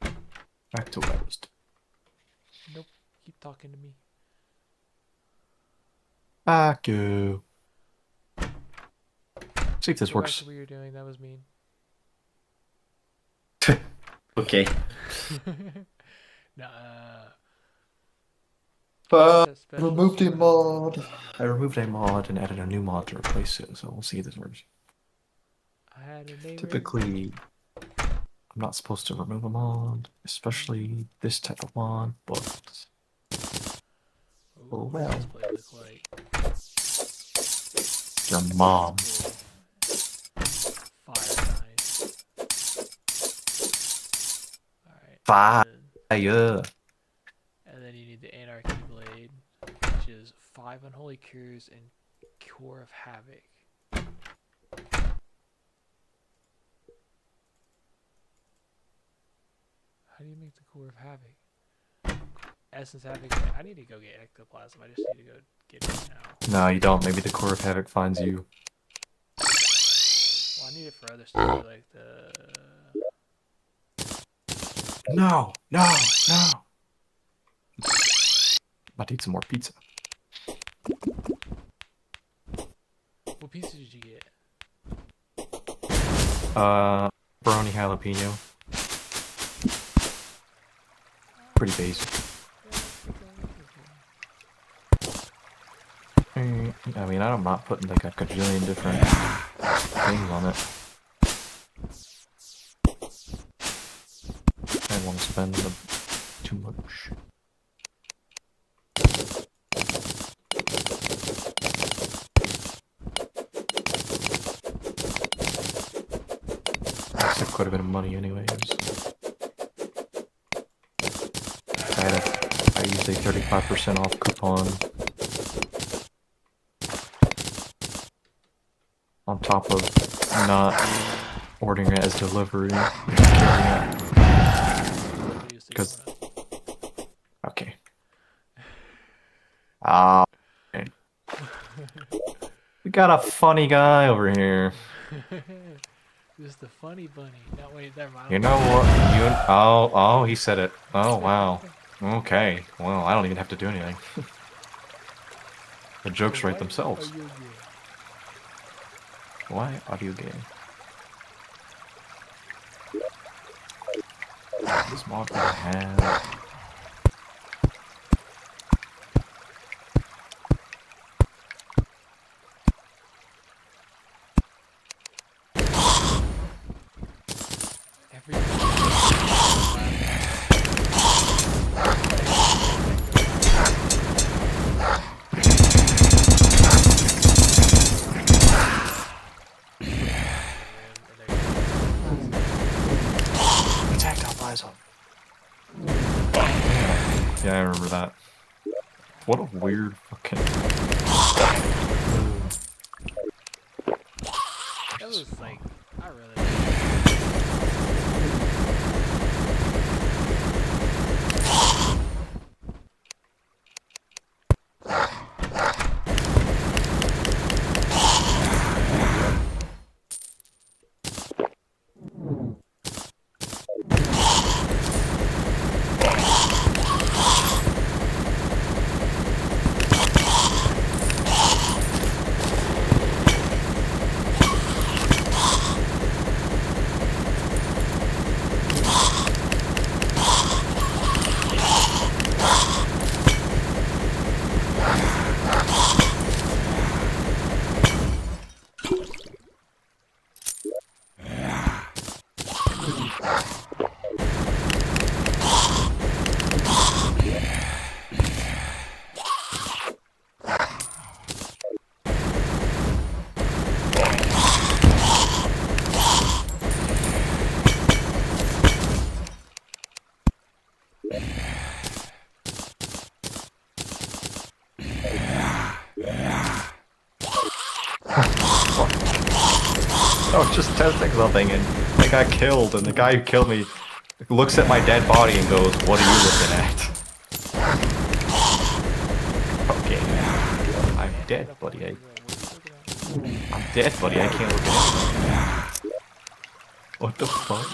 Speaker 2: Back to what I was doing.
Speaker 1: Nope. Keep talking to me.
Speaker 2: Back you. See if this
Speaker 1: Go
Speaker 2: works.
Speaker 1: back to what you're doing. That was mean.
Speaker 3: Okay.
Speaker 1: Nah.
Speaker 2: Removed a mod. I removed a mod and added a new mod to replace it, so we'll see if this works.
Speaker 1: I had a neighbor.
Speaker 2: Typically, I'm not supposed to remove a mod, especially this type of mod, but oh well.
Speaker 1: What's this play look like?
Speaker 2: Your mom.
Speaker 1: Fire knife. Alright.
Speaker 2: Fire.
Speaker 1: And then you need the Anarchy Blade, which is 5 Unholy Cures and Core of Havoc. How do you make the Core of Havoc? Essence Havoc. I need to go get Ectoplasm. I just need to go get it now.
Speaker 2: No, you don't. Maybe the Core of Havoc finds you.
Speaker 1: Well, I need it for other stuff, like the...
Speaker 2: No, no, no. About to eat some more pizza.
Speaker 1: What pieces did you get?
Speaker 2: Brownie jalapeno. Pretty basic. I mean, I'm not putting like a gajillion different things on it. I don't want to spend too much. That's quite a bit of money anyways. I used a 35% off coupon on top of not ordering it as delivery. Because okay. Okay. We got a funny guy over here.
Speaker 1: This is the funny bunny. No, wait, never mind.
Speaker 2: You know what? Oh, he said it. Oh, wow. Okay. Well, I don't even have to do anything. The jokes write themselves. Why audio game? This mod I have. Yeah, I remember that. What a weird fucking...
Speaker 1: That was like, I really...
Speaker 2: I was just testing something and I got killed, and the guy who killed me looks at my dead body and goes, "What are you looking at?" Okay. I'm dead, buddy. I'm dead, buddy. I can't look at anything. What the fuck?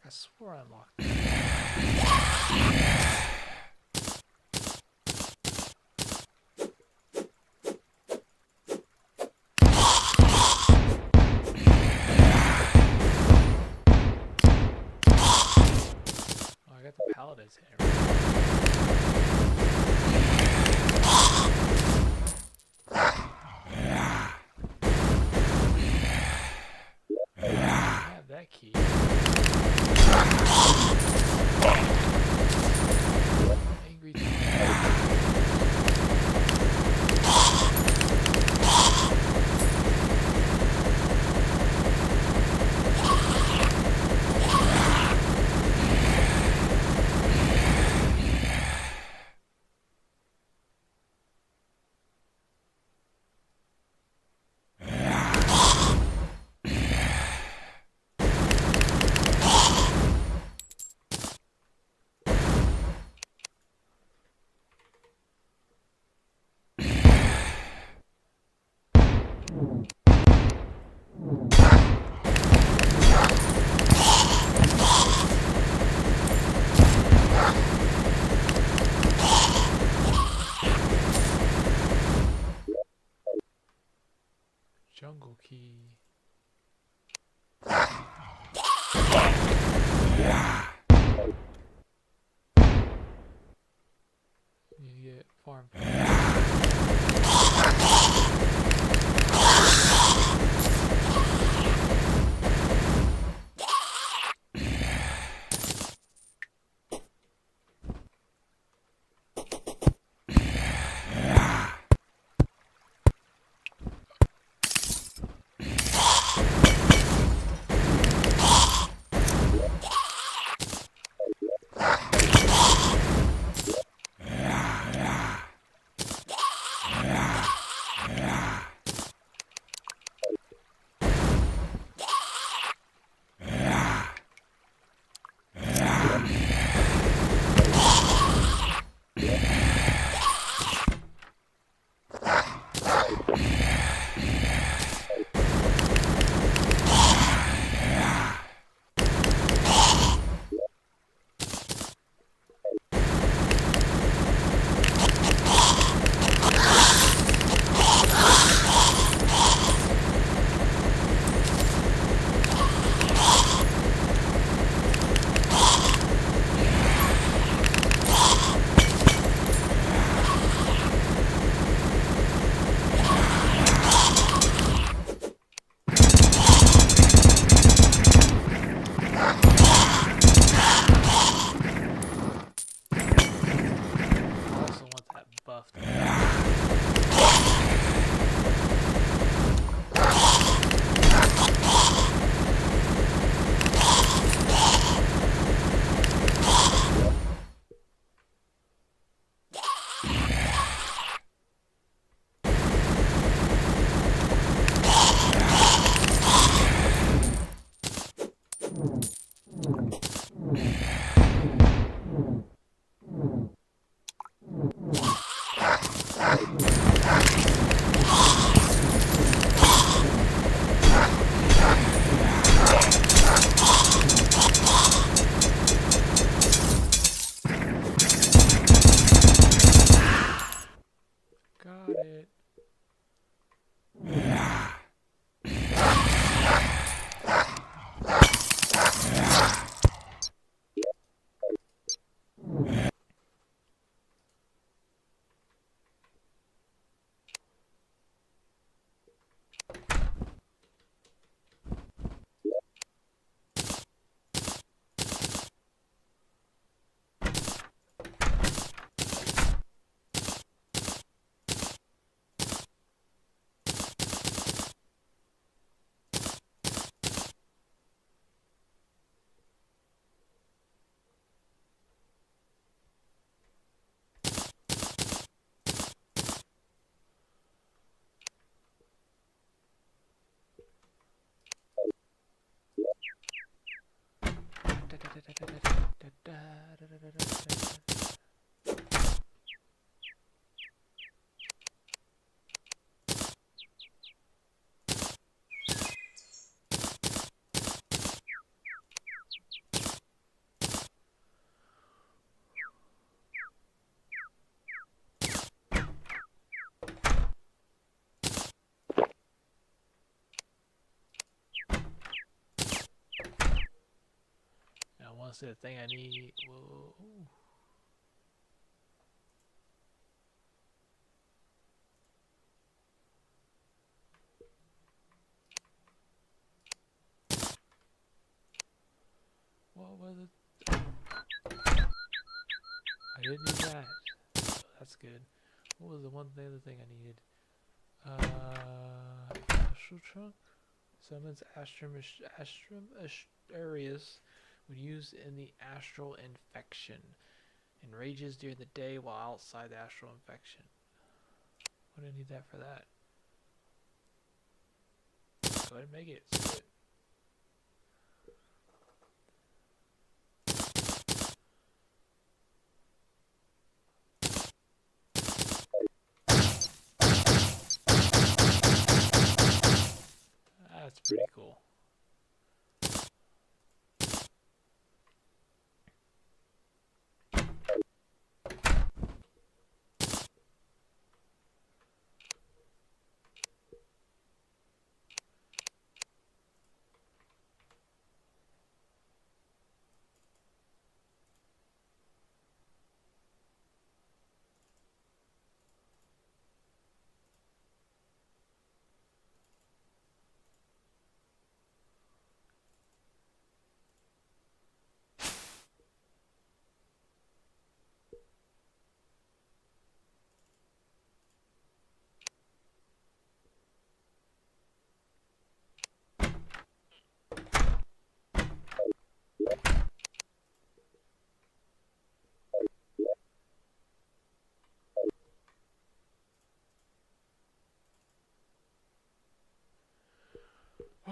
Speaker 1: I swore I unlocked it. Oh, I got the paladin's hammer. I have that key. Angry jungle key. You get farm. I want to say the thing I need. Whoa. What was it? I didn't need that. So that's good. What was the other thing I needed? Astral trunk. Summons areas when used in the astral infection. Enrages during the day while outside the astral infection. What do I need that for that? Go ahead and make it. Screw it. That's pretty cool.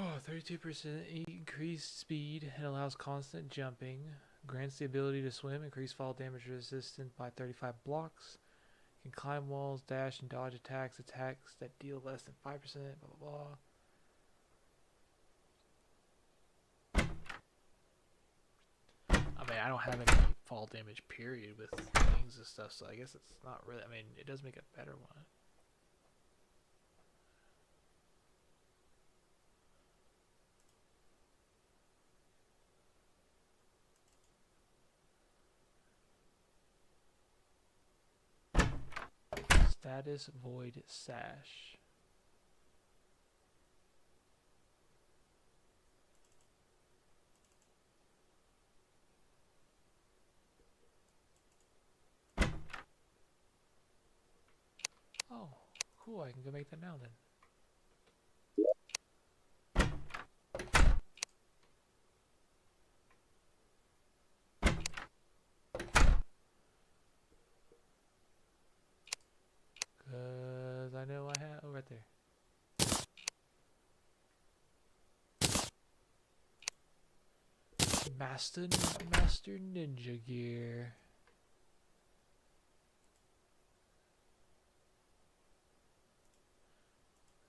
Speaker 1: Oh, 32% increased speed and allows constant jumping. Grants the ability to swim, increase fall damage resistance by 35 blocks. Can climb walls, dash, and dodge attacks that deal less than 5%, blah blah blah. I mean, I don't have any fall damage period with things and stuff, so I guess it's not really, I mean, it does make a better one. Status void sash. Oh, cool, I can go make that now then. Cause I know I have, oh, right there. Master Ninja Gear.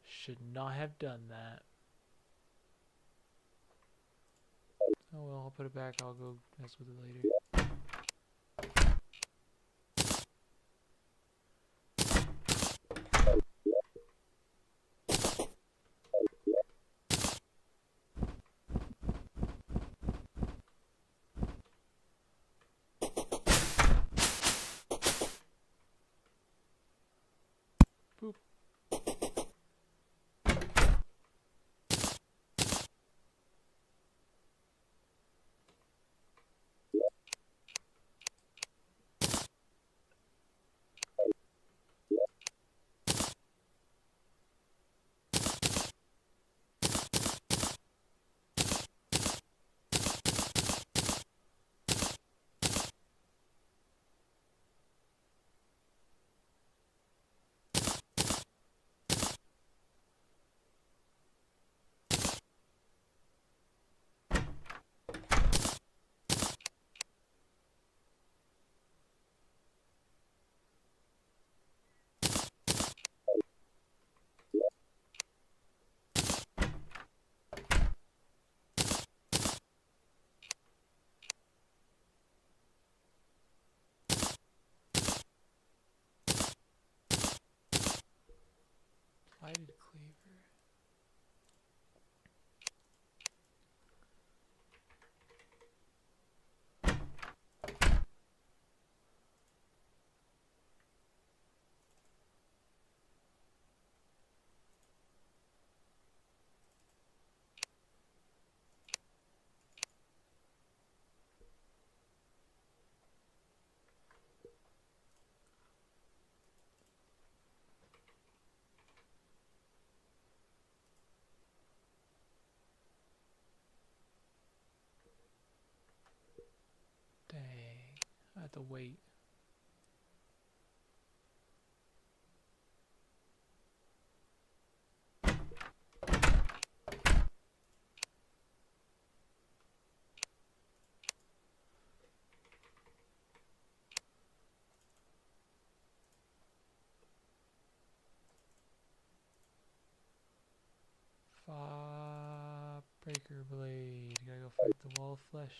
Speaker 1: Should not have done that. Oh well, I'll put it back. I'll go mess with it later. Boop. have to wait. Breaker blade. Gotta go fight the wall of flesh.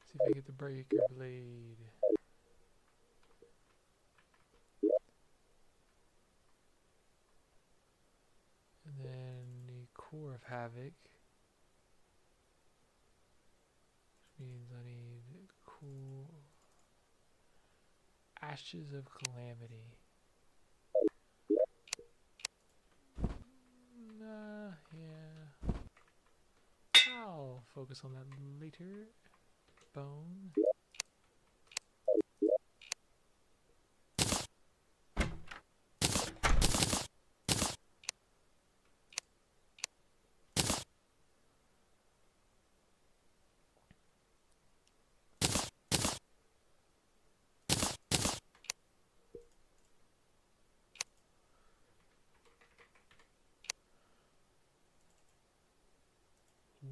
Speaker 1: See if I get the breaker blade. And then the core of havoc. Which means I need cool ashes of calamity. Yeah. I'll focus on that later. Bone.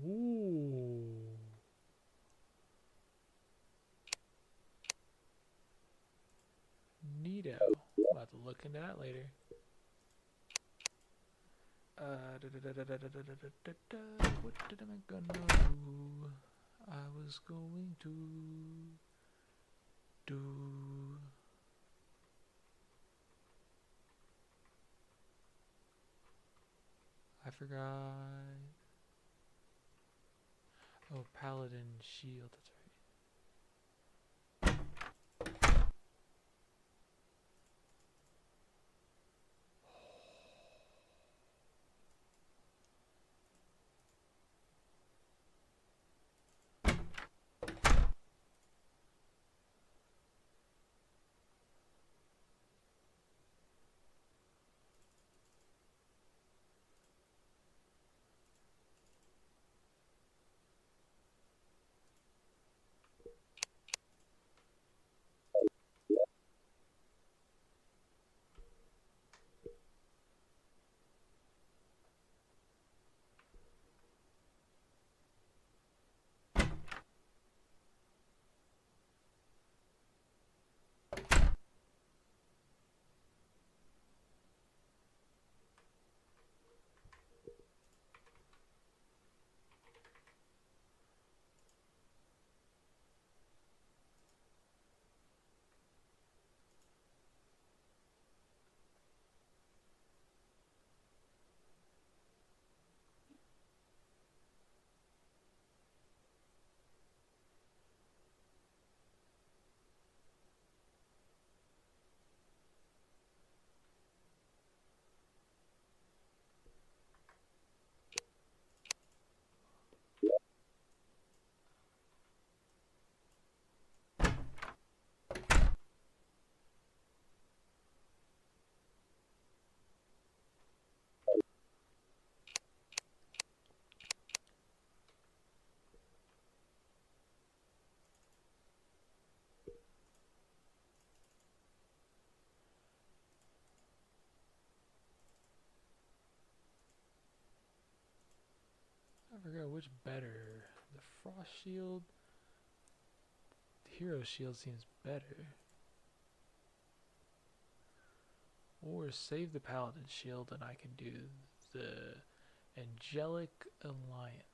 Speaker 1: Ooh. Neato. I'll have to look into that later. What did I gonna do? I was going to do. I forgot. Oh, paladin shield. That's right. I forgot which better. The frost shield. The hero shield seems better. Or save the paladin shield and I can do the angelic alliance.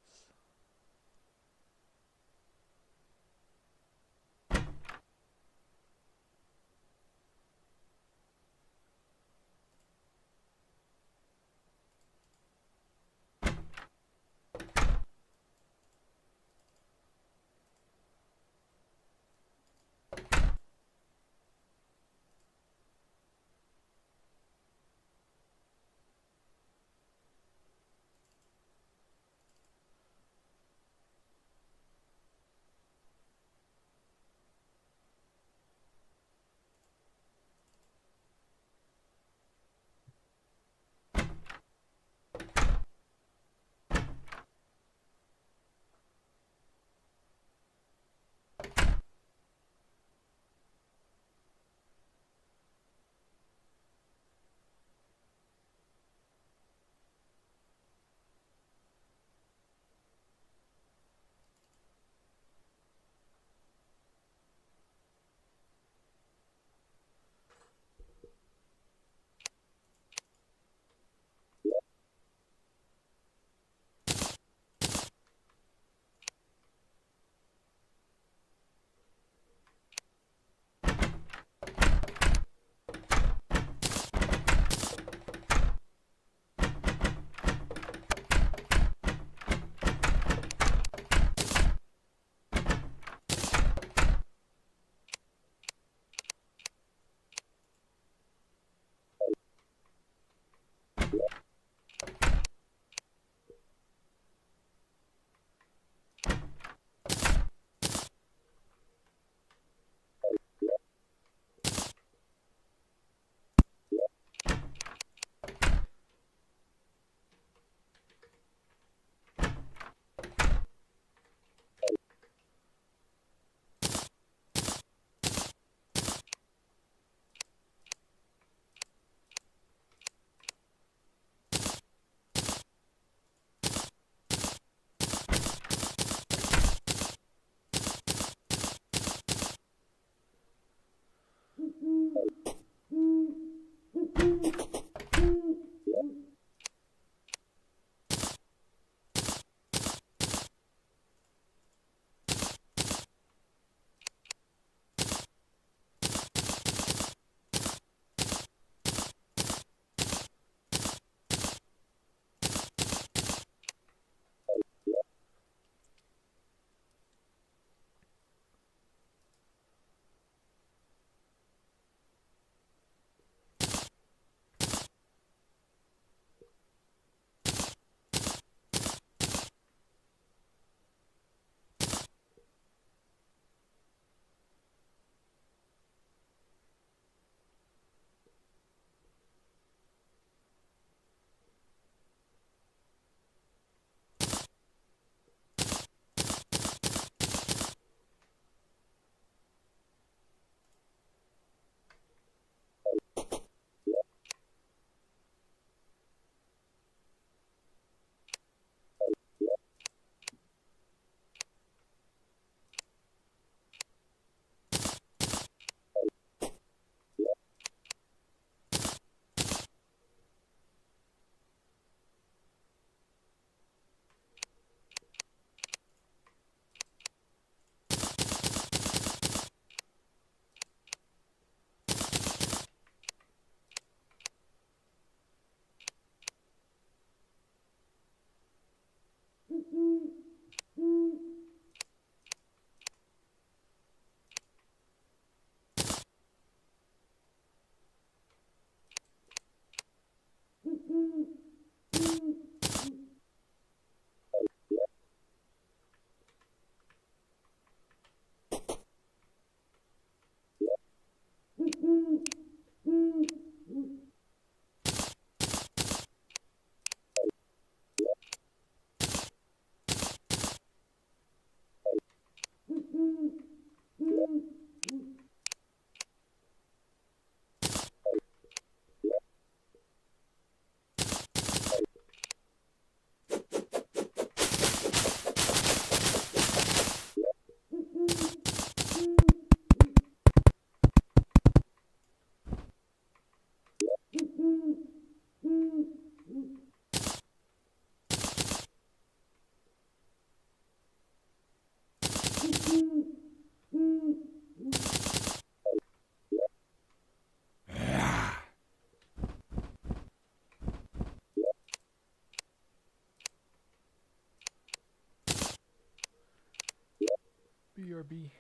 Speaker 1: BRB.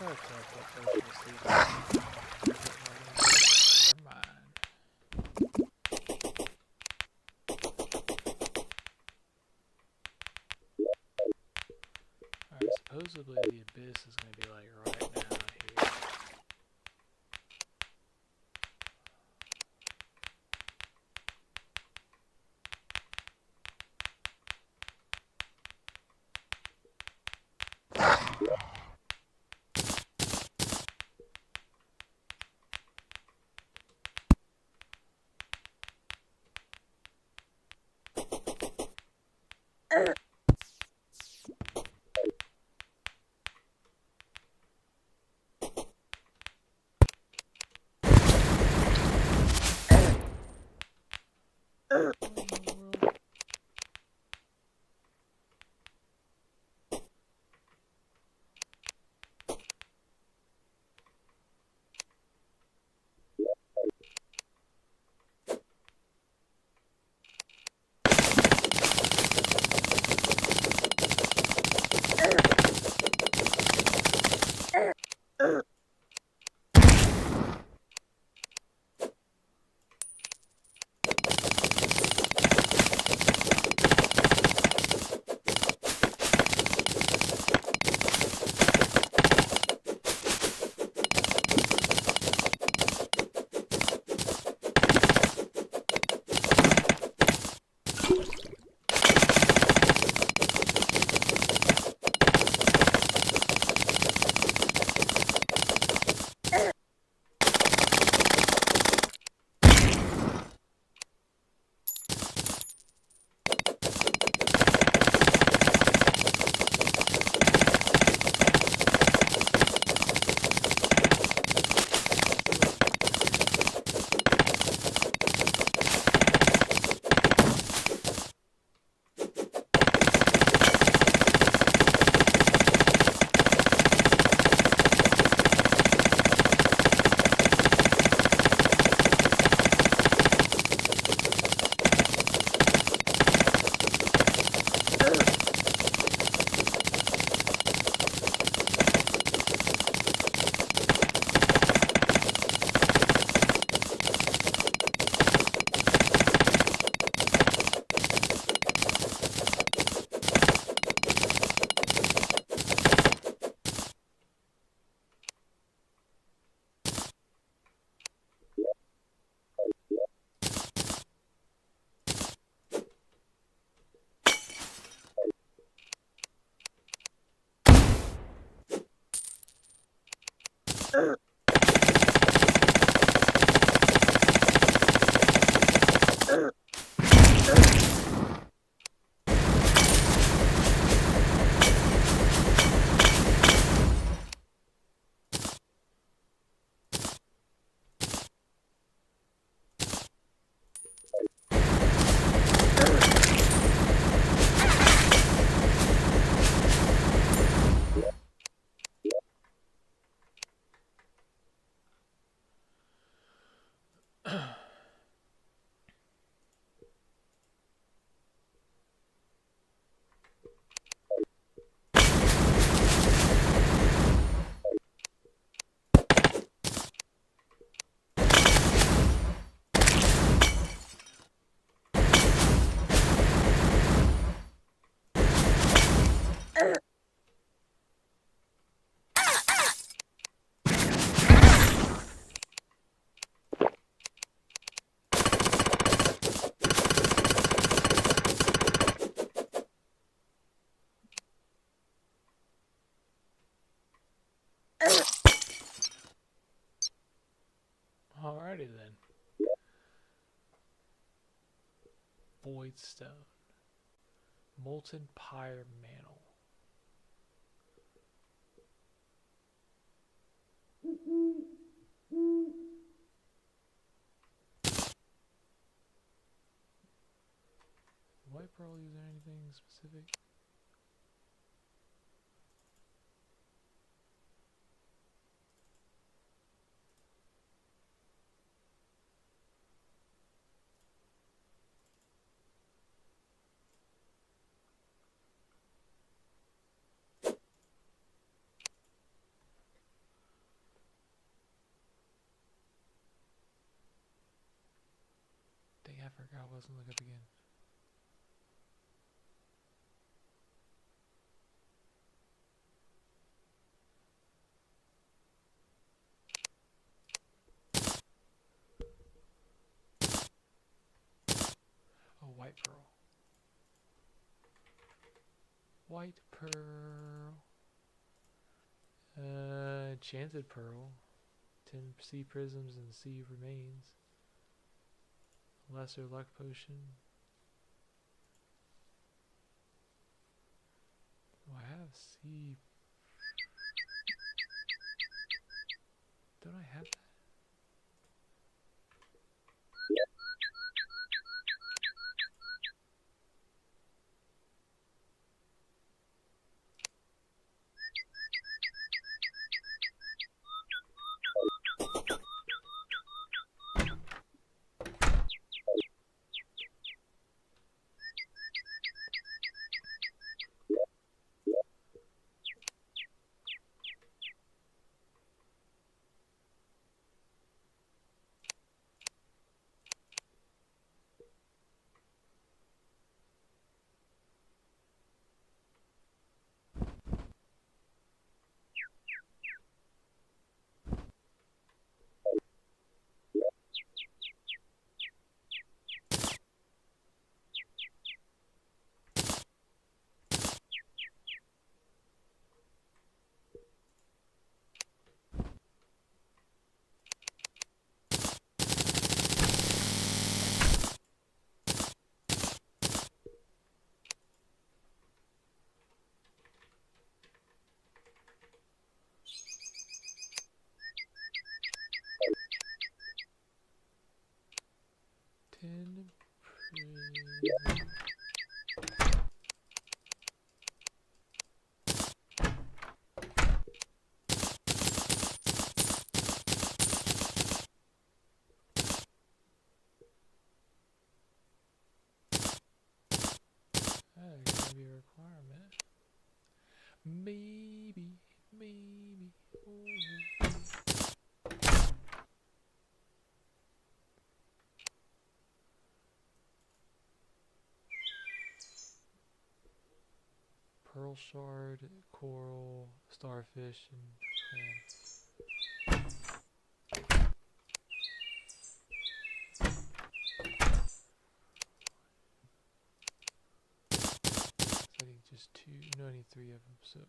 Speaker 1: Never mind. Alright, supposedly the abyss is going to be like right now here. Alrighty then. Void stone. Molten pyre mantle. White pearl using anything specific? Dang, I forgot I wasn't looking up again. Oh, white pearl. White pearl. Enchanted pearl. 10 sea prisms and sea remains. Lesser luck potion. Do I have sea? Don't I have that? Tin prism. That's gotta be a requirement. Maybe. Oh. Pearl shard, coral, starfish, and clam. So I need just 2. No, I need 3 of them. So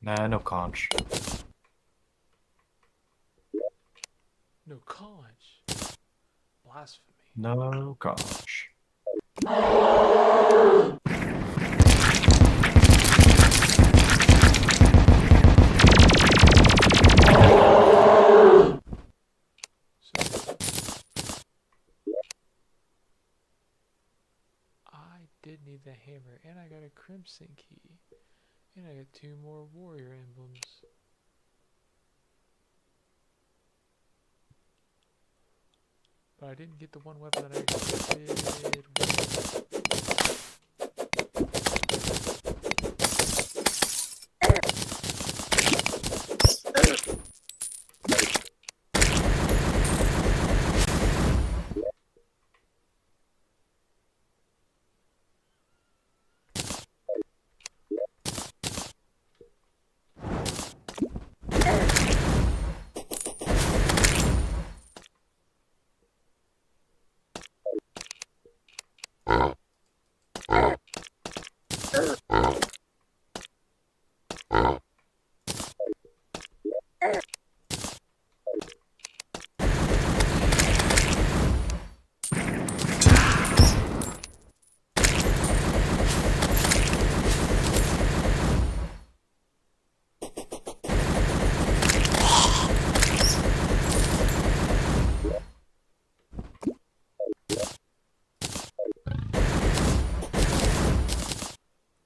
Speaker 2: Nah, no conch.
Speaker 1: No conch. Blasphemy.
Speaker 2: No conch.
Speaker 1: I did need the hammer, and I got a crimson key, and I got 2 more warrior emblems. But I didn't get the one weapon that I expected.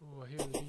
Speaker 1: Ooh, I hear the beat.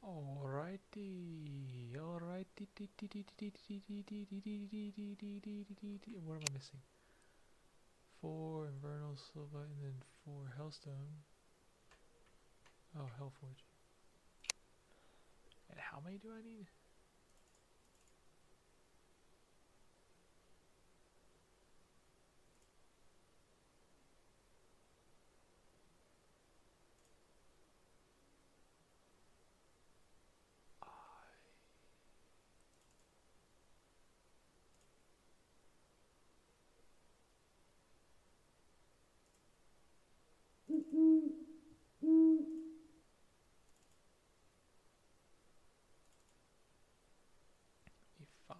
Speaker 1: Alrighty, alrighty. What am I missing? 4 Infernal Silva and then 4 Hellstone. Oh, Hellforge. And how many do I need? E5.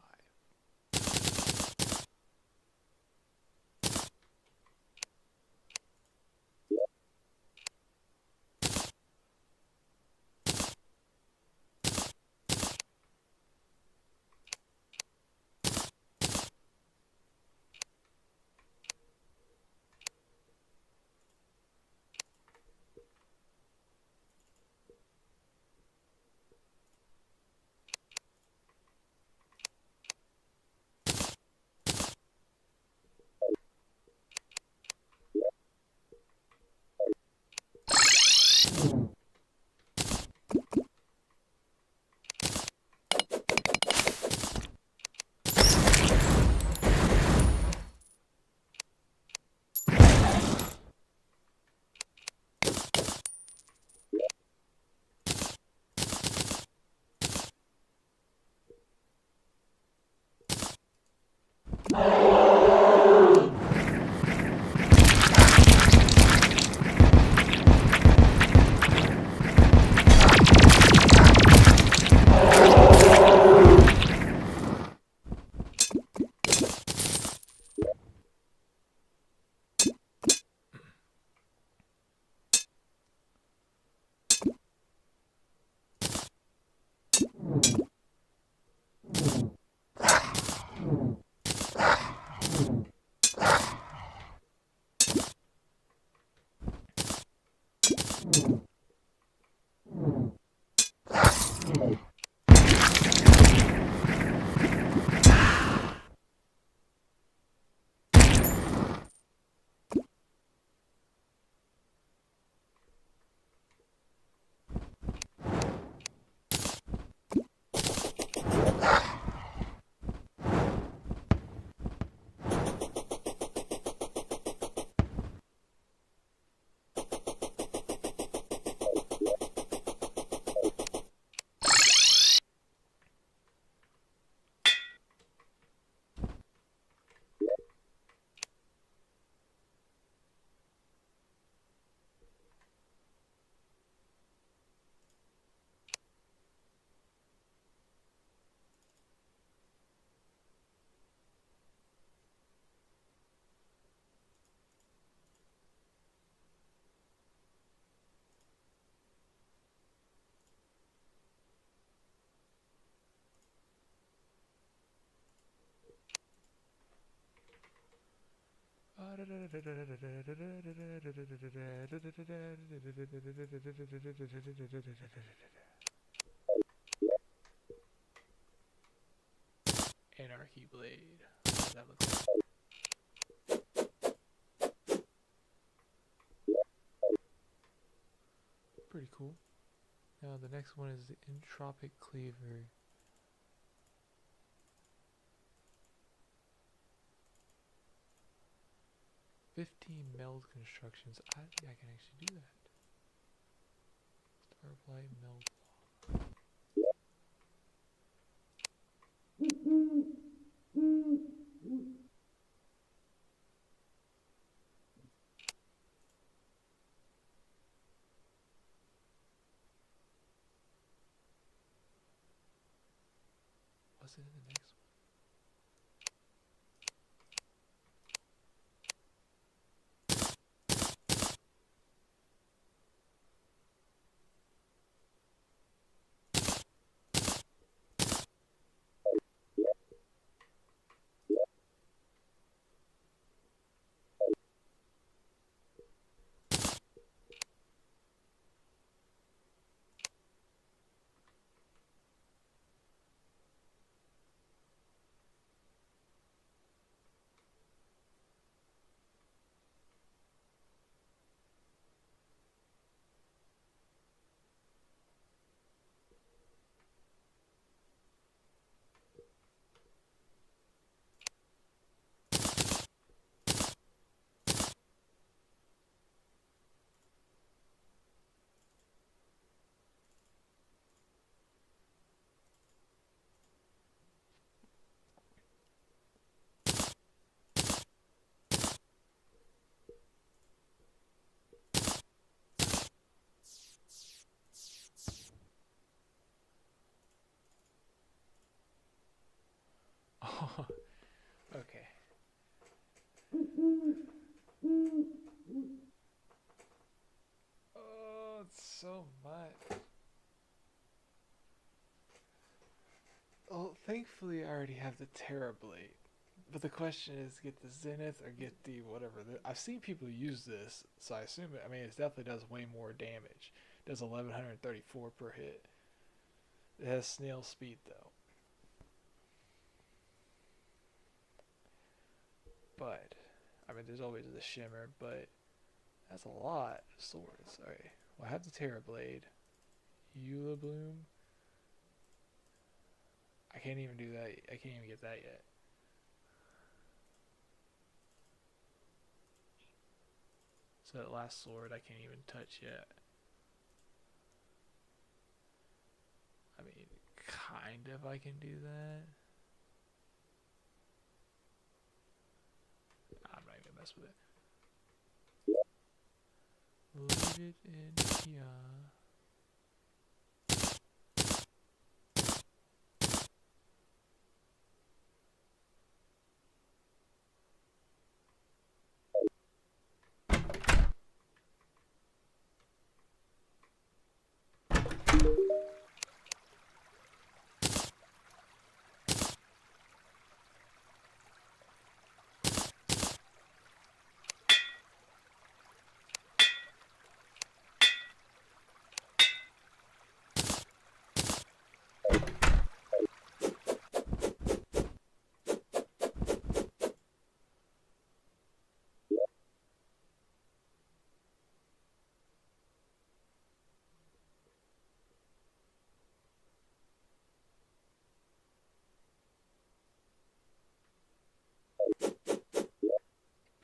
Speaker 1: Anarchy Blade. What does that look like? Pretty cool. Now the next one is the Entropic Cleaver. Meld constructions. I think I can actually do that. Starblight meld block. Was it in the next one? Okay. Oh, it's so much. Well, thankfully I already have the Terra Blade. But the question is, get the Zenith or get the whatever. I've seen people use this, so I assume it. I mean, it definitely does way more damage. It does 1134 per hit. It has snail speed though. But I mean, there's always the shimmer, but that's a lot of swords. Alright, well, I have the Terra Blade. Eula Bloom. I can't even do that. I can't even get that yet. So that last sword I can't even touch yet. I mean, kind of I can do that. I'm not even gonna mess with it. Leave it in here.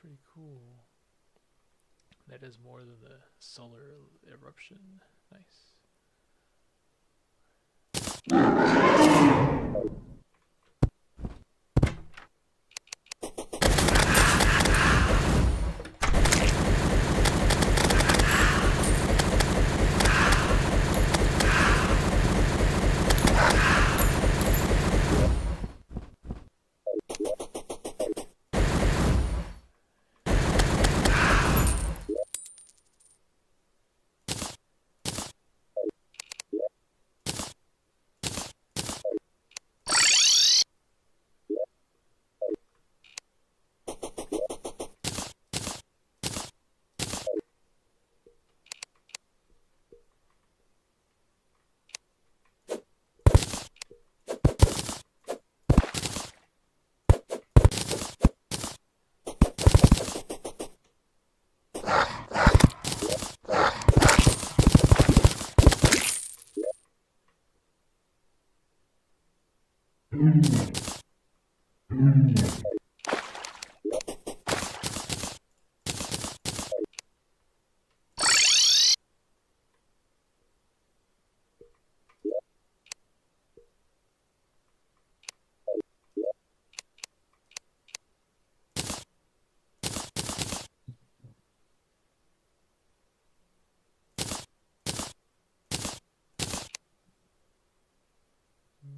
Speaker 1: Pretty cool. That is more than the solar eruption. Nice.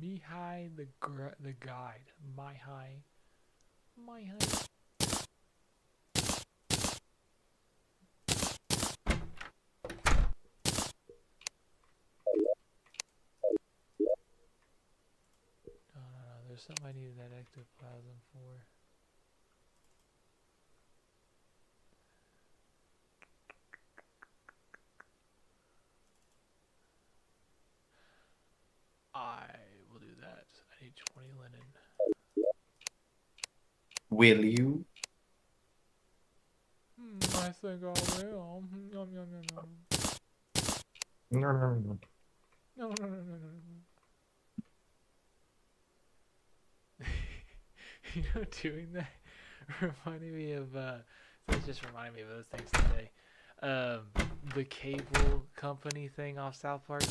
Speaker 1: Mihai the guide. My high. No. There's something I needed that ectoplasm for. I will do that. I need 20 linen.
Speaker 2: Will you?
Speaker 1: I think I will. Yum, yum, yum, yum.
Speaker 2: No.
Speaker 1: No. You know, doing that reminded me of it just reminded me of those things today. The cable company thing off South Park.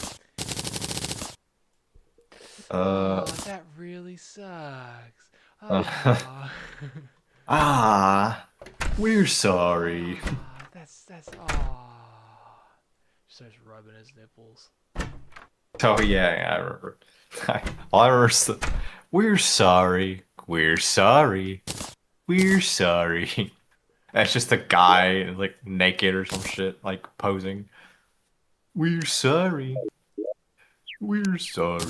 Speaker 1: Oh, that really sucks. Oh.
Speaker 2: We're sorry.
Speaker 1: That's starts rubbing his nipples.
Speaker 2: Oh yeah, I remember. All I remember is we're sorry. We're sorry. We're sorry. That's just a guy like naked or some shit, like posing. We're sorry. We're sorry.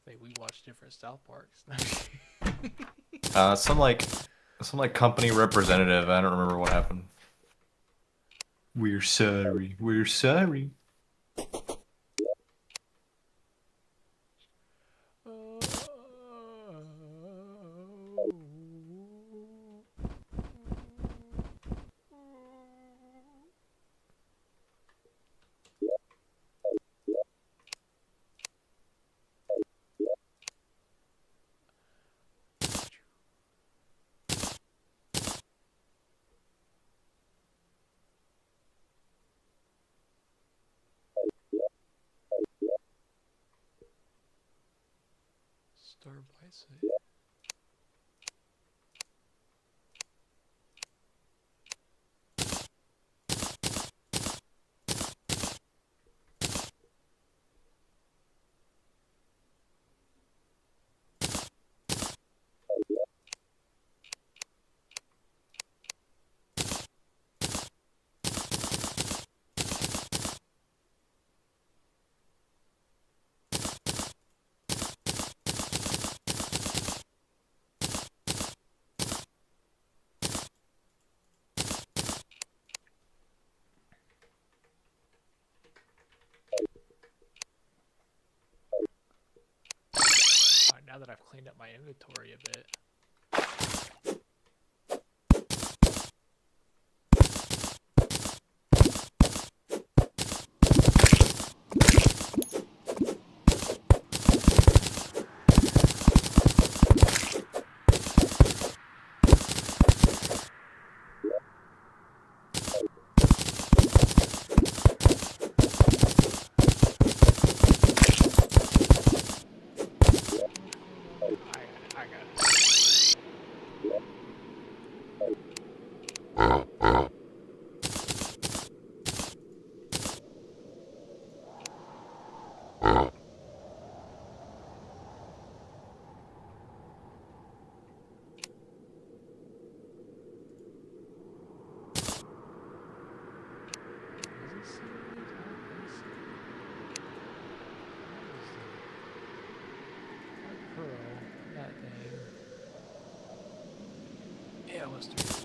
Speaker 1: Hey, we watch different South Parks.
Speaker 2: Some company representative. I don't remember what happened. We're sorry. We're sorry.
Speaker 1: Star Bison. Now that I've cleaned up my inventory a bit. Yeah, let's do it.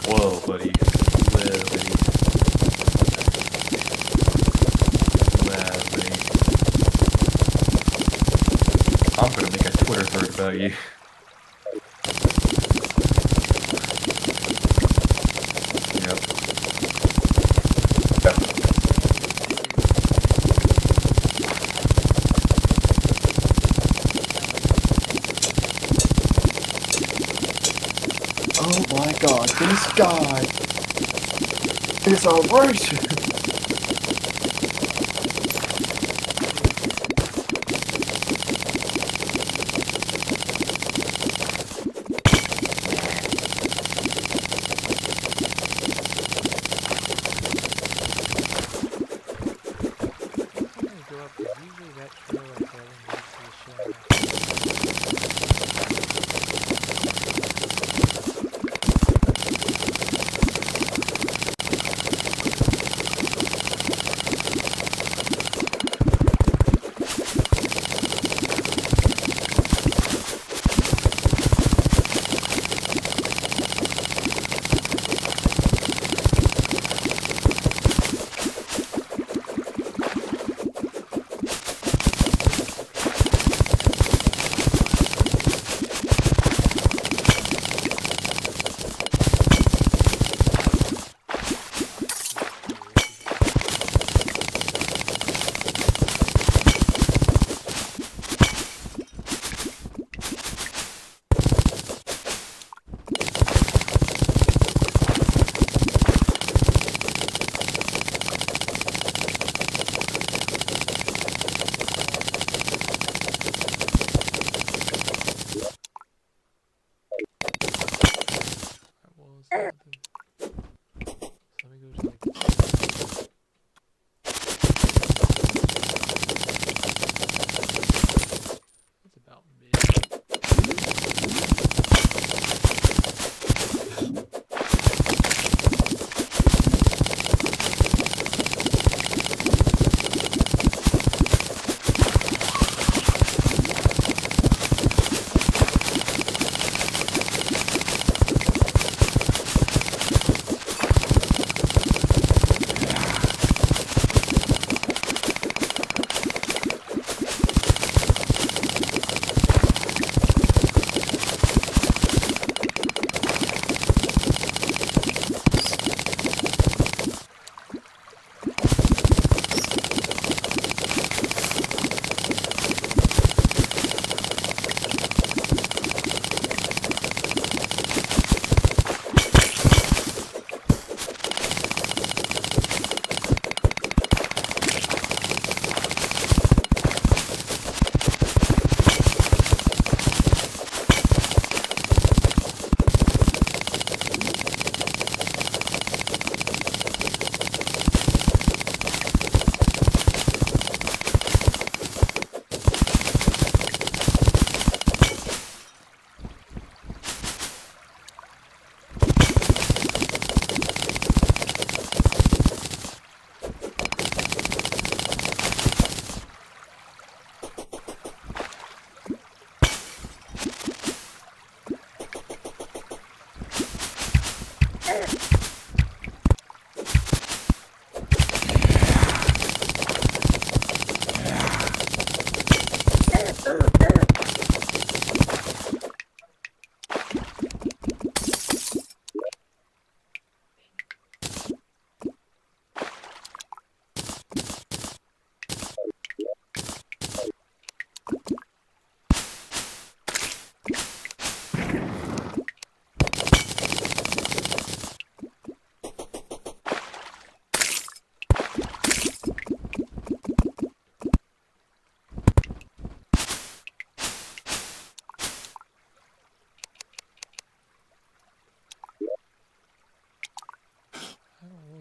Speaker 2: Whoa, buddy. I'm gonna make a Twitter thread about you. Yep. Oh my god, this guy is a racist!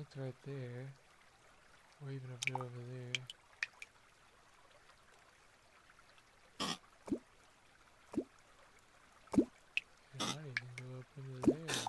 Speaker 1: it's right there. Or even a bit over there. It might even go up into there.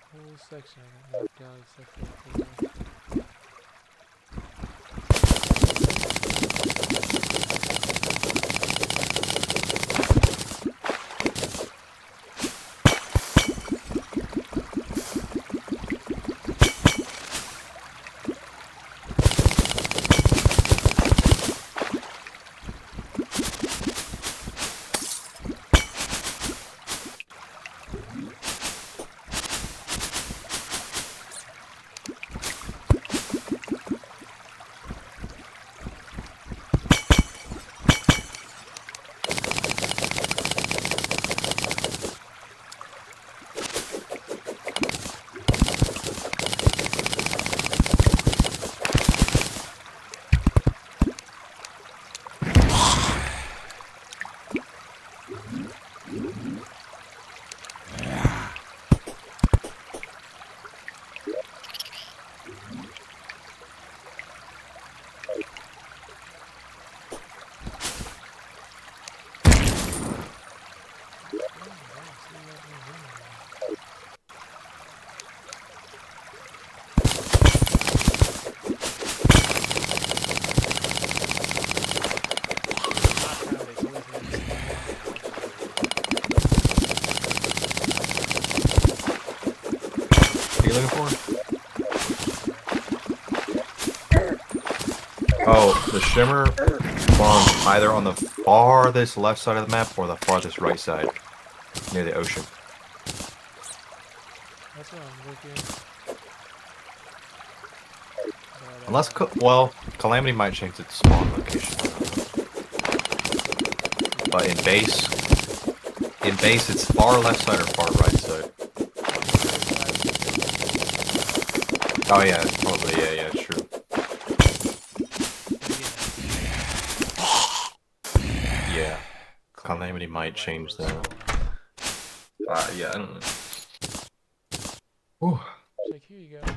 Speaker 1: Whole section I got knocked out except for the floor.
Speaker 2: What are you looking for? Oh, the shimmer spawns either on the farthest left side of the map or the farthest right side, near the ocean.
Speaker 1: That's what I'm looking. But,
Speaker 2: Unless, well, Calamity might change its spawn location. But in base, it's far left side or far right side. Oh yeah, probably, yeah, true. Yeah, Calamity might change that. Yeah, I don't know. Ooh.
Speaker 1: It's like, here you go.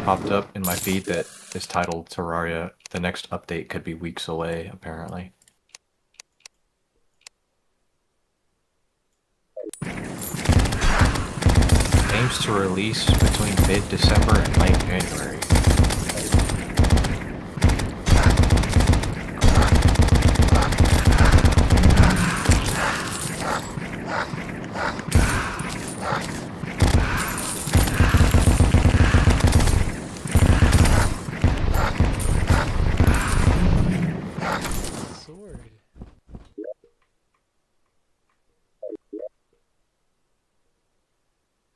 Speaker 2: that popped up in my feed that is titled Terraria. The next update could be weeks away, apparently. Aims to release between mid-December and late January.
Speaker 1: Sword.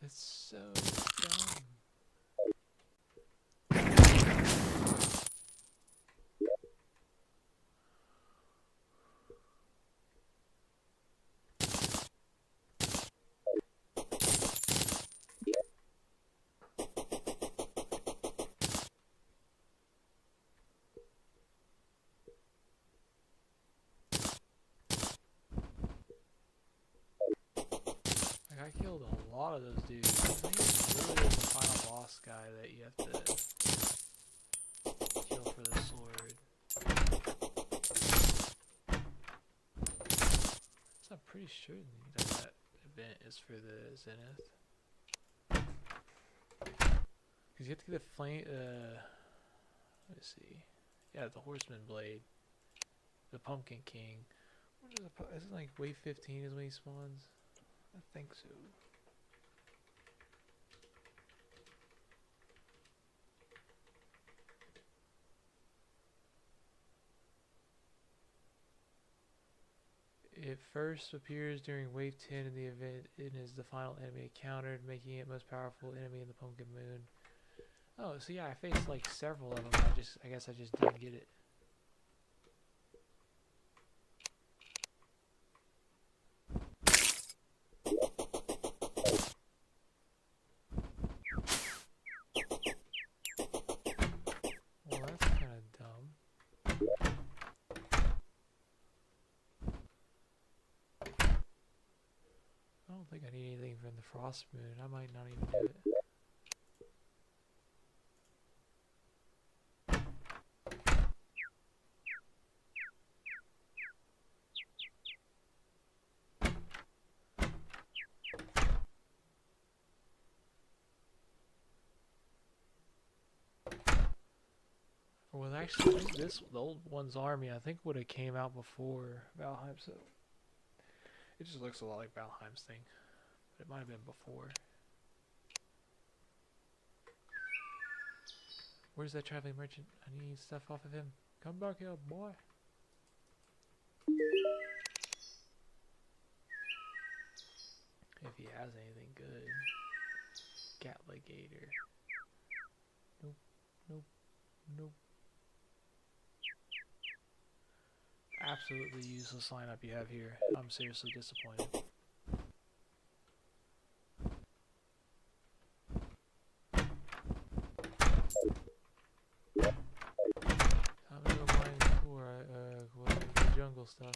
Speaker 1: It's so dumb. Like, I killed a lot of those dudes. I think it's really the final boss guy that you have to kill for the sword. So I'm pretty sure that event is for the Zenith. Because you have to get the flame, let me see. Yeah, the Horseman Blade. The Pumpkin King. What is it, is it like wave 15 is when he spawns? I think so. It first appears during wave 10 in the event and is the final enemy encountered, making it most powerful enemy in the Pumpkin Moon. Oh, so yeah, I faced like several of them. I guess I just didn't get it. Well, that's kind of dumb. I don't think I need anything from the Frost Moon. I might not even do it. Well, actually, I think the old one's army, I think would have came out before Valheim, so it just looks a lot like Valheim's thing, but it might have been before. Where's that traveling merchant? I need stuff off of him. Come back here, boy. If he has anything good. Gatligator. Nope, nope, nope. Absolutely useless lineup you have here. I'm seriously disappointed. Time to go mine for the jungle stuff.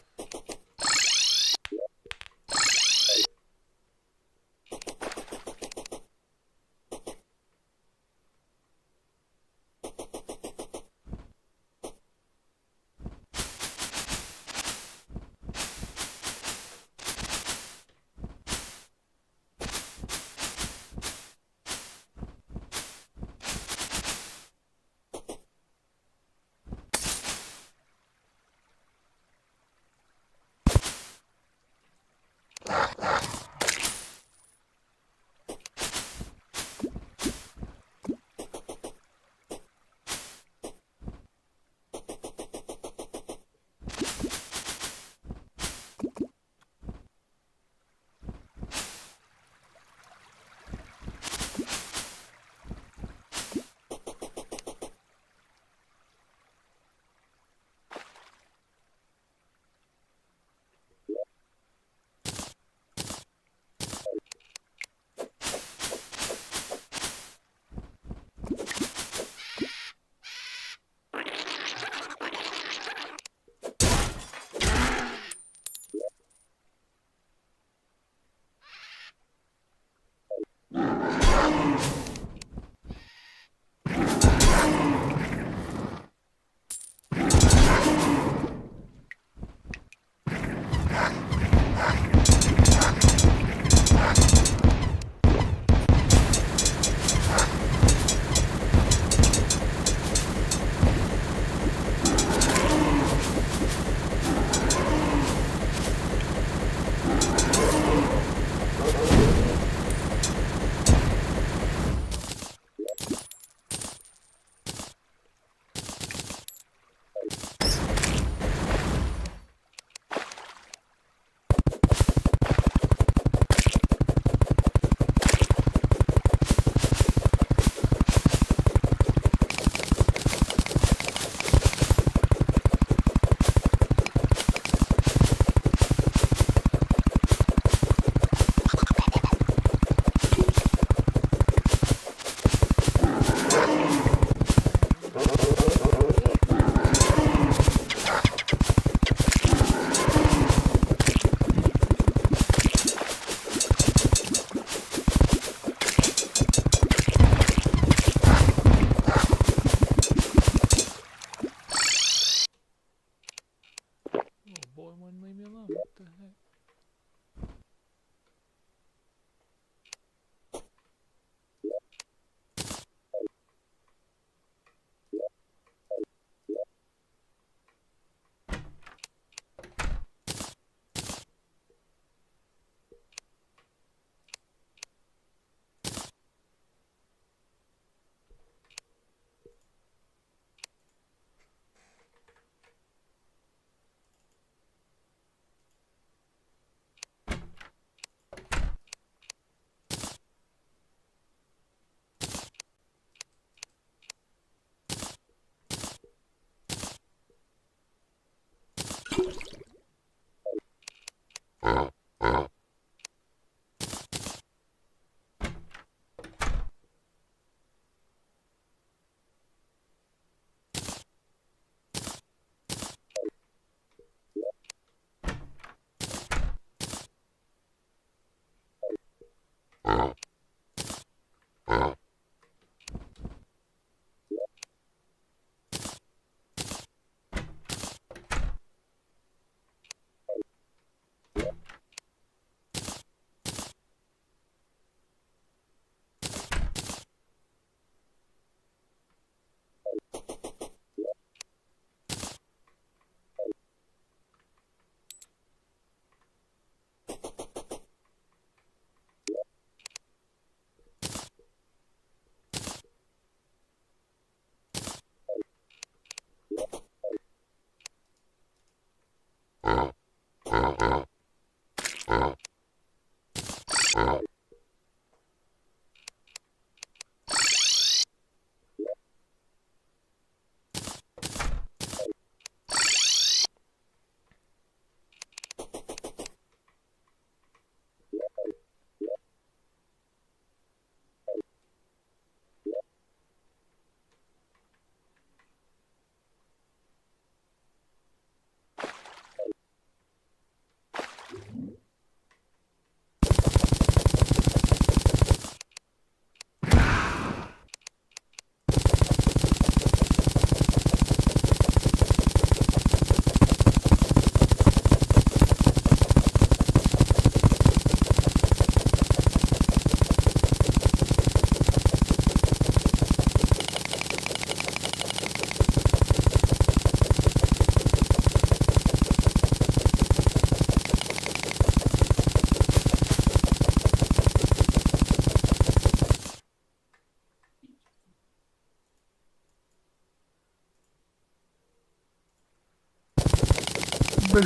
Speaker 2: Wow.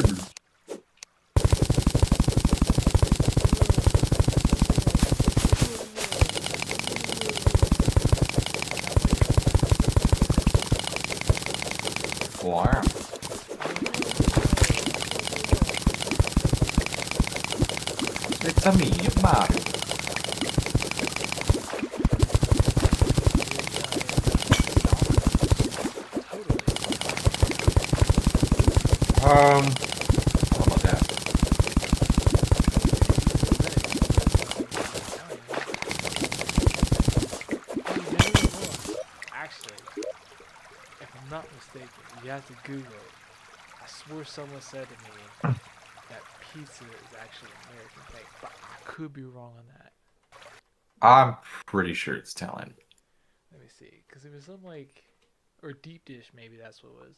Speaker 2: It's a me, Mario. How about that?
Speaker 1: Actually, if I'm not mistaken, you have to Google it. I swore someone said to me that pizza is actually an American thing, but I could be wrong on that.
Speaker 2: I'm pretty sure it's Italian.
Speaker 1: Let me see, because it was something like, or deep dish, maybe that's what it was.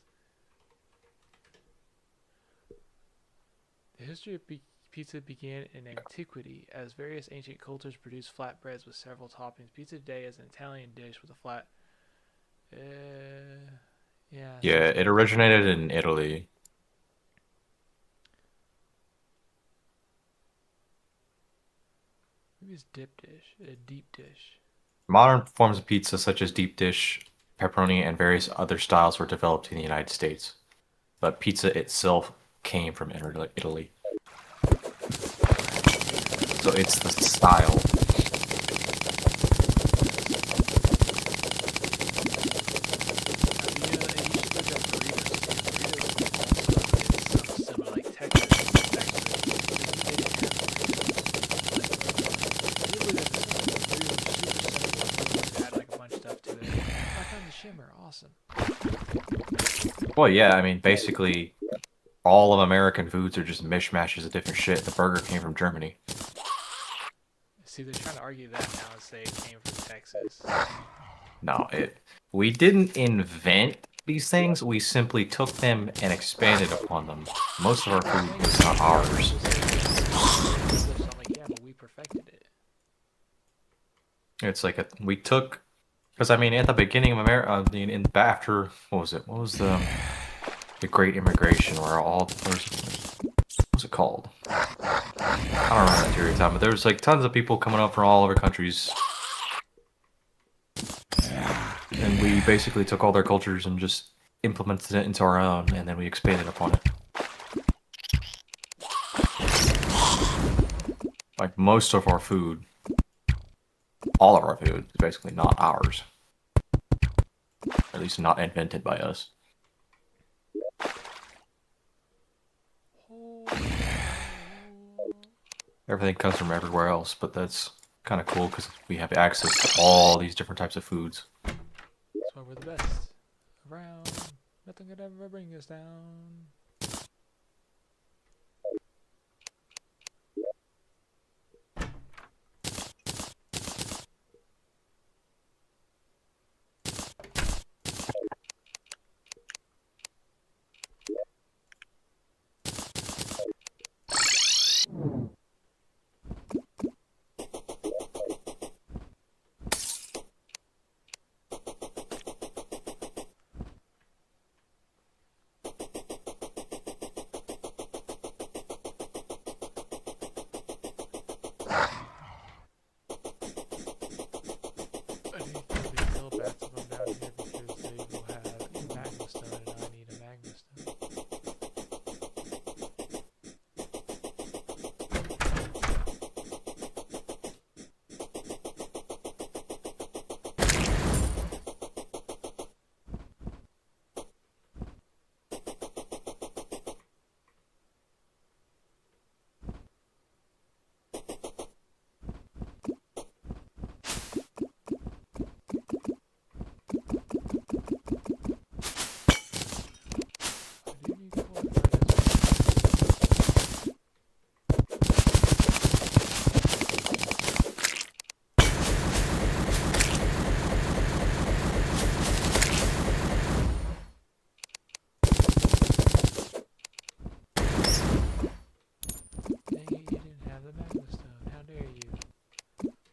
Speaker 1: The history of pizza began in antiquity, as various ancient cultures produced flatbreads with several toppings. Pizza today is an Italian dish with a flat. Yeah.
Speaker 2: Yeah, it originated in Italy.
Speaker 1: Maybe it's dip dish, a deep dish.
Speaker 2: Modern forms of pizza, such as deep dish, pepperoni, and various other styles, were developed in the United States. But pizza itself came from Italy. So it's the style.
Speaker 1: Awesome.
Speaker 2: Well, yeah, I mean, basically, all of American foods are just mishmashes of different shit. The burger came from Germany.
Speaker 1: See, they're trying to argue that now and say it came from Texas.
Speaker 2: No, we didn't invent these things. We simply took them and expanded upon them. Most of our food is not ours.
Speaker 1: I'm like, yeah, but we perfected it.
Speaker 2: It's like we took, because I mean, at the beginning of America, after what was it? What was the Great Immigration, where what was it called? I don't remember that period of time, but there was like tons of people coming up from all over countries, and we basically took all their cultures and just implemented it into our own, and then we expanded upon it. Like most of our food, all of our food is basically not ours. At least not invented by us. Everything comes from everywhere else, but that's kind of cool because we have access to all these different types of foods.
Speaker 1: That's why we're the best around. Nothing could ever bring us down.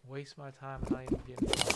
Speaker 1: Waste my time and not even get involved.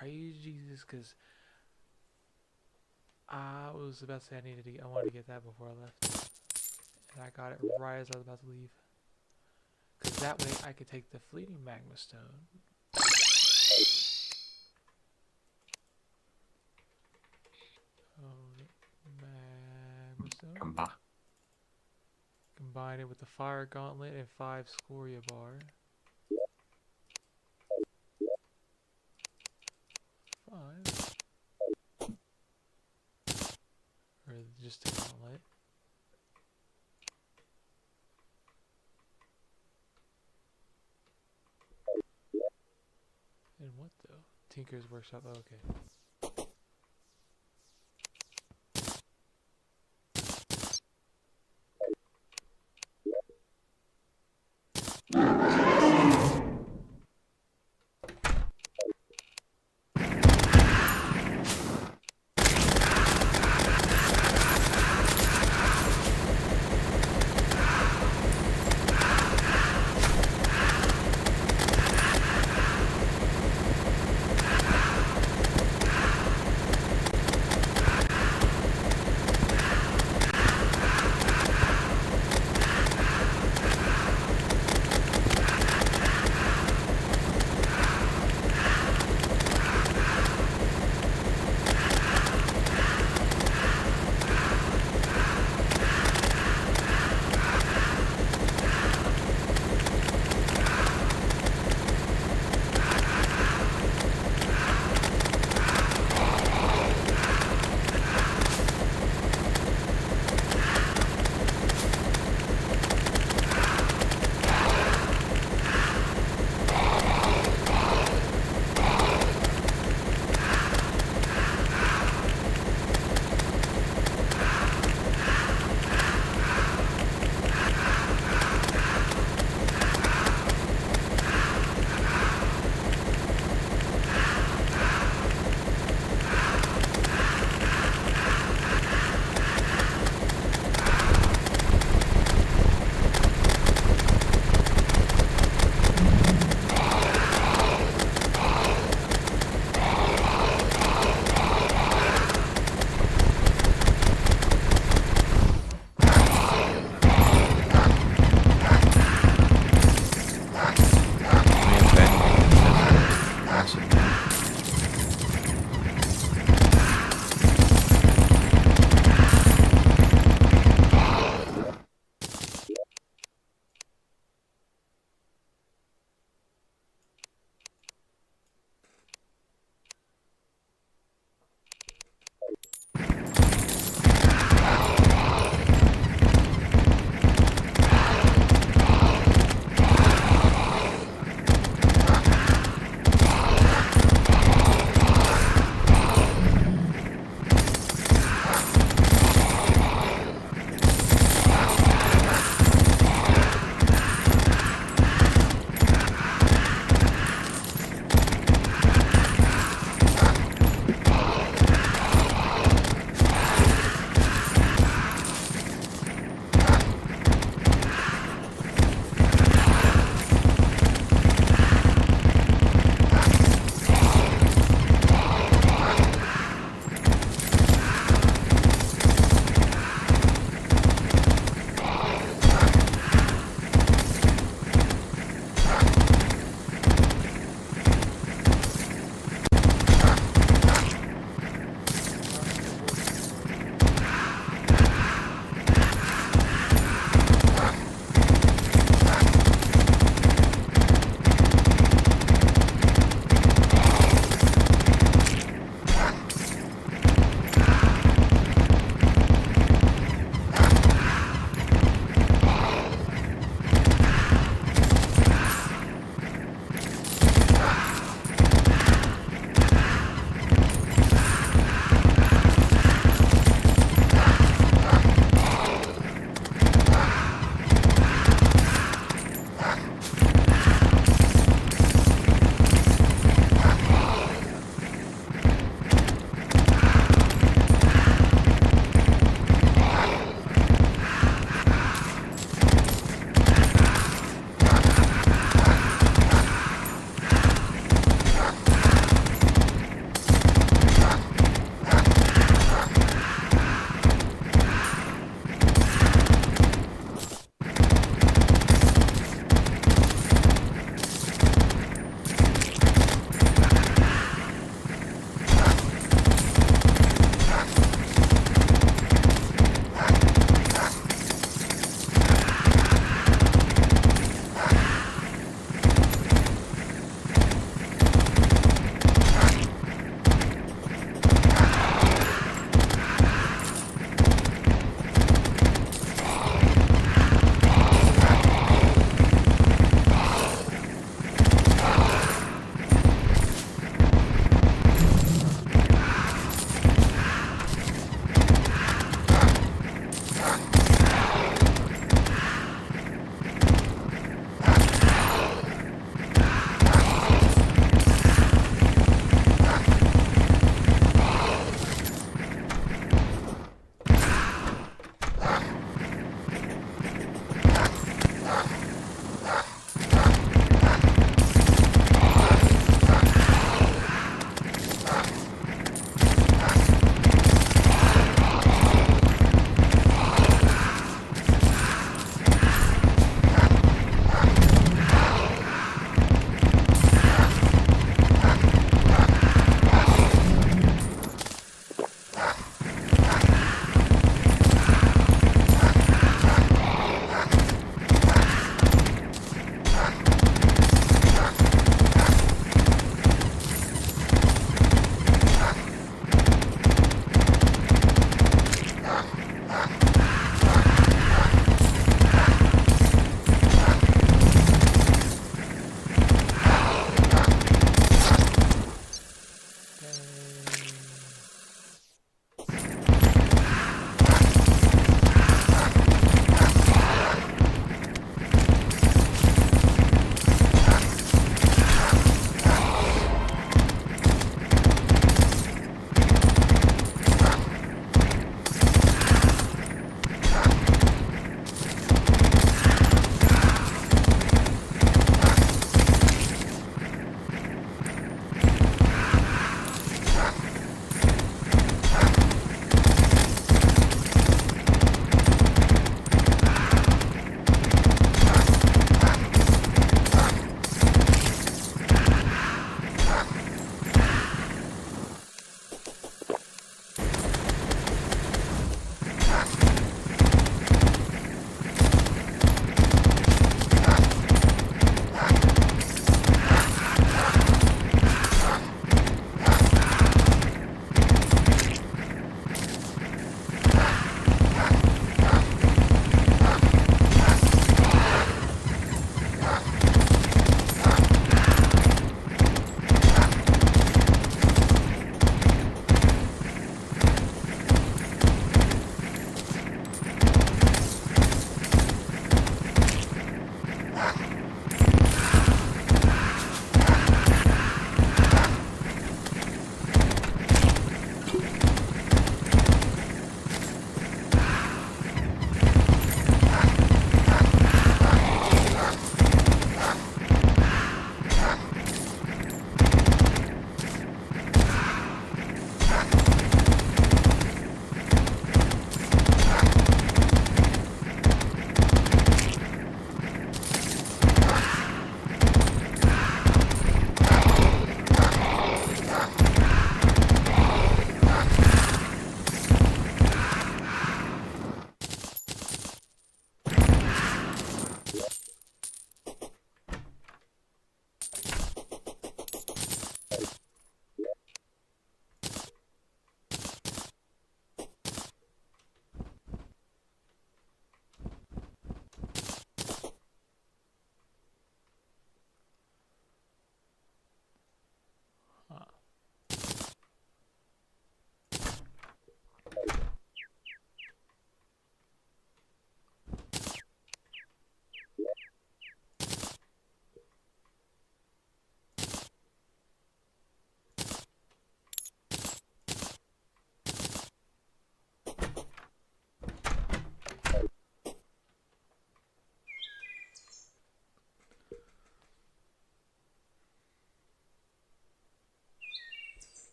Speaker 1: praise Jesus, because I was about to say I wanted to get that before I left. And I got it right as I was about to leave. Because that way I could take the fleeting magma stone. Magma stone. Combine it with the fire gauntlet and 5 scoria bar. 5. Or just a gauntlet. And what though? Tinker's Workshop. Oh, okay.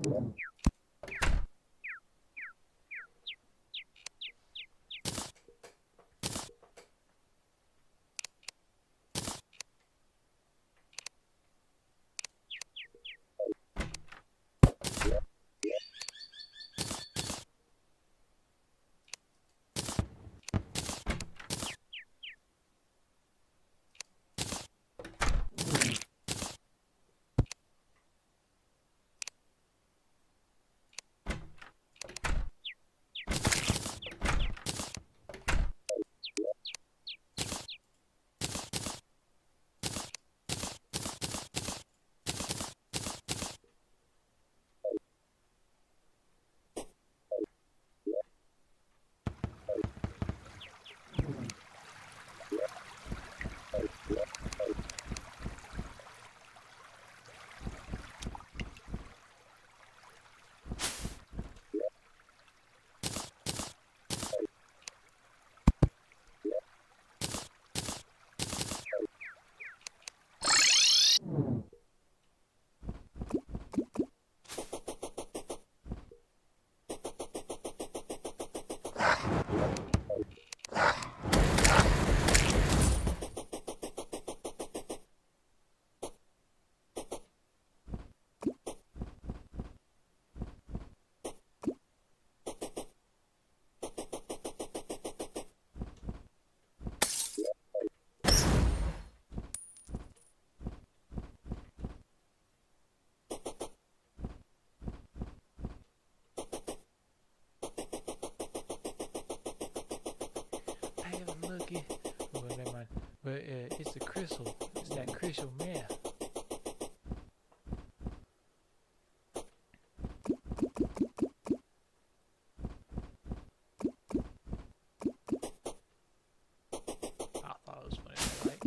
Speaker 1: I haven't looked at. Well, never mind. But it's the crystal. It's that crystal meth. I thought it was funny, right?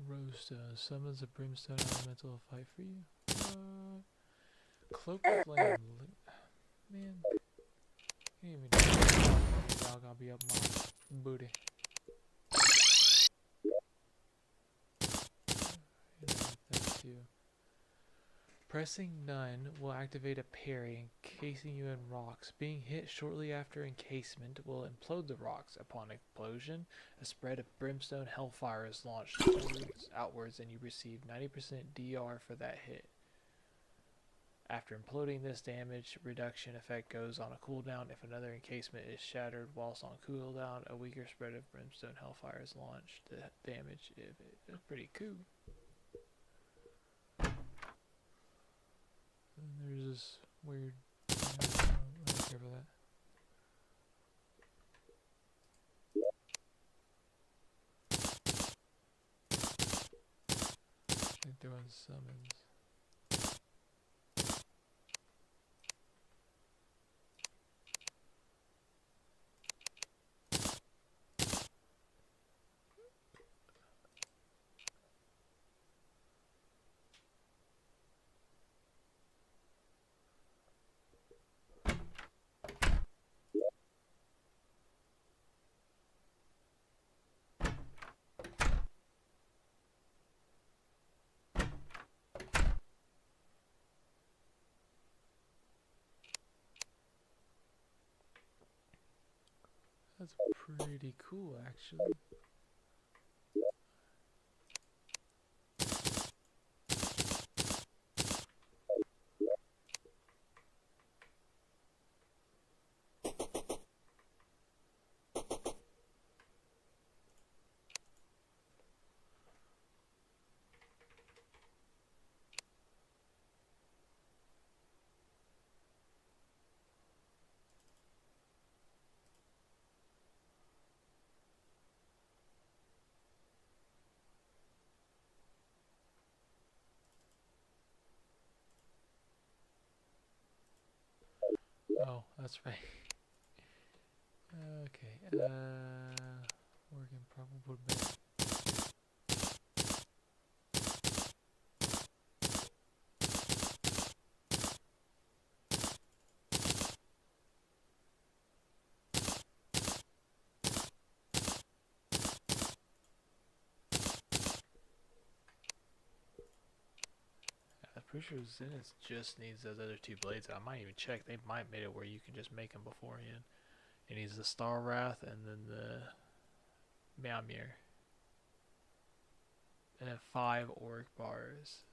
Speaker 1: Rosestone summons a brimstone elemental to fight for you. Cloak flame. Man, you ain't even know y'all gonna be up my booty. That too. Pressing none will activate a parry, encasing you in rocks. Being hit shortly after encasement will implode the rocks. Upon explosion, a spread of brimstone hellfire is launched outwards, and you receive 90% DR for that hit. After imploding, this damage reduction effect goes on a cooldown. If another encasement is shattered whilst on cooldown, a weaker spread of brimstone hellfire is launched. The damage is pretty cool. And there's this weird. I don't care for that. They're doing summons. That's pretty cool, actually. Oh, that's right. Okay, working probable bet. I'm pretty sure Zenith just needs those other two blades. I might even check. They might made it where you can just make them beforehand. It needs the Star Wrath and then the Meowmere. And then 5 orc bars.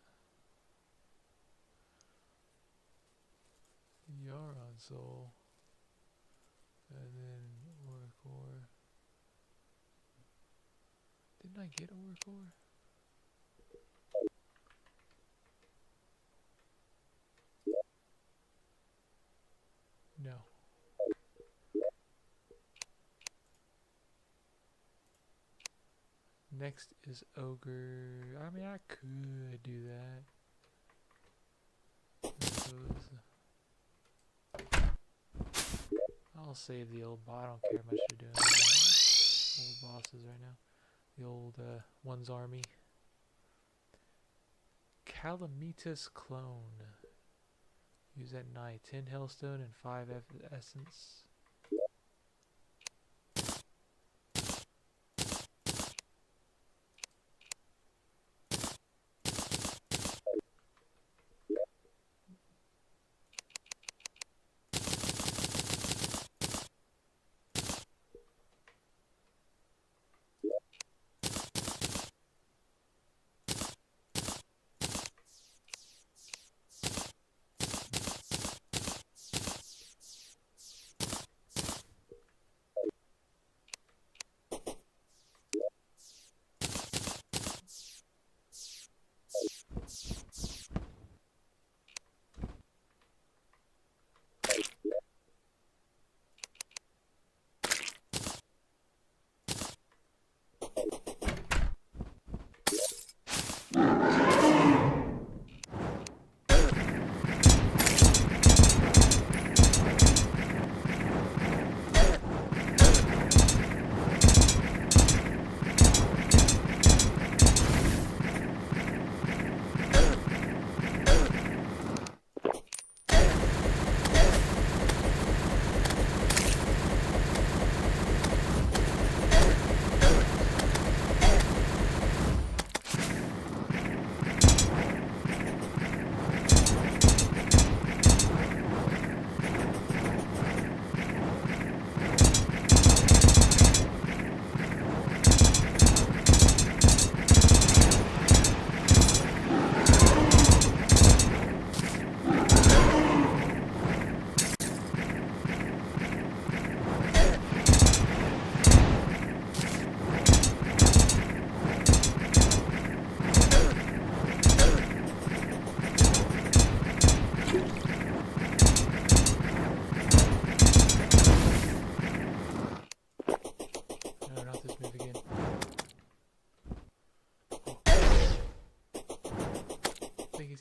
Speaker 1: console. And then ore core. Didn't I get ore core? No. Next is ogre. I mean, I could do that. I'll save the old boss. I don't care much you're doing. Old bosses right now. The old one's army. Calamitas clone. Use at night. 10 hellstone and 5 essence.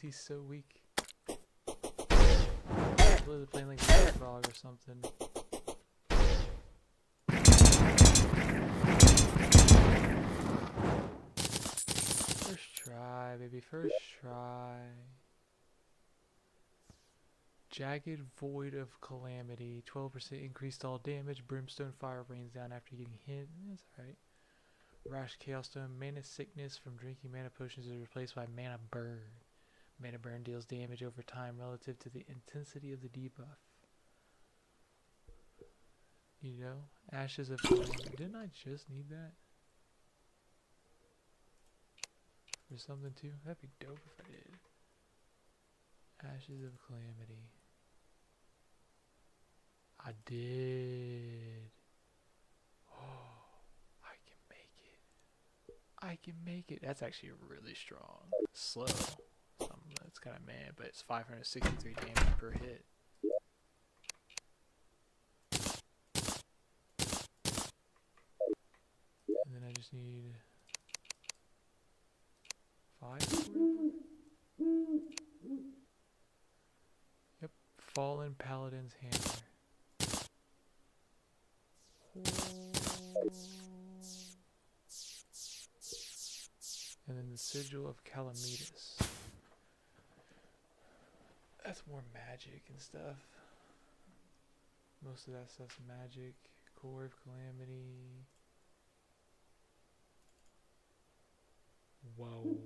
Speaker 1: He's so weak. Literally playing like a frog or something. First try, baby. First try. Jagged Void of Calamity. 12% increased all damage. Brimstone fire rains down after getting hit. That's alright. Rash Chaos Stone. Mana Sickness from drinking mana potions is replaced by Mana Burn. Mana Burn deals damage over time relative to the intensity of the debuff. You know? Ashes of Calamity. Didn't I just need that? For something too? That'd be dope if I did. Ashes of Calamity. I did. Oh, I can make it. I can make it. That's actually really strong. Slow. That's kind of mad, but it's 563 damage per hit. And then I just need 5. Yep, Fallen Paladin's Hammer. And then the Sigil of Calamitas. That's more magic and stuff. Most of that stuff's magic. Core of Calamity. Whoa.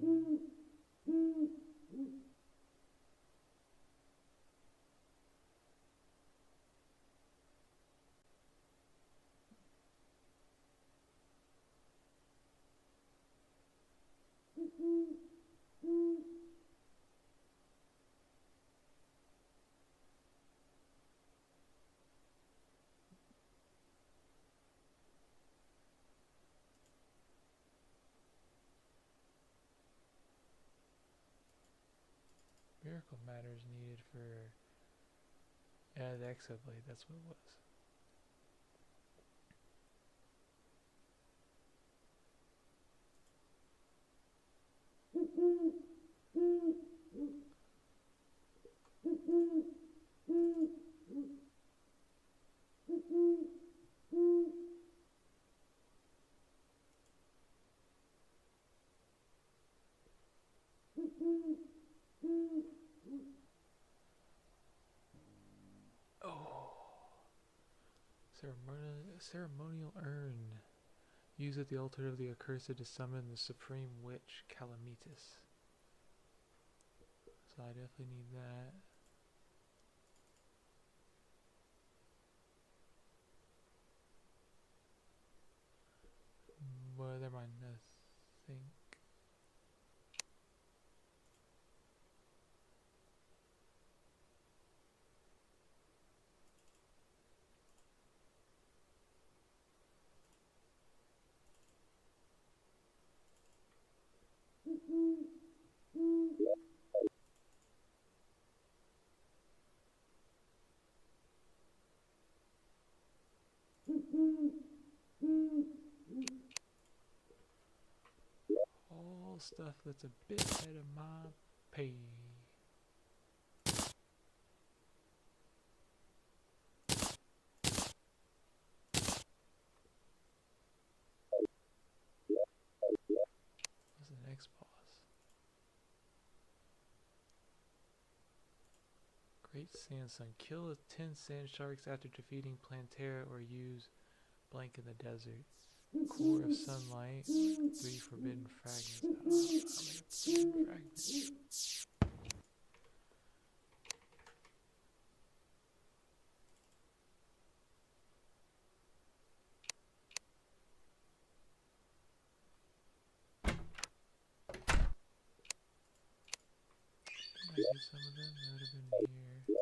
Speaker 1: matters needed for the exoblade. That's what it was. Oh, ceremonial urn. Used at the altar of the accursed to summon the supreme witch Calamity. So I definitely need that. But there might nothing. All stuff that's a bit ahead of my pay. What's the next boss? Great Sand Sun. Kill 10 sand sharks after defeating Plantera or use blank in the desert. Core of sunlight. 3 forbidden fragments. I'll make a forbidden fragment. Did I get some of them? That would have been here.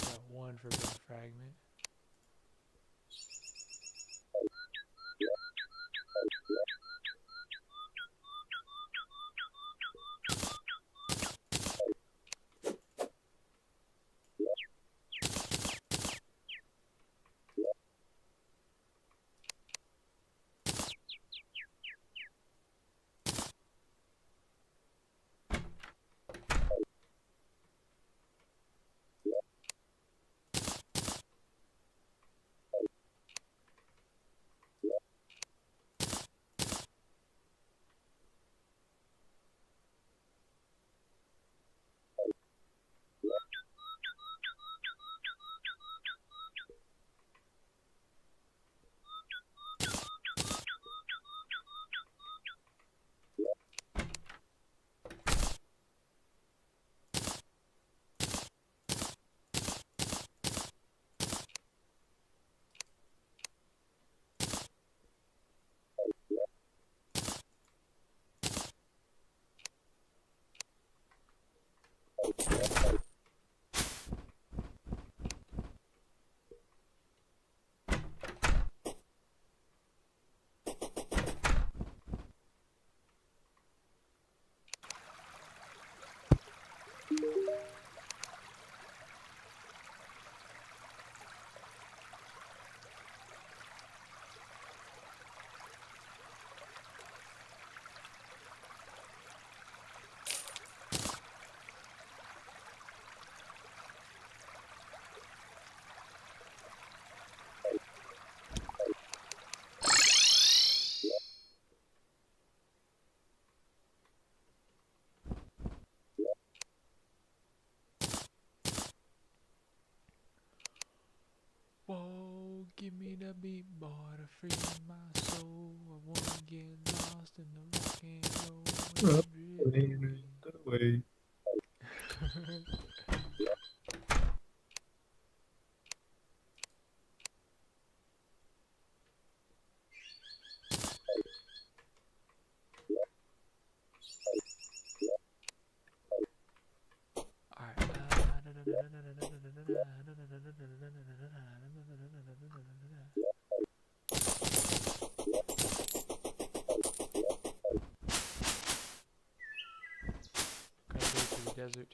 Speaker 1: Got 1 forbidden fragment. Whoa, give me the beat, boy, to free my soul. I wanna get lost in the rock and roll.
Speaker 2: Way.
Speaker 1: Desert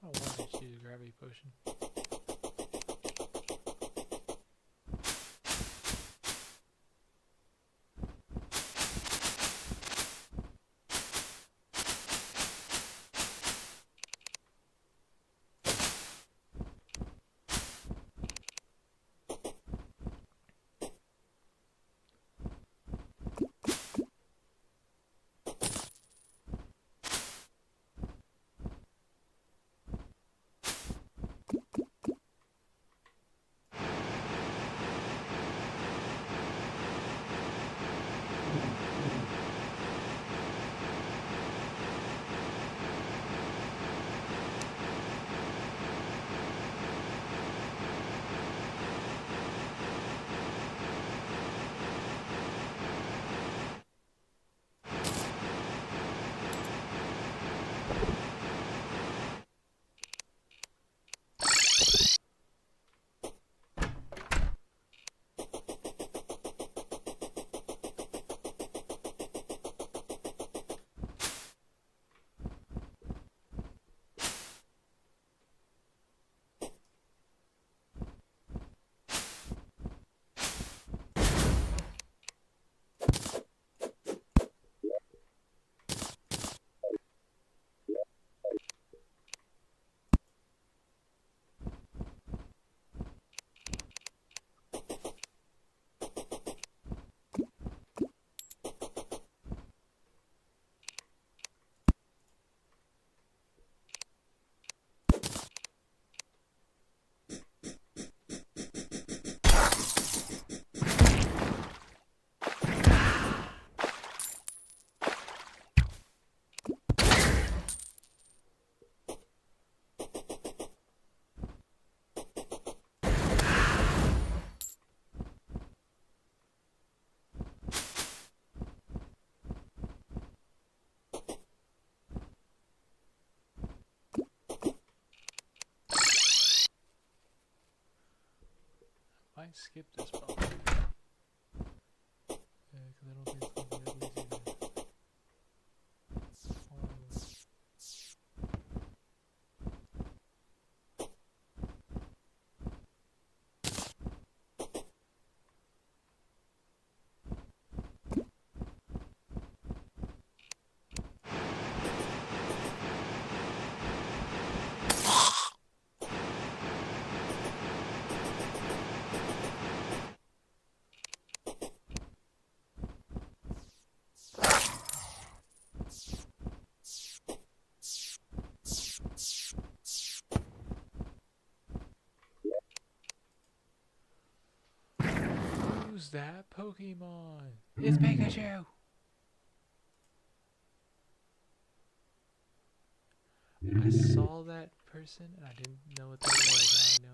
Speaker 1: Oh, why did you use a gravity potion? might skip this probably. Yeah, because I don't think it's going to be that easy to... Who's that Pokemon? It's Pikachu! I saw that person and I didn't know what that was. I know.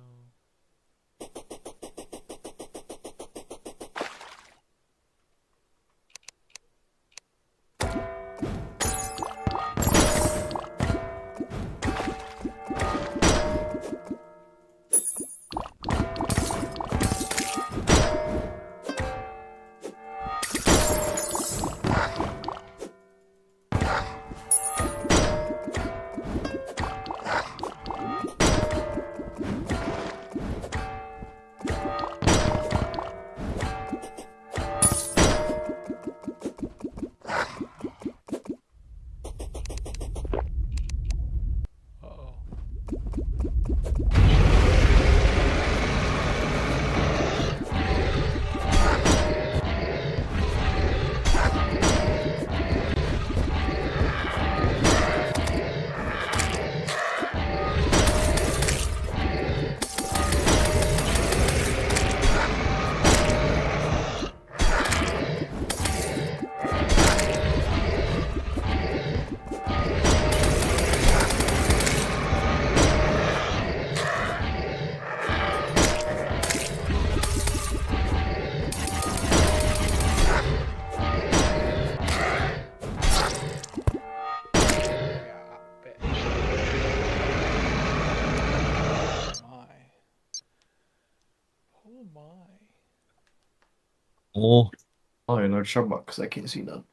Speaker 2: Oh, another sharp box. I can't see none.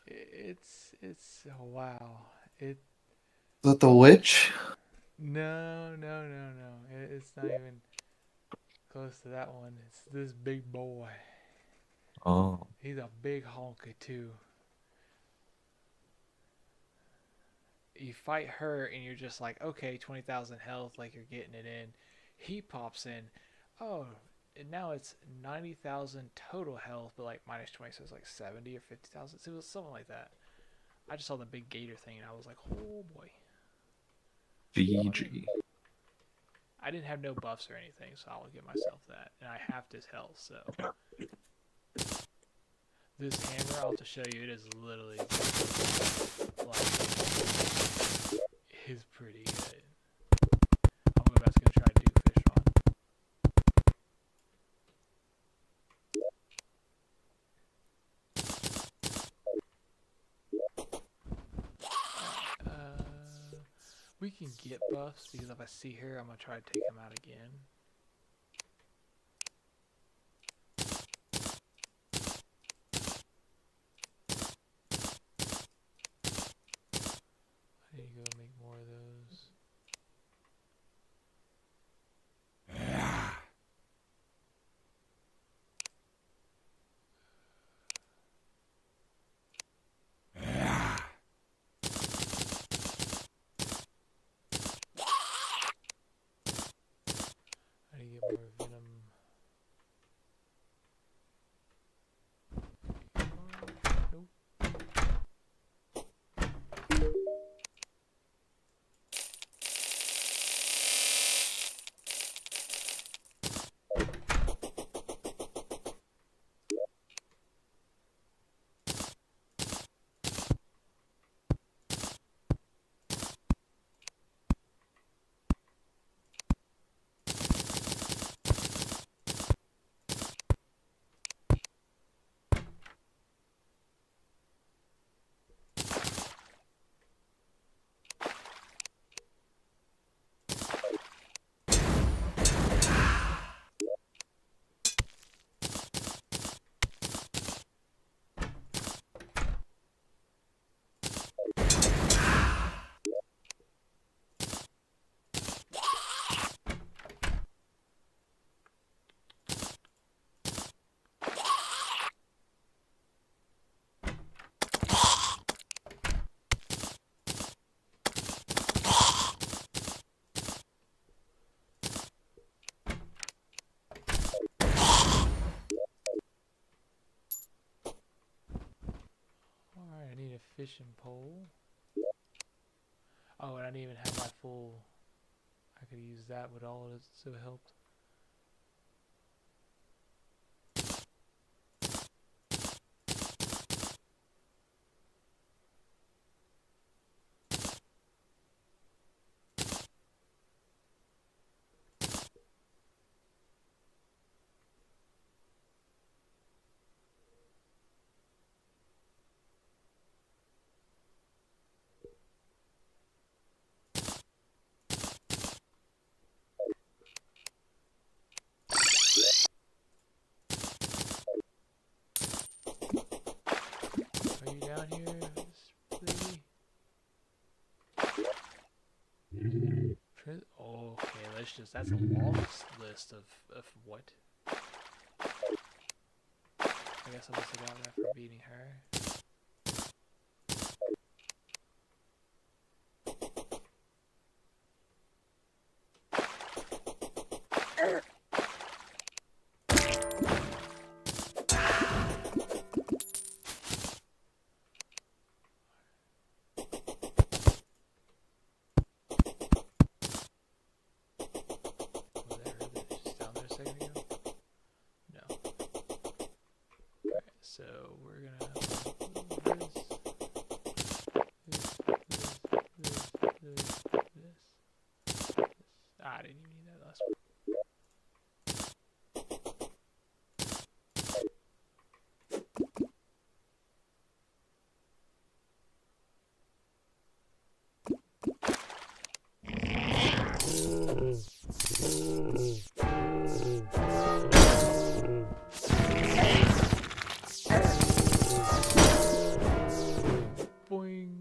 Speaker 1: It's wow.
Speaker 2: Is that the witch?
Speaker 1: No. It's not even close to that one. It's this big boy.
Speaker 2: Oh.
Speaker 1: He's a big honker too. You fight her and you're just like, okay, 20,000 health, like you're getting it in. He pops in, oh, and now it's 90,000 total health, but like minus 20, so it's like 70 or 50,000. So it was something like that. I just saw the big gator thing and I was like, oh boy.
Speaker 2: VG.
Speaker 1: I didn't have no buffs or anything, so I'll give myself that. And I halved his health, so. This hammer, I'll have to show you, it is literally like, it's pretty good. I'm about to go try to do fish on. We can get buffs because if I see her, I'm gonna try to take him out again. I need to go make more of those. I need to get more venom. Nope. fishing pole. Oh, and I didn't even have my full. I could use that with all of it, so it helped. Are you down here, lady? Okay, let's just. That's a long list of what? I guess I must have gotten that for beating her. So we're gonna this. Ah, I didn't even need that last one. Boing,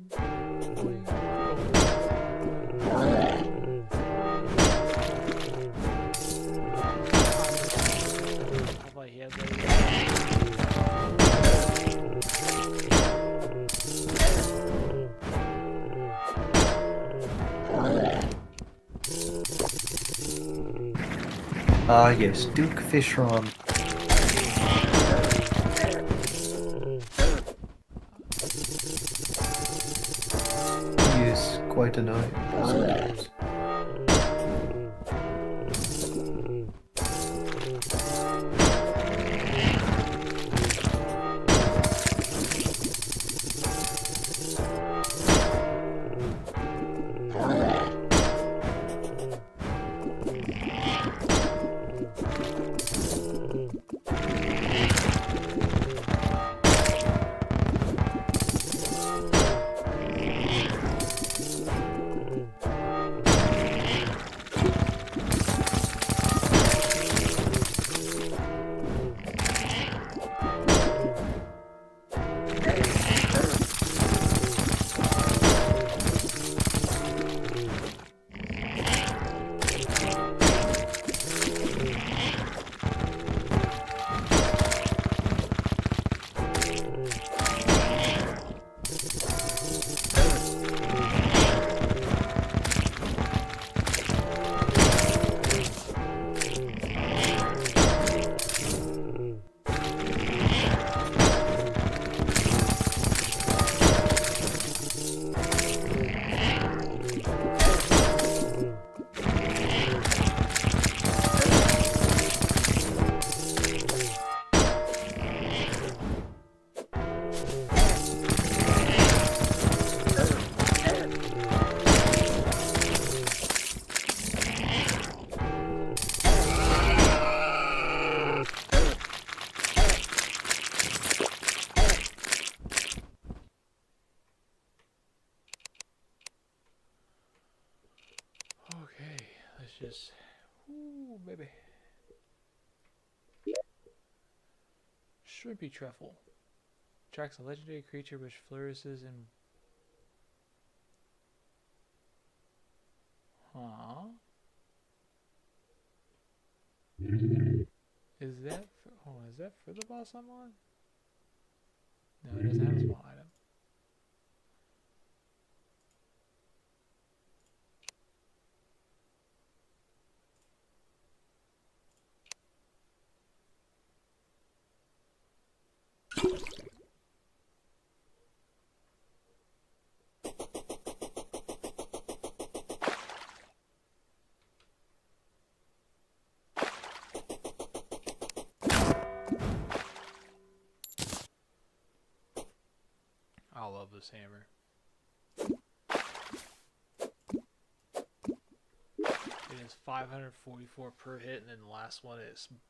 Speaker 1: boing, how about he has
Speaker 2: Yes, Duke Fishron. He is quite annoying sometimes. just, ooh, baby. Shrimpy truffle. Attracts a legendary creature which flourishes in... Huh? Is that for, oh, is that for the boss I'm on? No, it doesn't have a small item.
Speaker 1: love this hammer. It is 544 per hit, and then the last one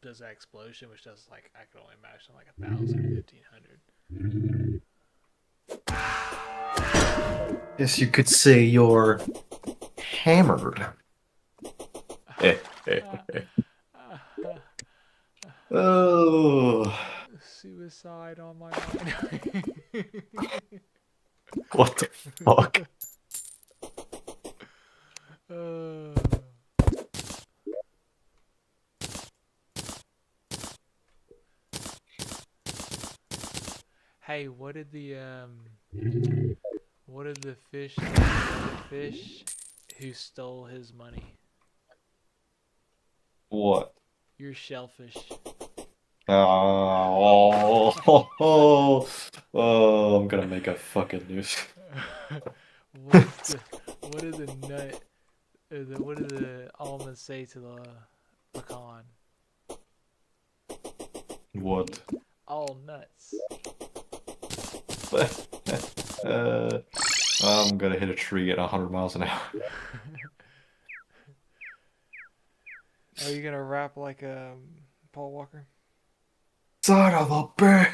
Speaker 1: does that explosion, which does like I can only imagine like 1,000, 1,500.
Speaker 2: Yes, you could say you're hammered. Eh, eh, eh. Oh,
Speaker 1: Suicide on my mind.
Speaker 2: what the fuck?
Speaker 1: Hey, what did the fish who stole his money?
Speaker 2: What?
Speaker 1: Your shellfish.
Speaker 2: Oh, I'm gonna make a fucking news.
Speaker 1: What did the nut? What did the almond say to the pecan?
Speaker 2: What?
Speaker 1: All nuts.
Speaker 2: I'm gonna hit a tree at 100 miles an hour.
Speaker 1: Are you gonna rap like Paul Walker?
Speaker 2: Son of a bitch!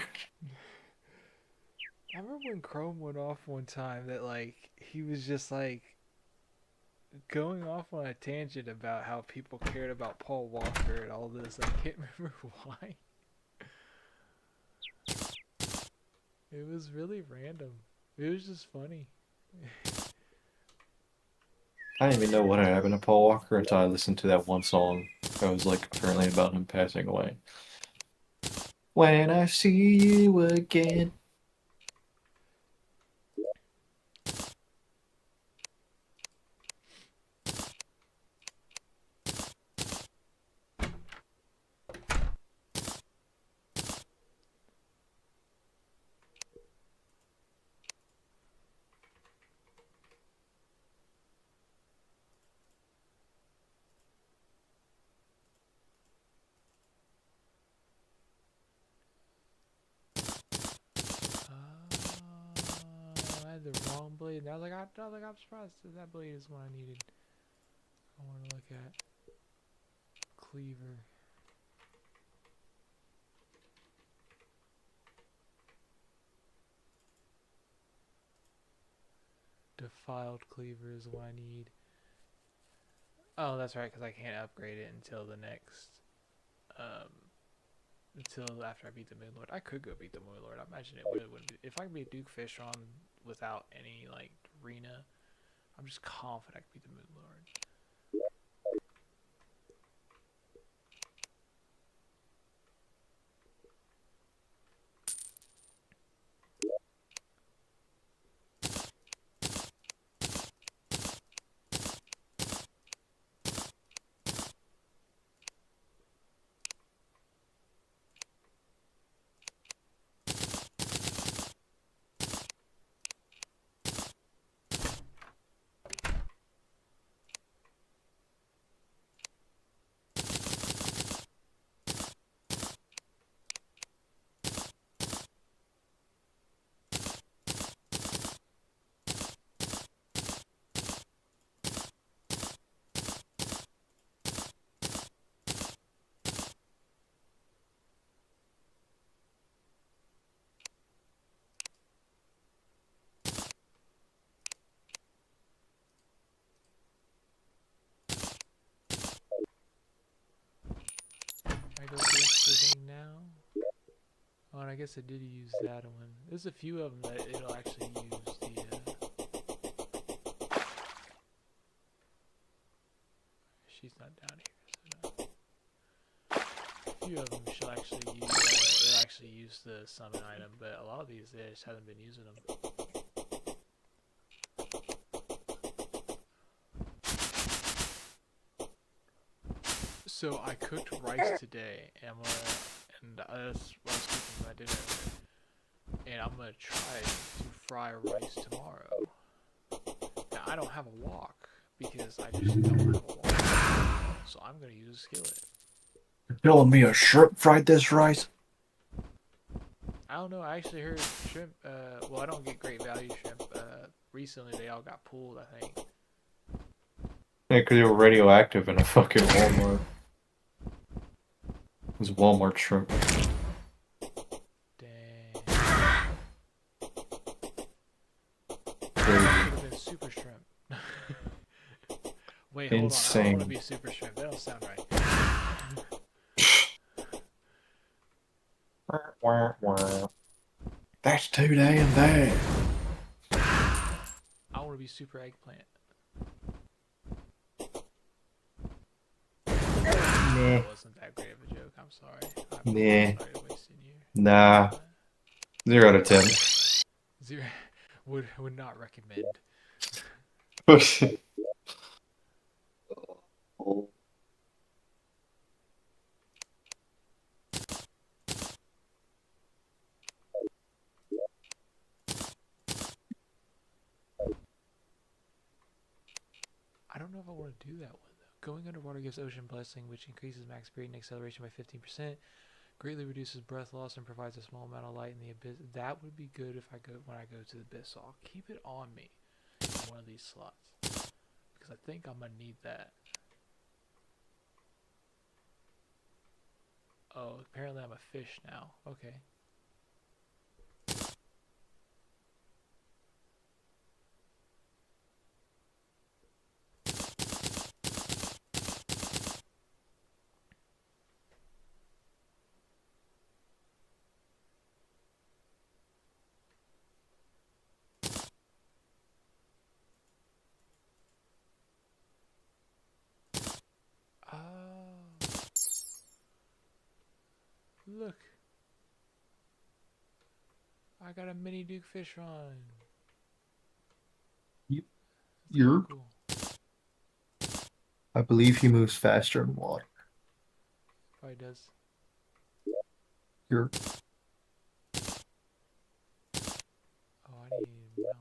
Speaker 1: I remember when Chrome went off one time that like he was just like going off on a tangent about how people cared about Paul Walker and all this. I can't remember why. It was really random. It was just funny.
Speaker 2: I didn't even know what had happened to Paul Walker until I listened to that one song that was like apparently about him passing away. When I see you again.
Speaker 1: I had the wrong blade. And I was like, I'm surprised that blade is what I needed. I want to look at cleaver. Defiled cleaver is what I need. Oh, that's right, because I can't upgrade it until the next, until after I beat the Moonlord. I could go beat the Moonlord. I imagine it really wouldn't be. If I could beat Duke Fish on without any like arena, I'm just confident I could beat the Moonlord. I go boost the thing now. Oh, and I guess I did use that one. There's a few of them that it'll actually use the. She's not down here, so no. A few of them she'll actually use. It'll actually use the summon item, but a lot of these they just haven't been using them. So I cooked rice today, and that's what I was cooking my dinner, and I'm gonna try to fry rice tomorrow. Now I don't have a wok because I just don't have a wok, so I'm gonna use a skillet.
Speaker 2: You're telling me a shrimp fried this rice?
Speaker 1: I don't know. I actually heard shrimp. Well, I don't get great value shrimp. Recently they all got pulled. I think.
Speaker 2: Yeah, because you were radioactive in a fucking Walmart. It was Walmart shrimp.
Speaker 1: Dang. Would have been super shrimp. Wait, hold on. I don't want to
Speaker 2: Insane.
Speaker 1: be super shrimp. That don't sound right.
Speaker 2: That's too damn bad.
Speaker 1: I want to be super eggplant.
Speaker 2: Nah.
Speaker 1: That wasn't that great of a joke. I'm sorry.
Speaker 2: Nah.
Speaker 1: Sorry to wasting you.
Speaker 2: Nah. 0 out of 10.
Speaker 1: Zero. Would not recommend. I don't know if I want to do that one though. Going underwater gives ocean blessing, which increases max speed and acceleration by 15%. Greatly reduces breath loss and provides a small amount of light in the abyss. That would be good if I go when I go to the abyss. So I'll keep it on me in one of these slots because I think I'm gonna need that. Oh, apparently I'm a fish now. Okay. Oh, look. I got a mini Duke fish run. That's kind of
Speaker 2: You're,
Speaker 1: cool.
Speaker 2: I believe he moves faster in water.
Speaker 1: Probably does.
Speaker 2: You're,
Speaker 1: Oh, I need a mouse.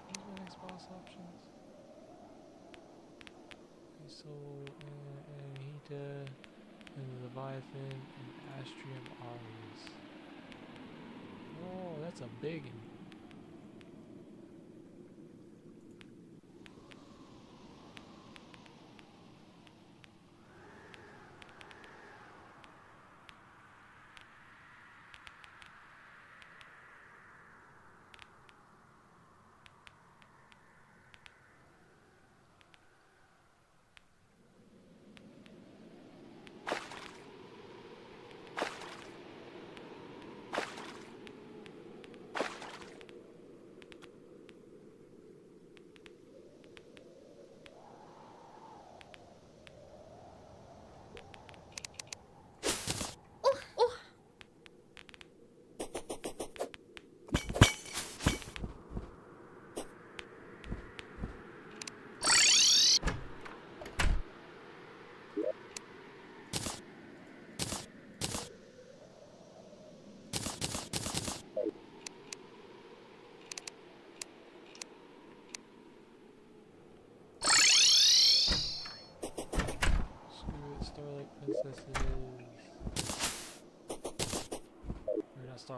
Speaker 1: What's my next boss options? Okay, so Anahita and the Leviathan and Astrium Aureus. Oh, that's a big one.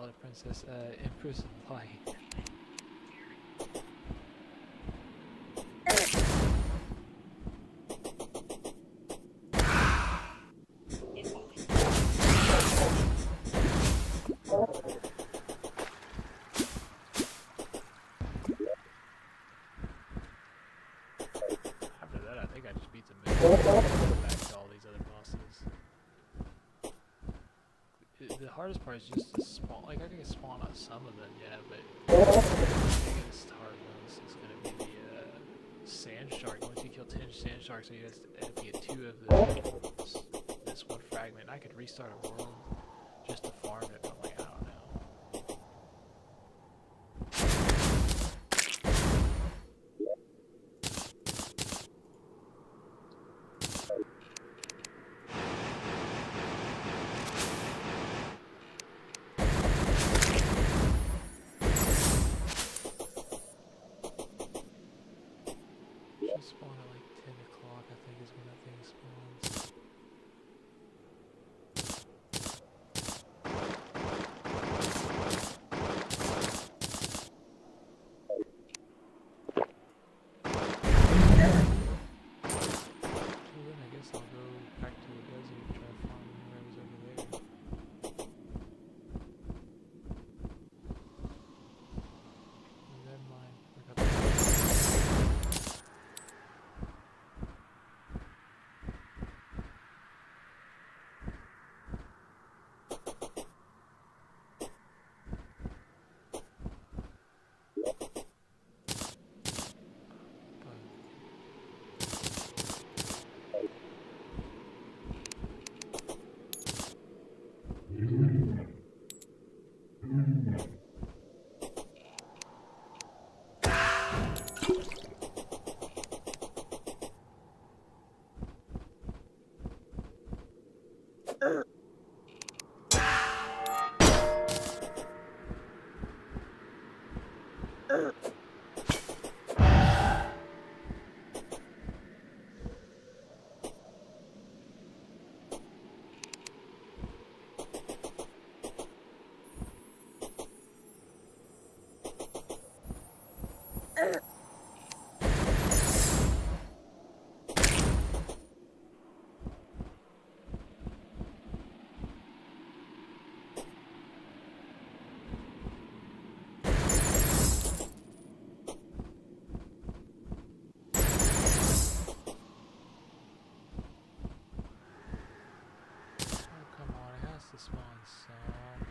Speaker 1: Twilight Princess, Empress of Light. After that, I think I just beat the mission. Back to all these other bosses. The hardest part is just to spawn. Like, I can spawn on some of them, yeah, but the biggest hard ones is going to be the sand shark. Once you kill 10 sand sharks, you have to get 2 of this one fragment. I could restart a world just to farm it, but I'm like, I don't know. Should spawn at like 10 o'clock, I think is when that thing spawns. Well, then I guess I'll go back to the desert and try to farm whoever's over there. Red mine. I got the to spawn somewhere.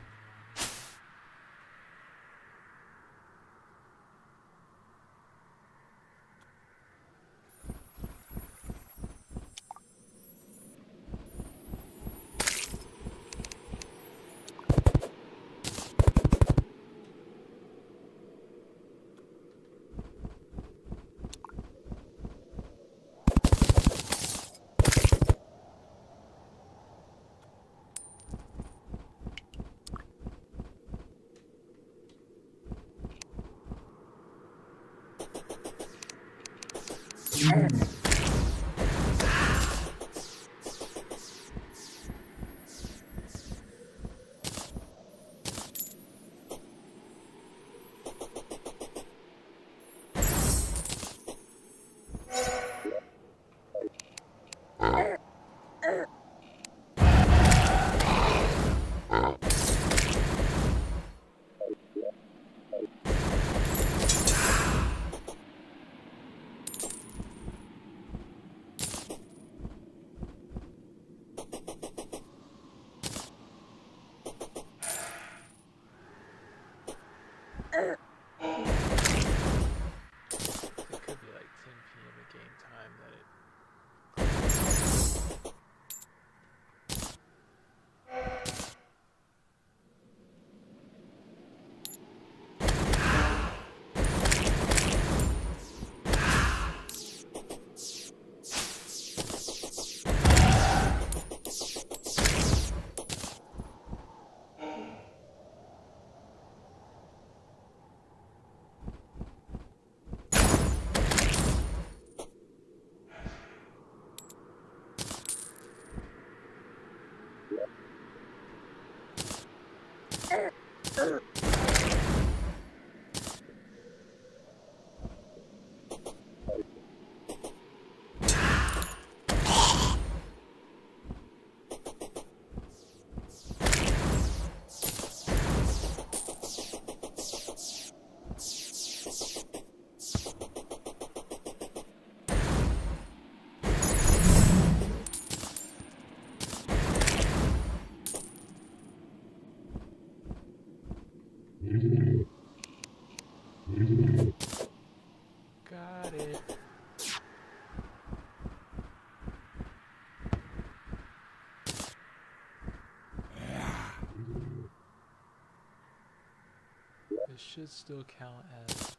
Speaker 1: should still count as.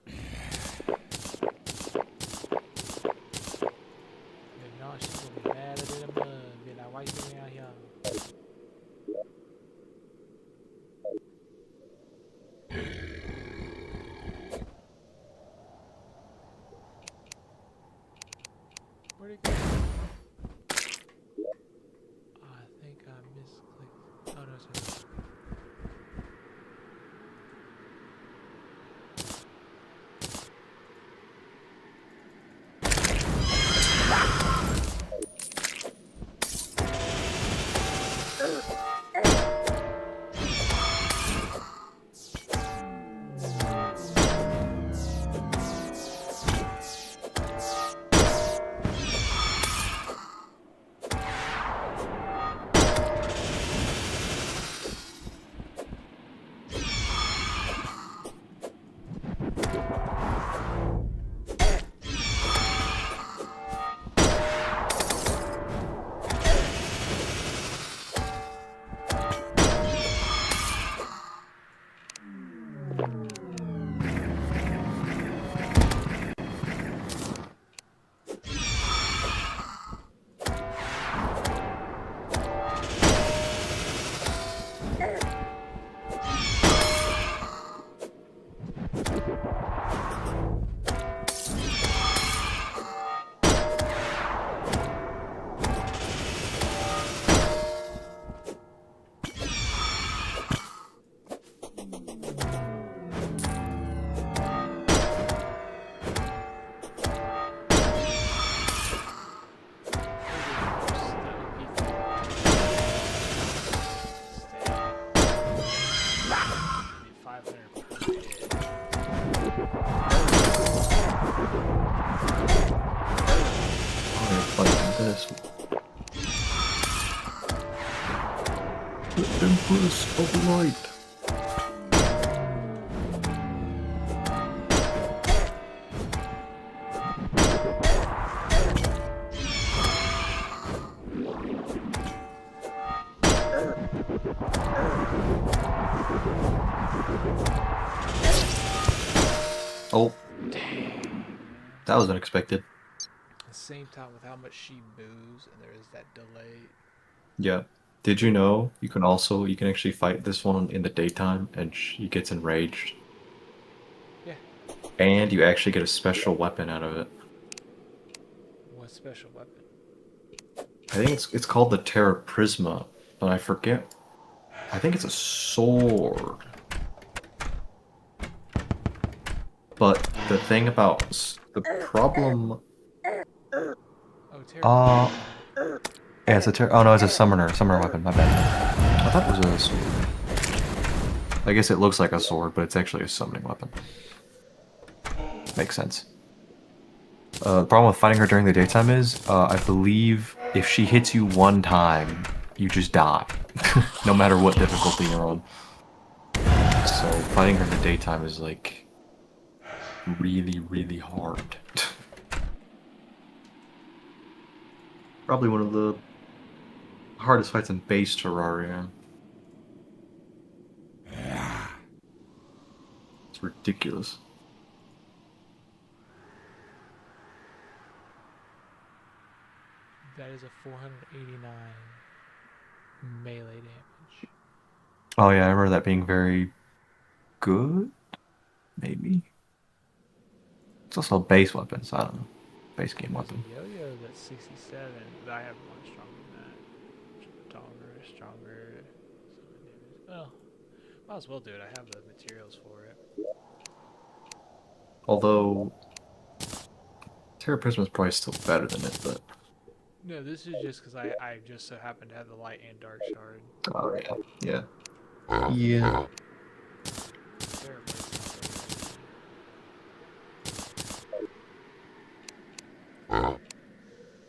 Speaker 1: If not, she's gonna be mad at it a month. Be like, why you doing out here? Where'd it go? I think I misclicked. Oh no, it's not.
Speaker 2: The Empress of Light. Oh, that was unexpected.
Speaker 1: At the same time, with how much she moves, and there is that delay.
Speaker 2: Yeah. Did you know you can actually fight this one in the daytime and she gets enraged?
Speaker 1: Yeah.
Speaker 2: And you actually get a special weapon out of it.
Speaker 1: What special weapon?
Speaker 2: I think it's called the Terra Prisma, but I forget. I think it's a sword. But the thing about the problem.
Speaker 1: Oh, Terra.
Speaker 2: Yeah, it's a oh no, it's a summoner weapon. My bad. I thought it was a sword. I guess it looks like a sword, but it's actually a summoning weapon. Makes sense. The problem with fighting her during the daytime is, I believe if she hits you one time, you just die, no matter what difficulty you're on. So fighting her in the daytime is like really, really hard. Probably one of the hardest fights in base Terraria. It's ridiculous.
Speaker 1: That is a 489 melee damage.
Speaker 2: Oh yeah, I remember that being very good. Maybe. It's also a base weapon, so I don't know. Base game weapon.
Speaker 1: Yo-yo that's 67, but I have one stronger than that. Stronger. Well, might as well do it. I have the materials for it.
Speaker 2: Although Terra Prisma is probably still better than it, but
Speaker 1: No, this is just because I just so happen to have the light and dark shard.
Speaker 2: oh yeah. Yeah.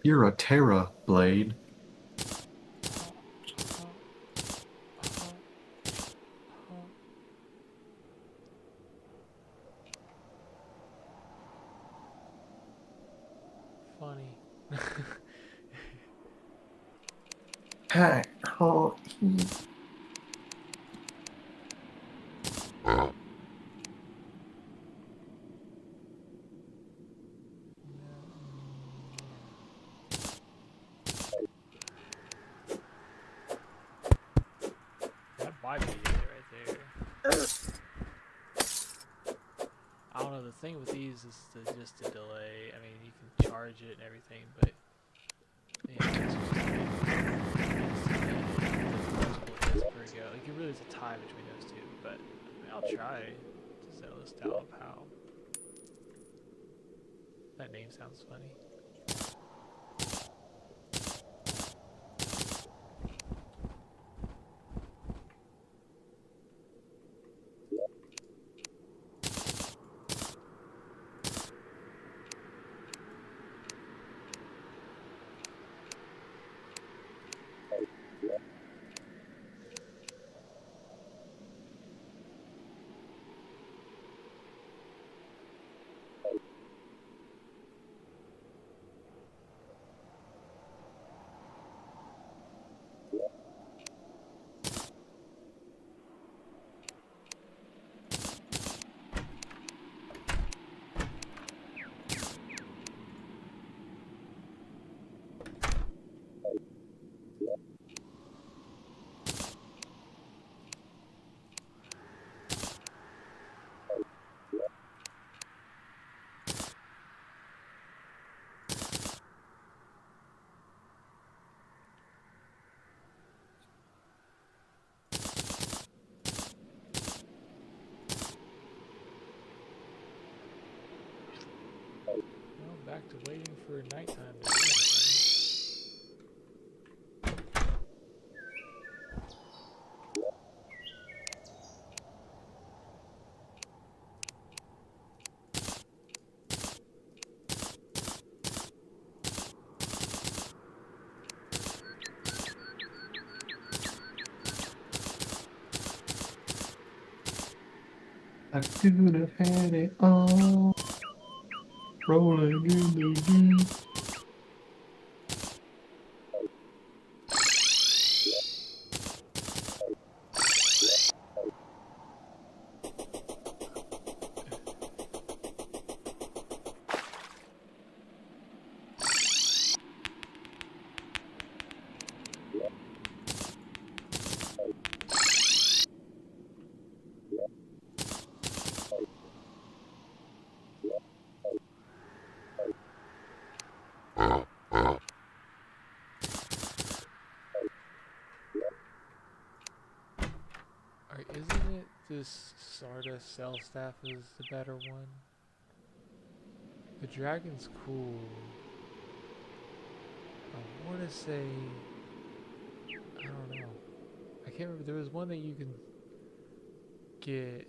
Speaker 2: You're a Terra blade.
Speaker 1: Funny.
Speaker 2: Hey, oh.
Speaker 1: don't know. The thing with these is just the delay. I mean, you can charge it and everything, but yeah, it's pretty good. Like, it really is a tie between those two. But I mean, I'll try Zelda style of how. That name sounds funny. Back to waiting for nighttime to do anything.
Speaker 2: I could have had it all. Rolling in the deep. Isn't it this Stardust Cell Staff is the better one? The dragon's cool. I want to say... I don't know. I can't remember. There was one that you can get...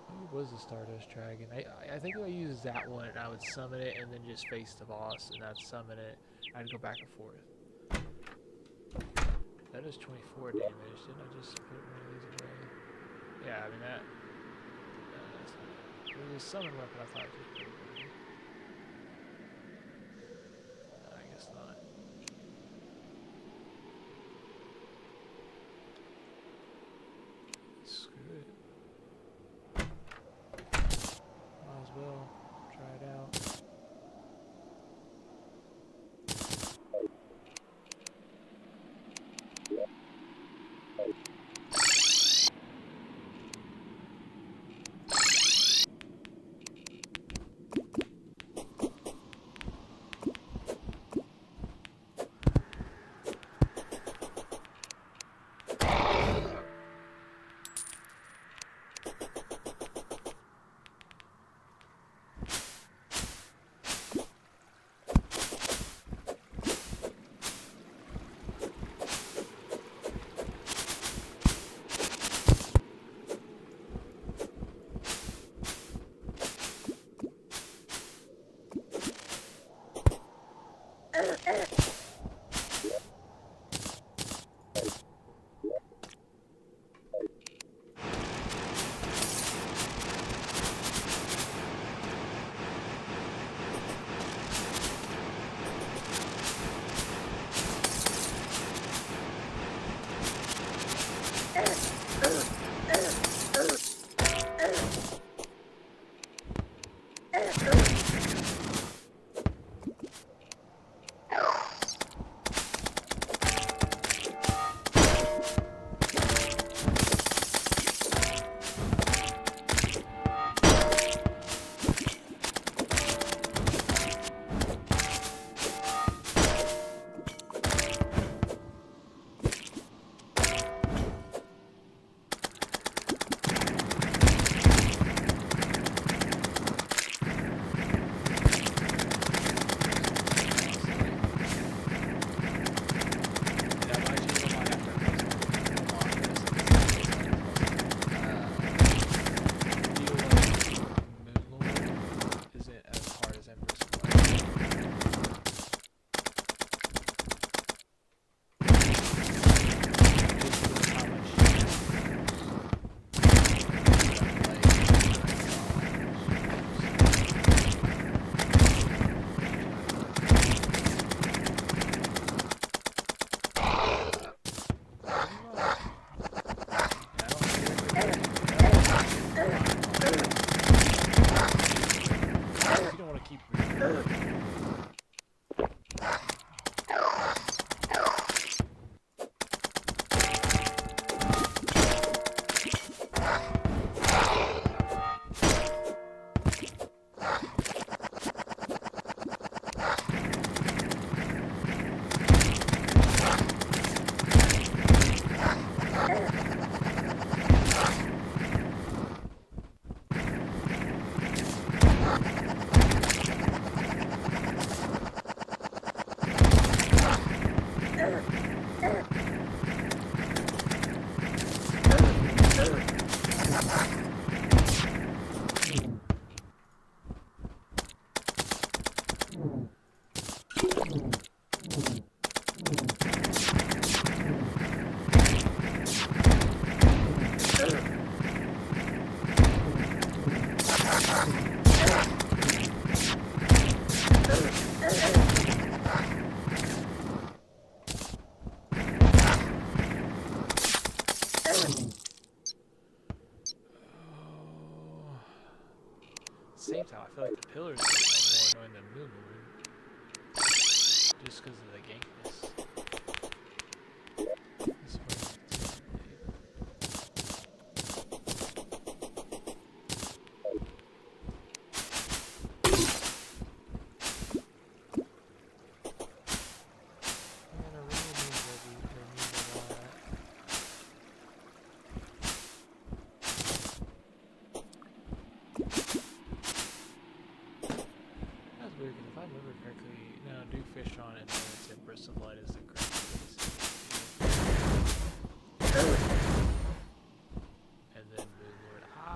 Speaker 2: Maybe it was the Stardust Dragon. I think I used that one and I would summon it and then just face the boss and I'd summon it. I'd go back and forth. That is 24 damage. Didn't I just put one of these away? Yeah, I mean that. That's not, it was a summon weapon. I thought I just put it away. No, I guess not. Screw it. Might as well try it out.
Speaker 1: keep reading. Same time, I feel like the pillars are more annoying than Moon Moon. Just because of the gankness. This way. Weird, because if I remember correctly, no, do fish on and then it's Empress of Light is the correct place. And then Moon Lord I.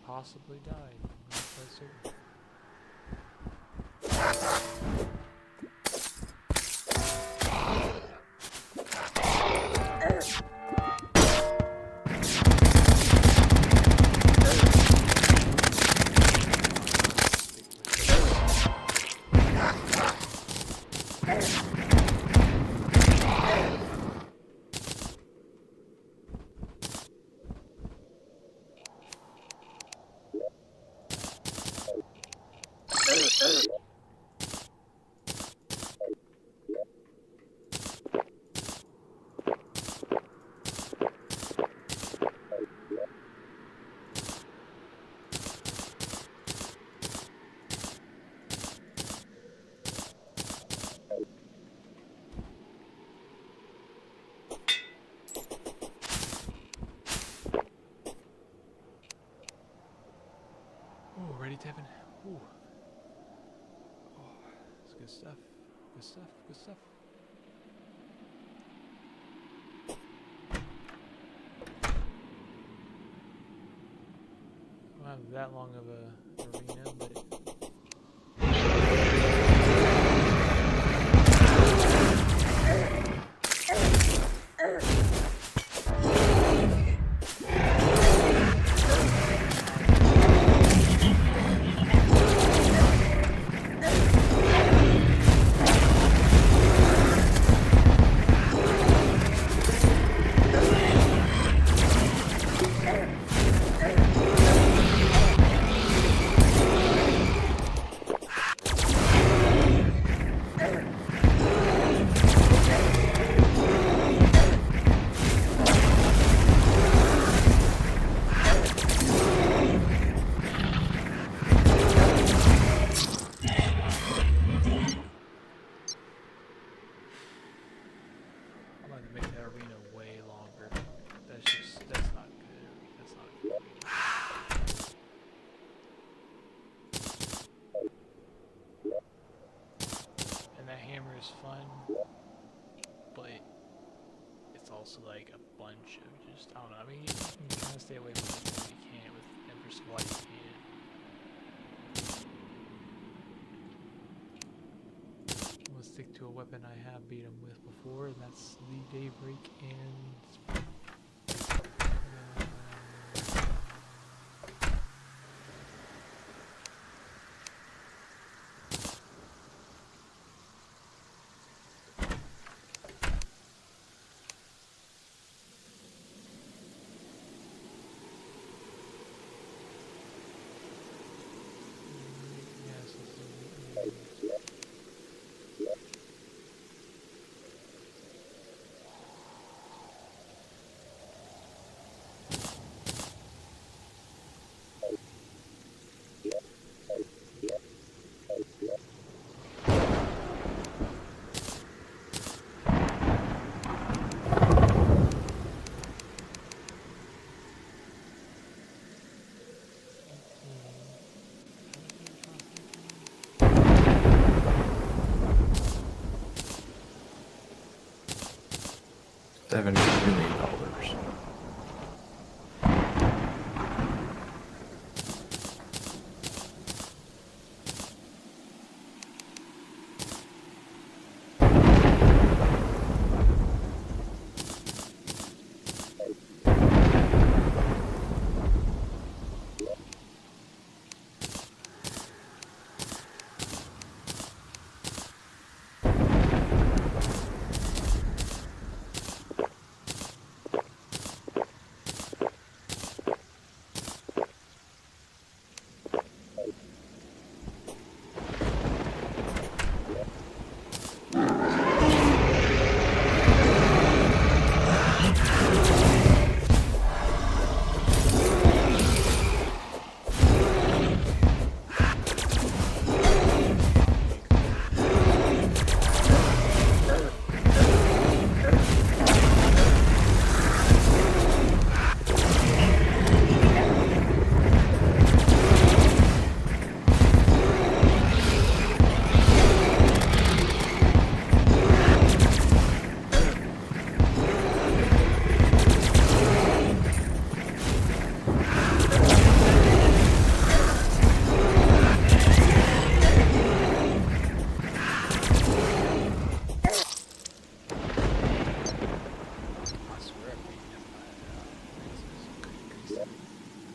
Speaker 1: Possibly died. I'm not quite certain. Ready, Tevin? Ooh. Oh, that's good stuff. Good stuff. Good stuff. I don't have that long of a arena, but And that hammer is fun, but it's also like a bunch of just, I don't know, I mean, you can kind of stay away from it when you can, with Ember Squad you can. I'm gonna stick to a weapon I have beat him with before, and that's the Daybreak and...
Speaker 2: $70 million.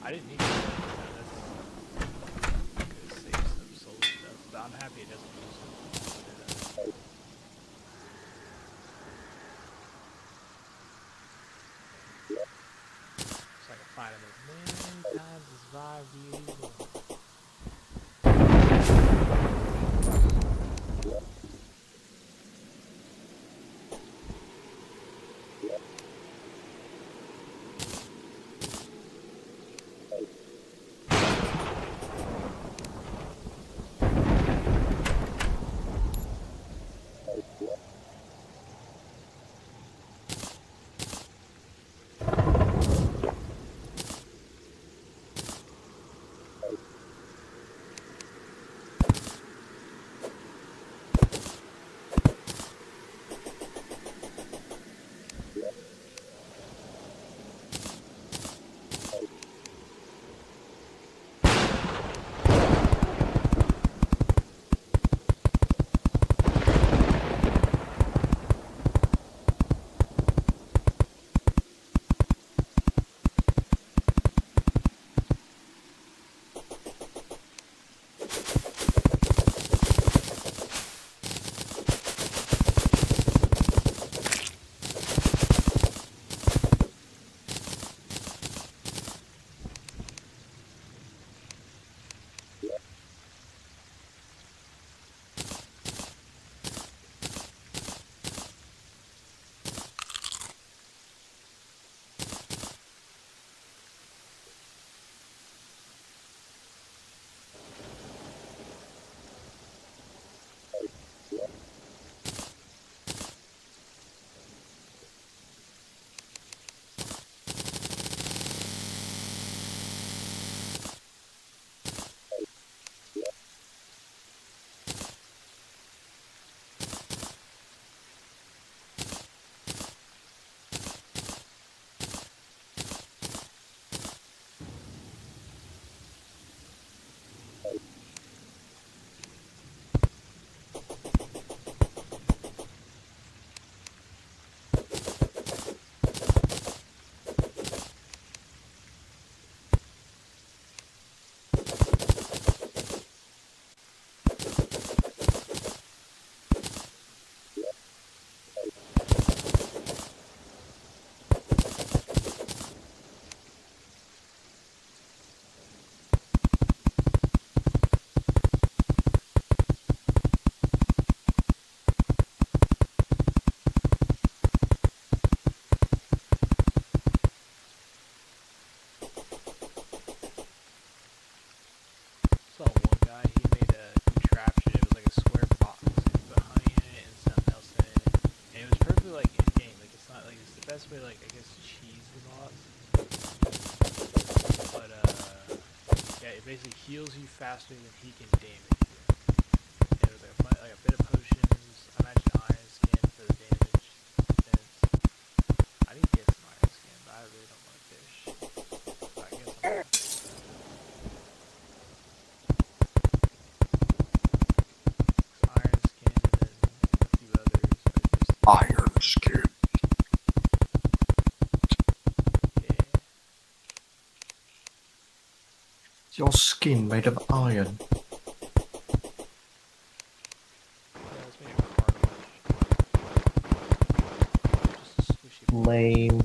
Speaker 1: I didn't need to do that. Could have saved some soul stuff, but I'm happy it doesn't use it. So I can find him as many times as Vive really wants. basically heals you faster than he can damage you. It was like a bit of potions. I imagine iron skin for the damage. Since I need to get some iron skin, but I really don't want to fish. So I guess I'm gonna iron skin and then a few others are just
Speaker 2: Iron skin.
Speaker 1: yeah.
Speaker 2: Your skin made of iron.
Speaker 1: Yeah, let's make a cartilage. Just a squishy part.
Speaker 2: Lame.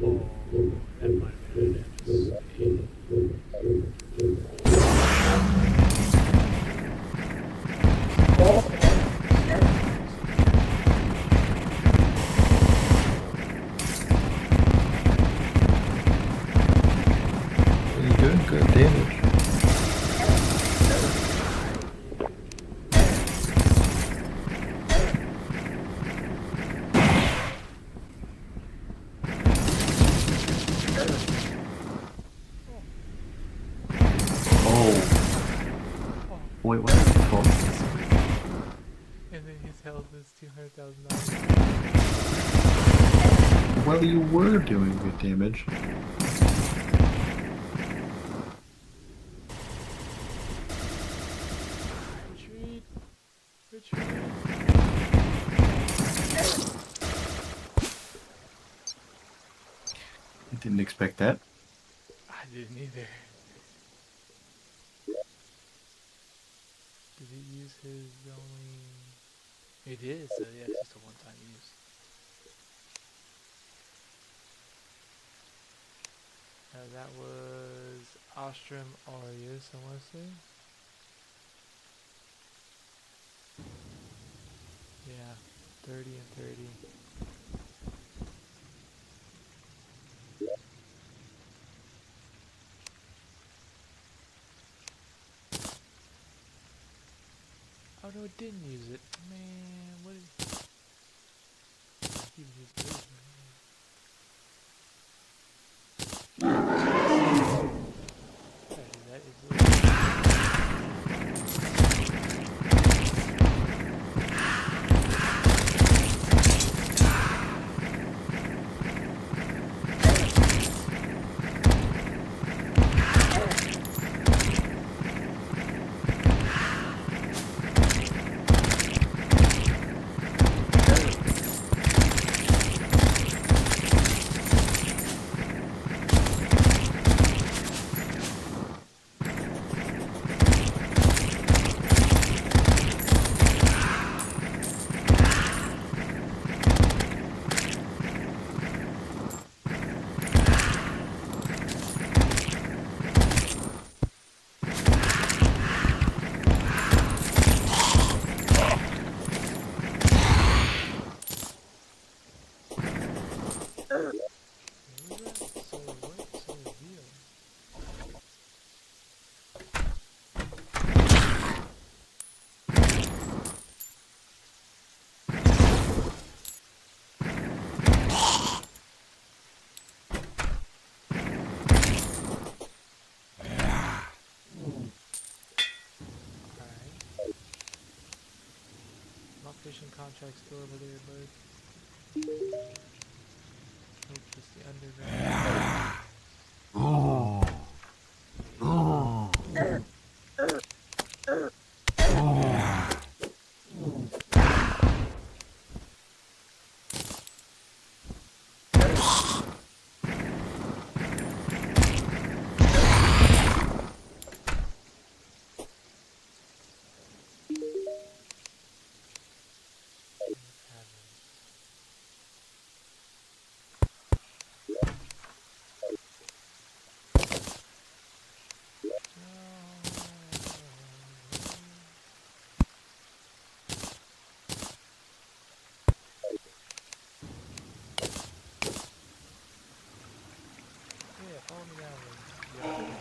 Speaker 1: Oh, that might have been an episode.
Speaker 2: You're doing good damage. Wait, what is it called?
Speaker 1: And then his health is $200,000.
Speaker 2: Well, you were doing good damage.
Speaker 1: Retreat. Retreat.
Speaker 2: I didn't expect that.
Speaker 1: I didn't either. Did he use his only... He did, so yeah, it's just a one-time use. That was Ostrom Aureus, I want to say. Yeah, 30 and 30. Oh no, it didn't use it. Man, what is... Even use this. That is fishing contract still over there, bud. Nope, just the underground. Yeah, follow me down. Yeah.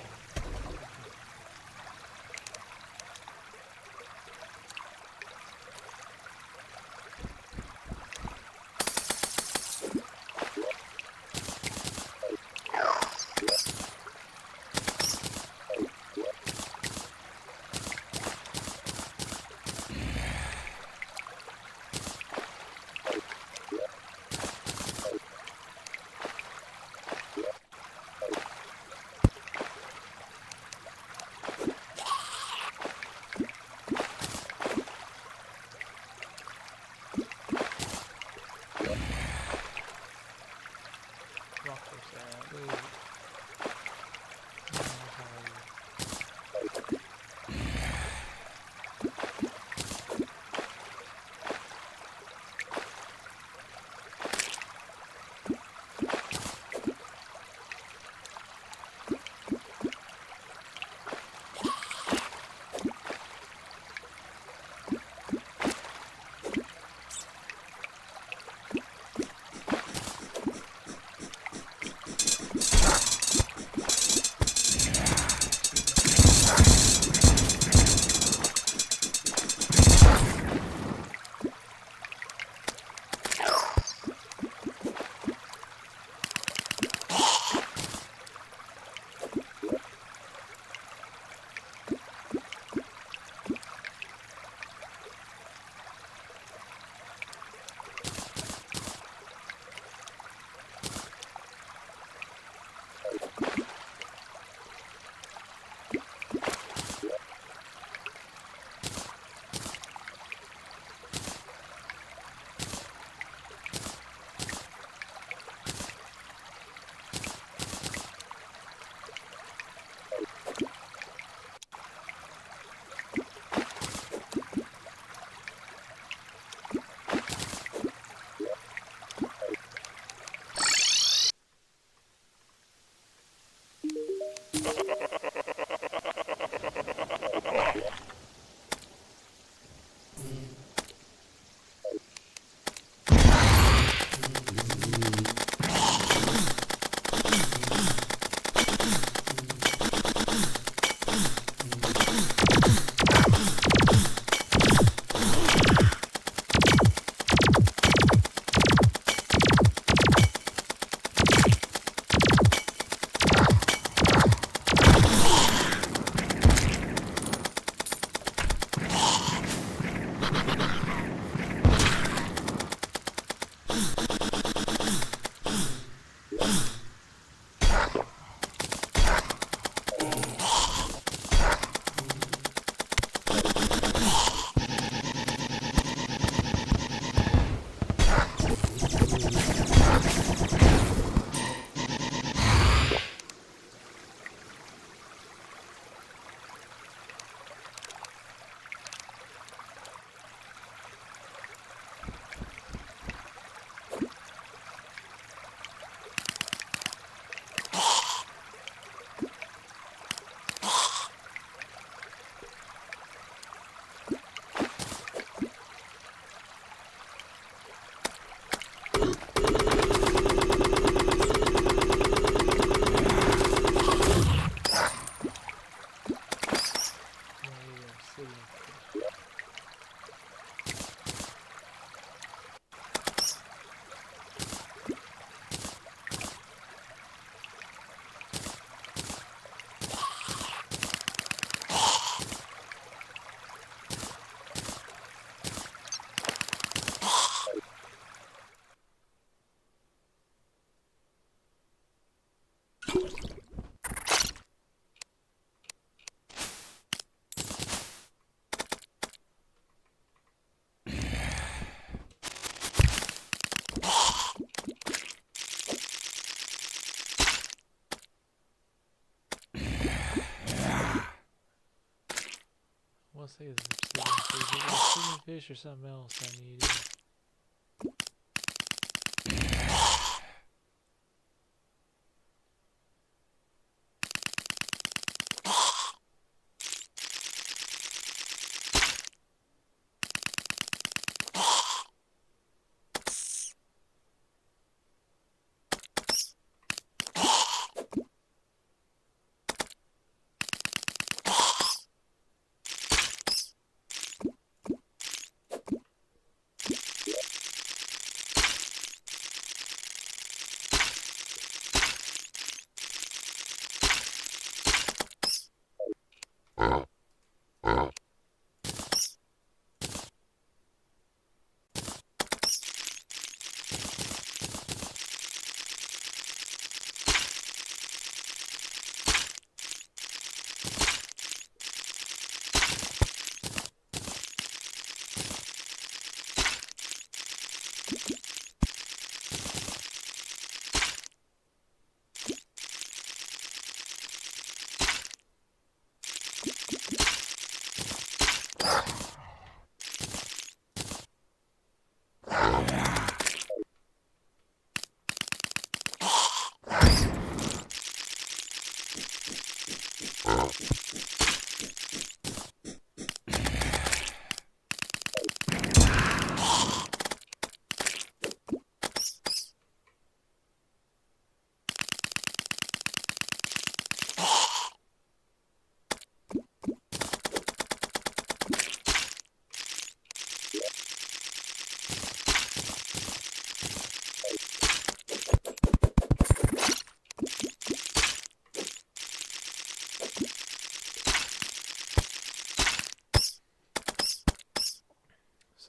Speaker 1: What's the obsidian fish or something else I need?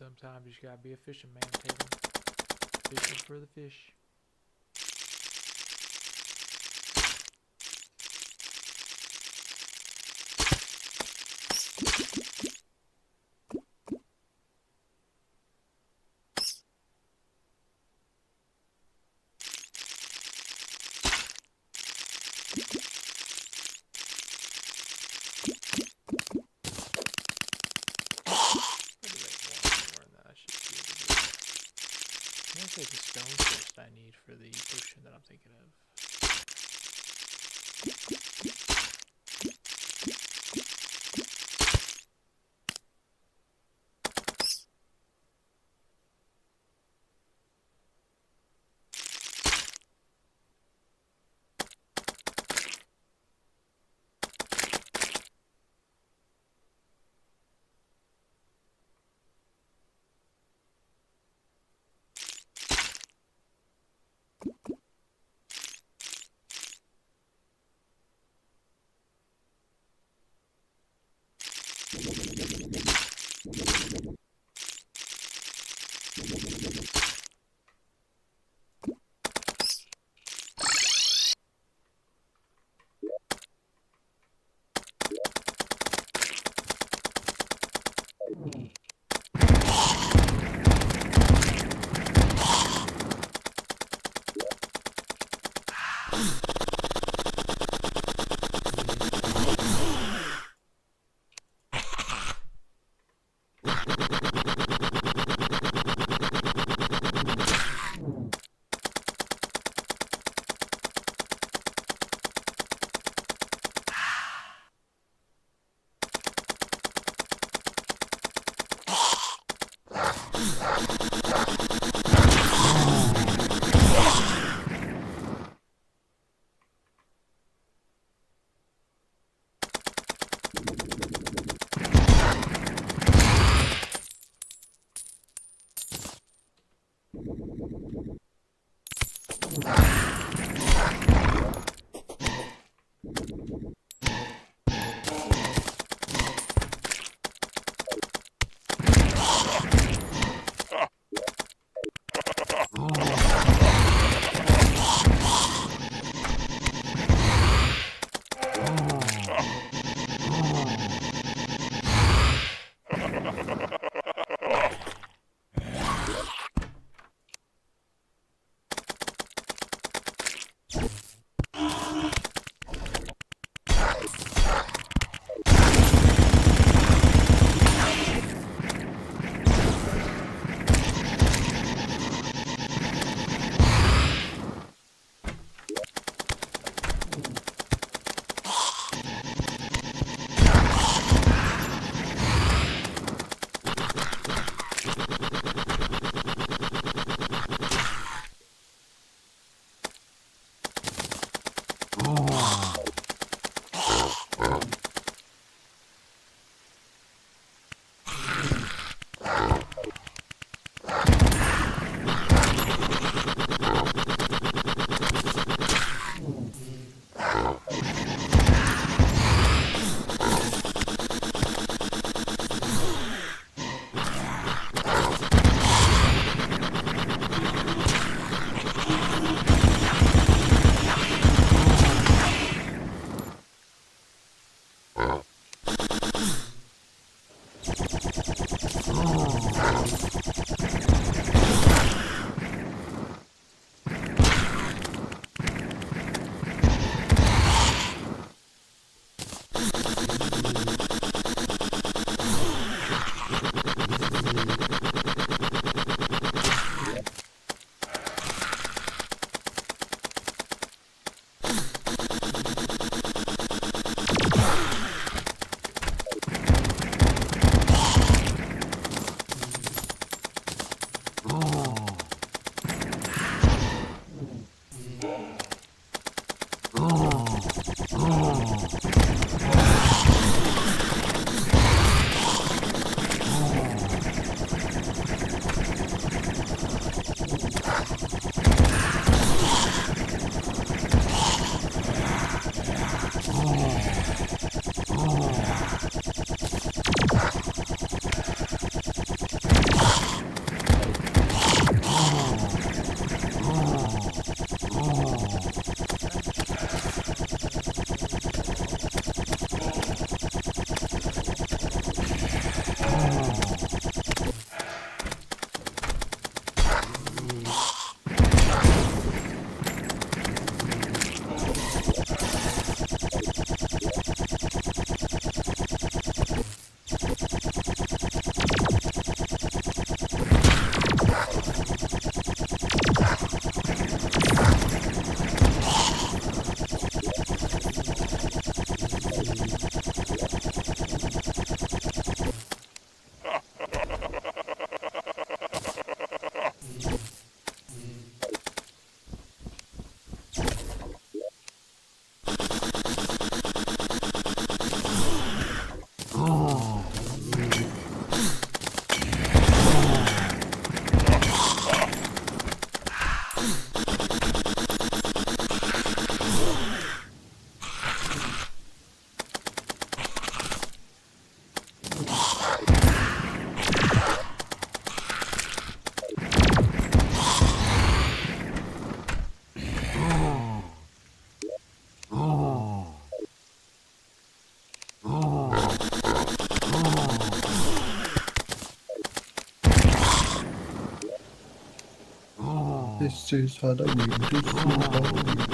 Speaker 1: Sometimes you just gotta be a fishing man, Tatum. Fishing for the fish. The stone first I need for the potion that I'm thinking of.
Speaker 3: This is Halloween, this is Halloween.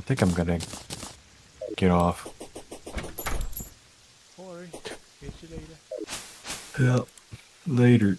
Speaker 2: think I'm gonna get off.
Speaker 1: Corey, catch you later.
Speaker 2: Yeah. Later.